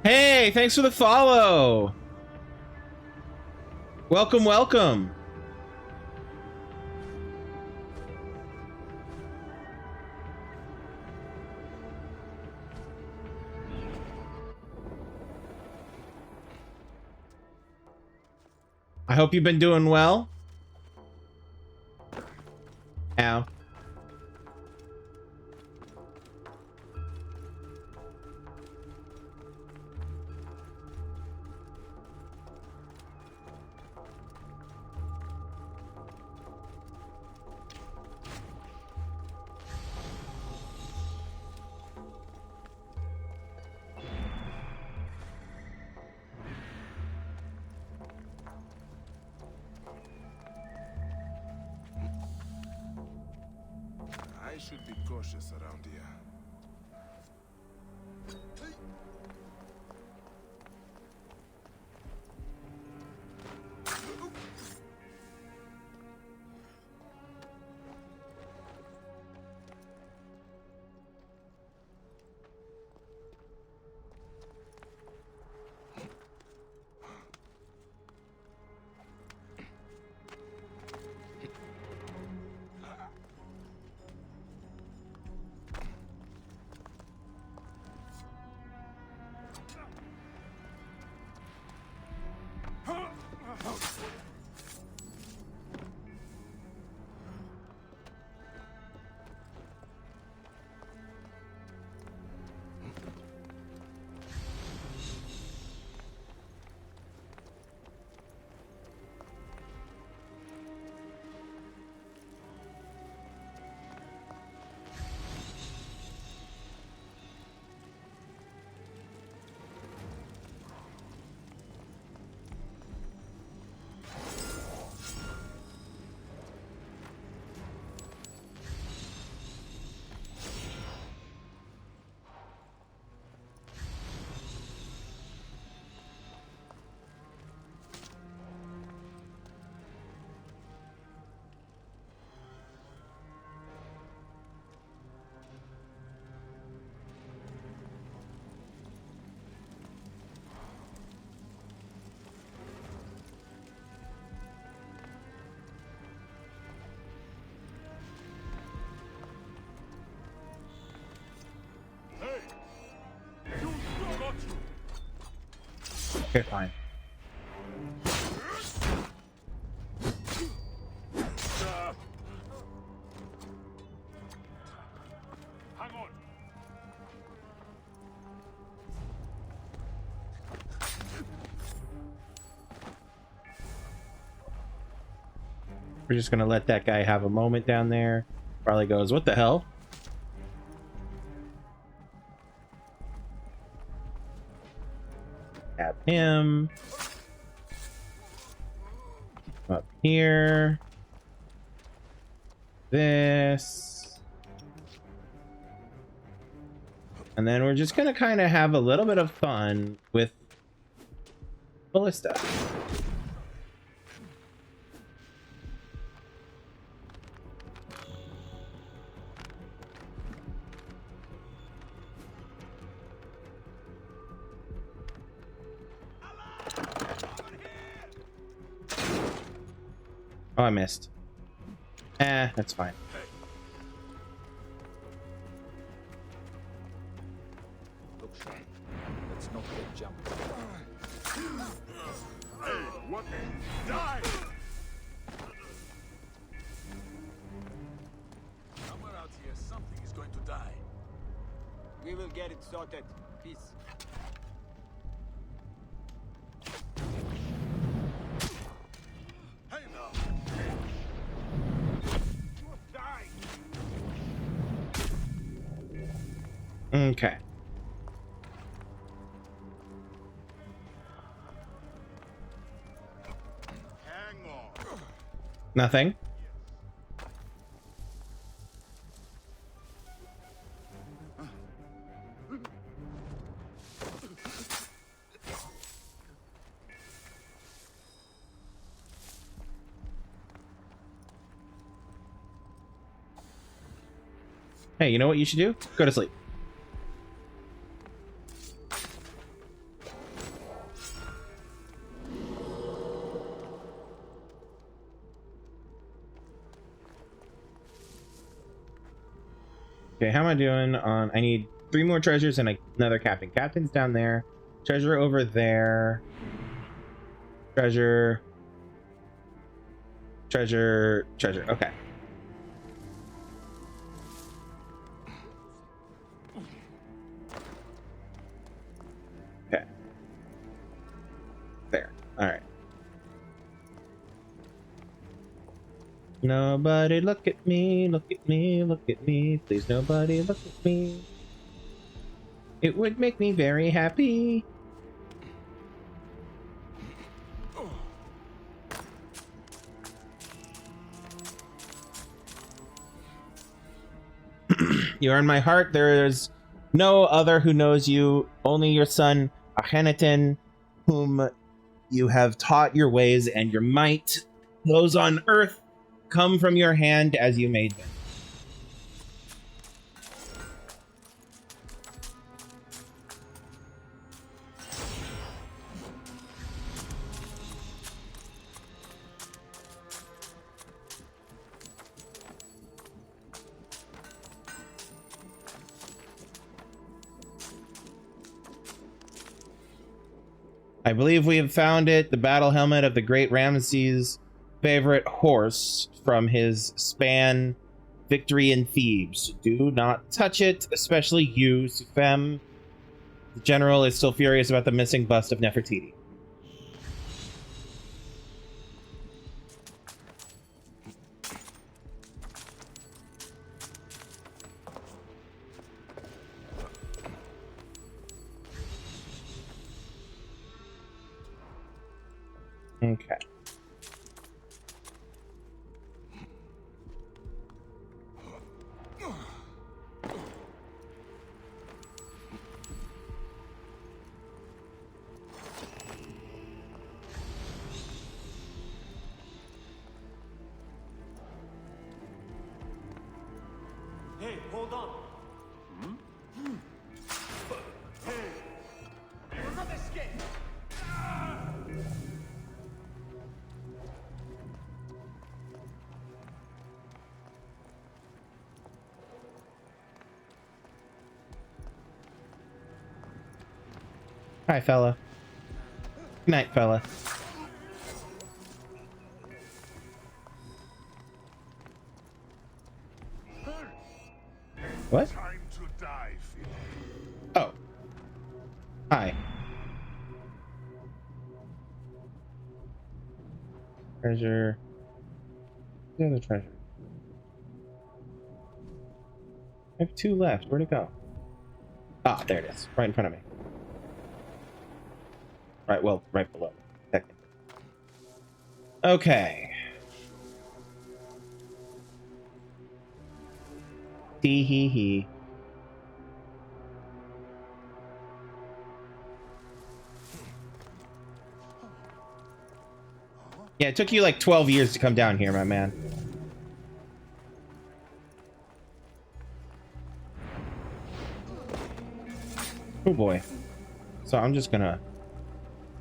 Hey, thanks for the follow. Welcome, welcome. I hope you've been doing well. Ow. I should be cautious around here. Okay, fine. Hang on. We're just gonna let that guy have a moment down there. Probably goes, what the hell? Have him up here. This. And then we're just gonna kind of have a little bit of fun with Ballista. Oh, I missed. That's fine. Look sharp. Let's not get jumped. Hey, what? Die! Somewhere out here, something is going to die. We will get it sorted. Peace. Hey now! Okay. Hang on. Nothing. Hey, you know what you should do? Go to sleep. Okay, how am I doing on... I need 3 more treasures and another captain. Captain's down there. Treasure over there. Treasure. Treasure. Treasure. Okay. Okay. There. Alright. Nobody look at me, look at me, look at me. Please nobody look at me. It would make me very happy. You are in my heart. There is no other who knows you. Only your son, Akhenaten, whom you have taught your ways and your might. Those on earth come from your hand as you made them. I believe we have found it, the battle helmet of the great Ramesses' favorite horse from his span victory in Thebes. Do not touch it, especially you, Sufem. The general is still furious about the missing bust of Nefertiti. Okay. Hey, hold on. Hey, we're not escape. Hi, fella. Good night, fella. What? Time to die, Phil. Oh. Hi. Treasure. The other treasure. I have 2 left. Where'd it go? Ah, there it is. Right in front of me. Right, well, right below. Technically. Okay. Tee hee hee. Yeah, it took you like 12 years to come down here, my man. Oh boy. So I'm just gonna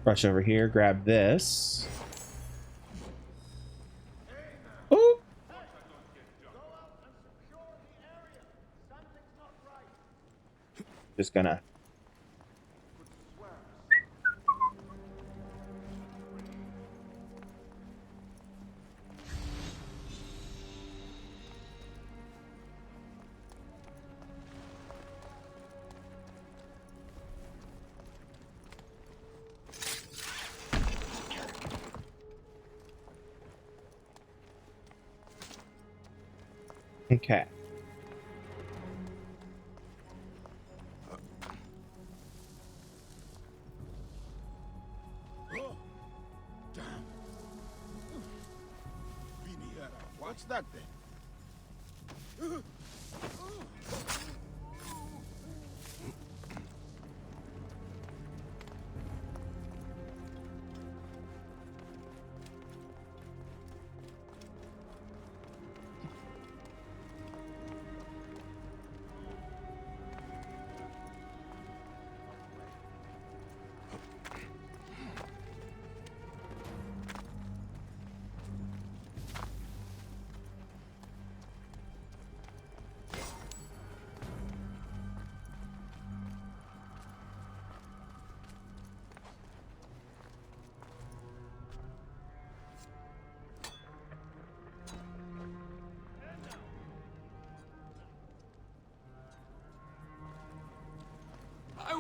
rush over here, grab this. Ooh. Just gonna. Okay. What's that then?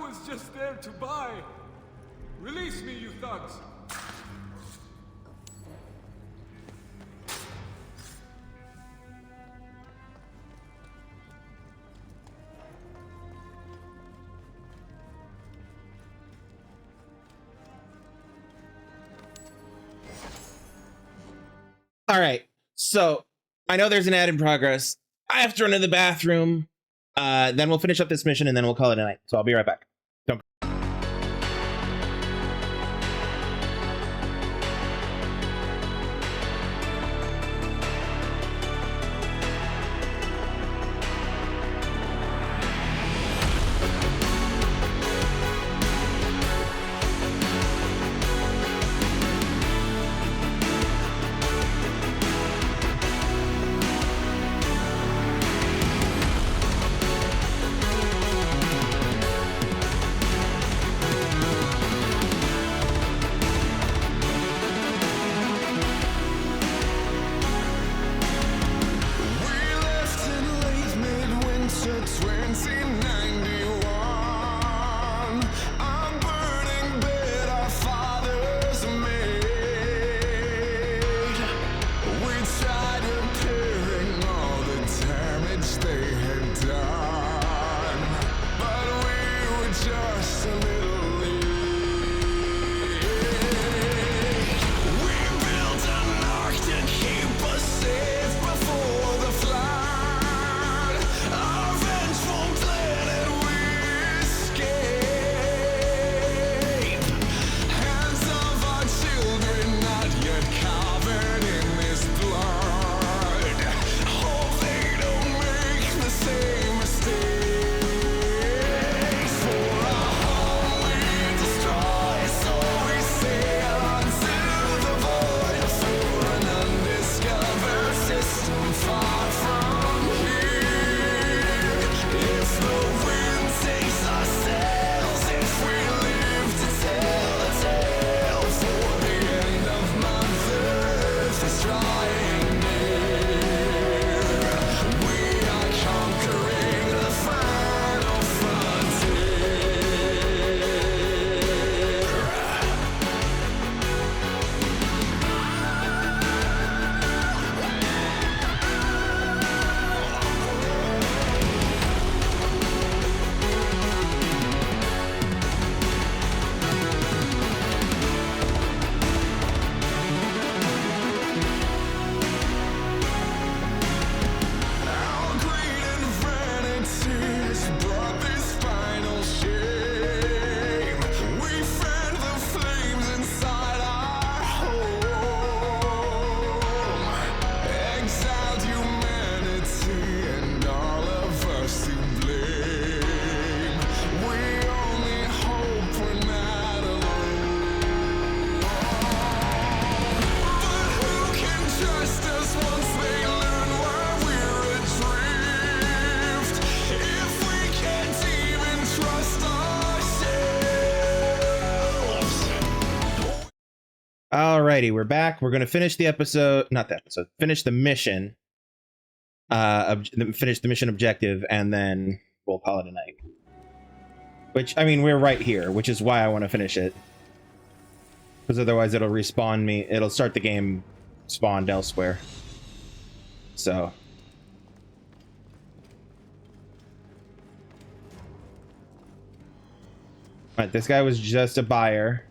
was just there to buy. Release me, you thugs. All right. So I know there's an ad in progress. I have to run to the bathroom. Then we'll finish up this mission and then we'll call it a night. So I'll be right back. Don't. Alrighty, we're back. We're gonna finish the episode, not the episode, finish the mission. Finish the mission objective, and then we'll call it a night. Which, I mean, we're right here, which is why I want to finish it. Because otherwise it'll respawn me, it'll start the game spawned elsewhere. So. Alright, this guy was just a buyer.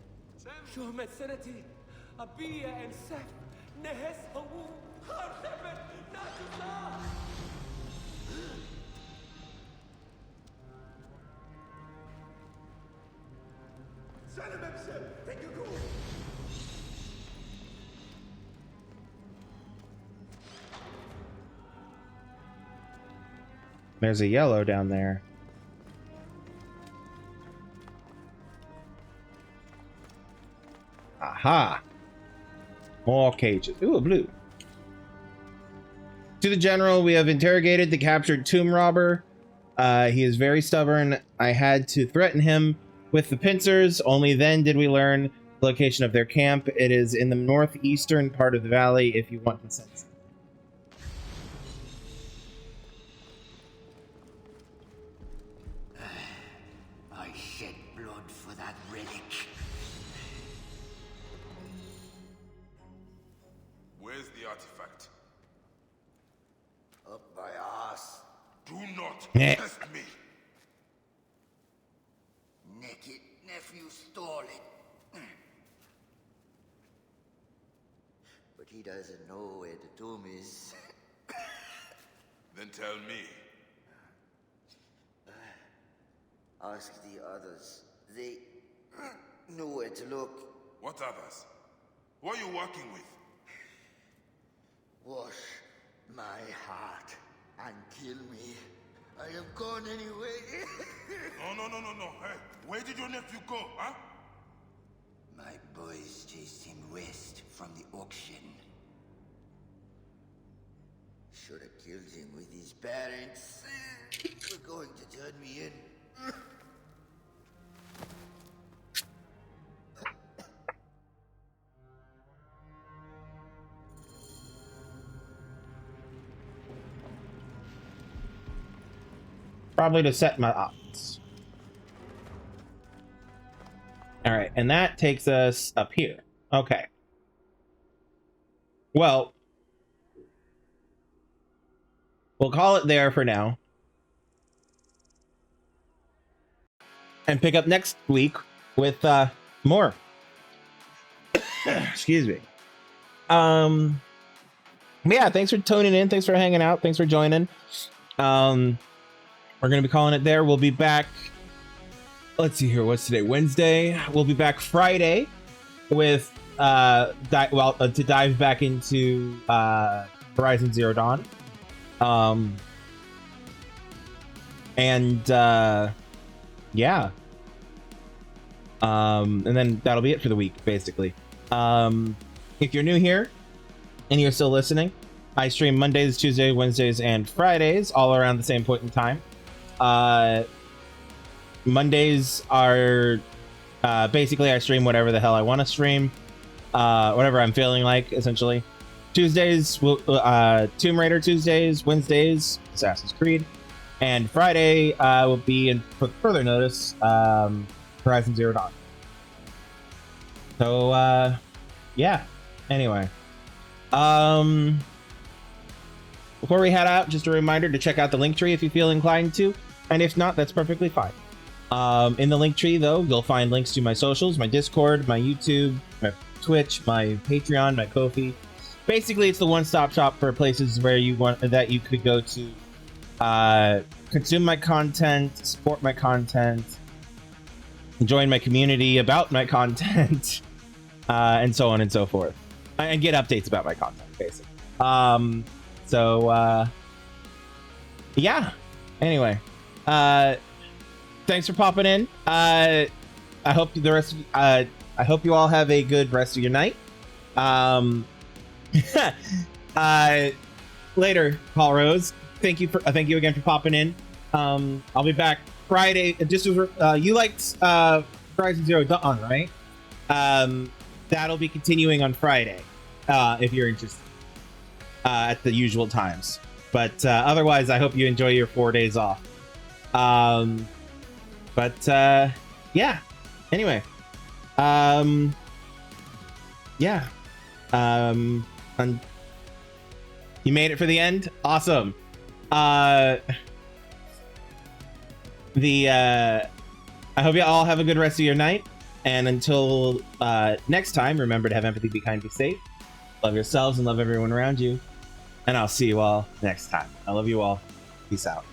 There's a yellow down there. Aha! More cages. Ooh, a blue. To the general, we have interrogated the captured tomb robber. He is very stubborn. I had to threaten him with the pincers. Only then did we learn the location of their camp. It is in the northeastern part of the valley if you want to sense it. I said blood for that relic. Where's the artifact? Up my ass. Do not Yeah. test me. Naked nephew stole it. But he doesn't know where the tomb is. Then tell me. Ask the others. They know where to look. What others? Who are you working with? Wash my heart and kill me. I am gone anyway. No. Hey, where did your nephew go, huh? My boys chased him west from the auction. Should have killed him with his parents. We're going to turn me in. Probably to set my odds. All right, and that takes us up here. Okay. Well, we'll call it there for now. And pick up next week with more. Excuse me. Yeah, thanks for tuning in. Thanks for hanging out. Thanks for joining. We're going to be calling it there. We'll be back. Let's see here. What's today? Wednesday. We'll be back Friday with to dive back into Horizon Zero Dawn. Yeah. And then that'll be it for the week, basically. If you're new here and you're still listening, I stream Mondays, Tuesdays, Wednesdays, and Fridays all around the same point in time. Mondays are basically I stream whatever the hell I want to stream, whatever I'm feeling like, essentially. Tuesdays, Tomb Raider Tuesdays, Wednesdays, Assassin's Creed, and Friday will be, in further notice, Horizon Zero Dawn. So, yeah. Anyway. Before we head out, just a reminder to check out the Linktree if you feel inclined to, and if not, that's perfectly fine. In the Linktree, though, you'll find links to my socials, my Discord, my YouTube, my Twitch, my Patreon, my Ko-fi. Basically, it's the one-stop shop for places where you could go to consume my content, support my content, join my community about my content, and so on and so forth, and get updates about my content, basically. Yeah. Anyway, thanks for popping in. I hope I hope you all have a good rest of your night. Later, Paul Rose. Thank you again for popping in. I'll be back Friday. Just as you liked Horizon Zero Dawn, right? That'll be continuing on Friday, if you're interested, at the usual times. But otherwise, I hope you enjoy your 4 days off. Yeah. Anyway, yeah. And you made it for the end. Awesome. I hope you all have a good rest of your night. And until next time, remember to have empathy, be kind, be safe. Love yourselves and love everyone around you. And I'll see you all next time. I love you all. Peace out.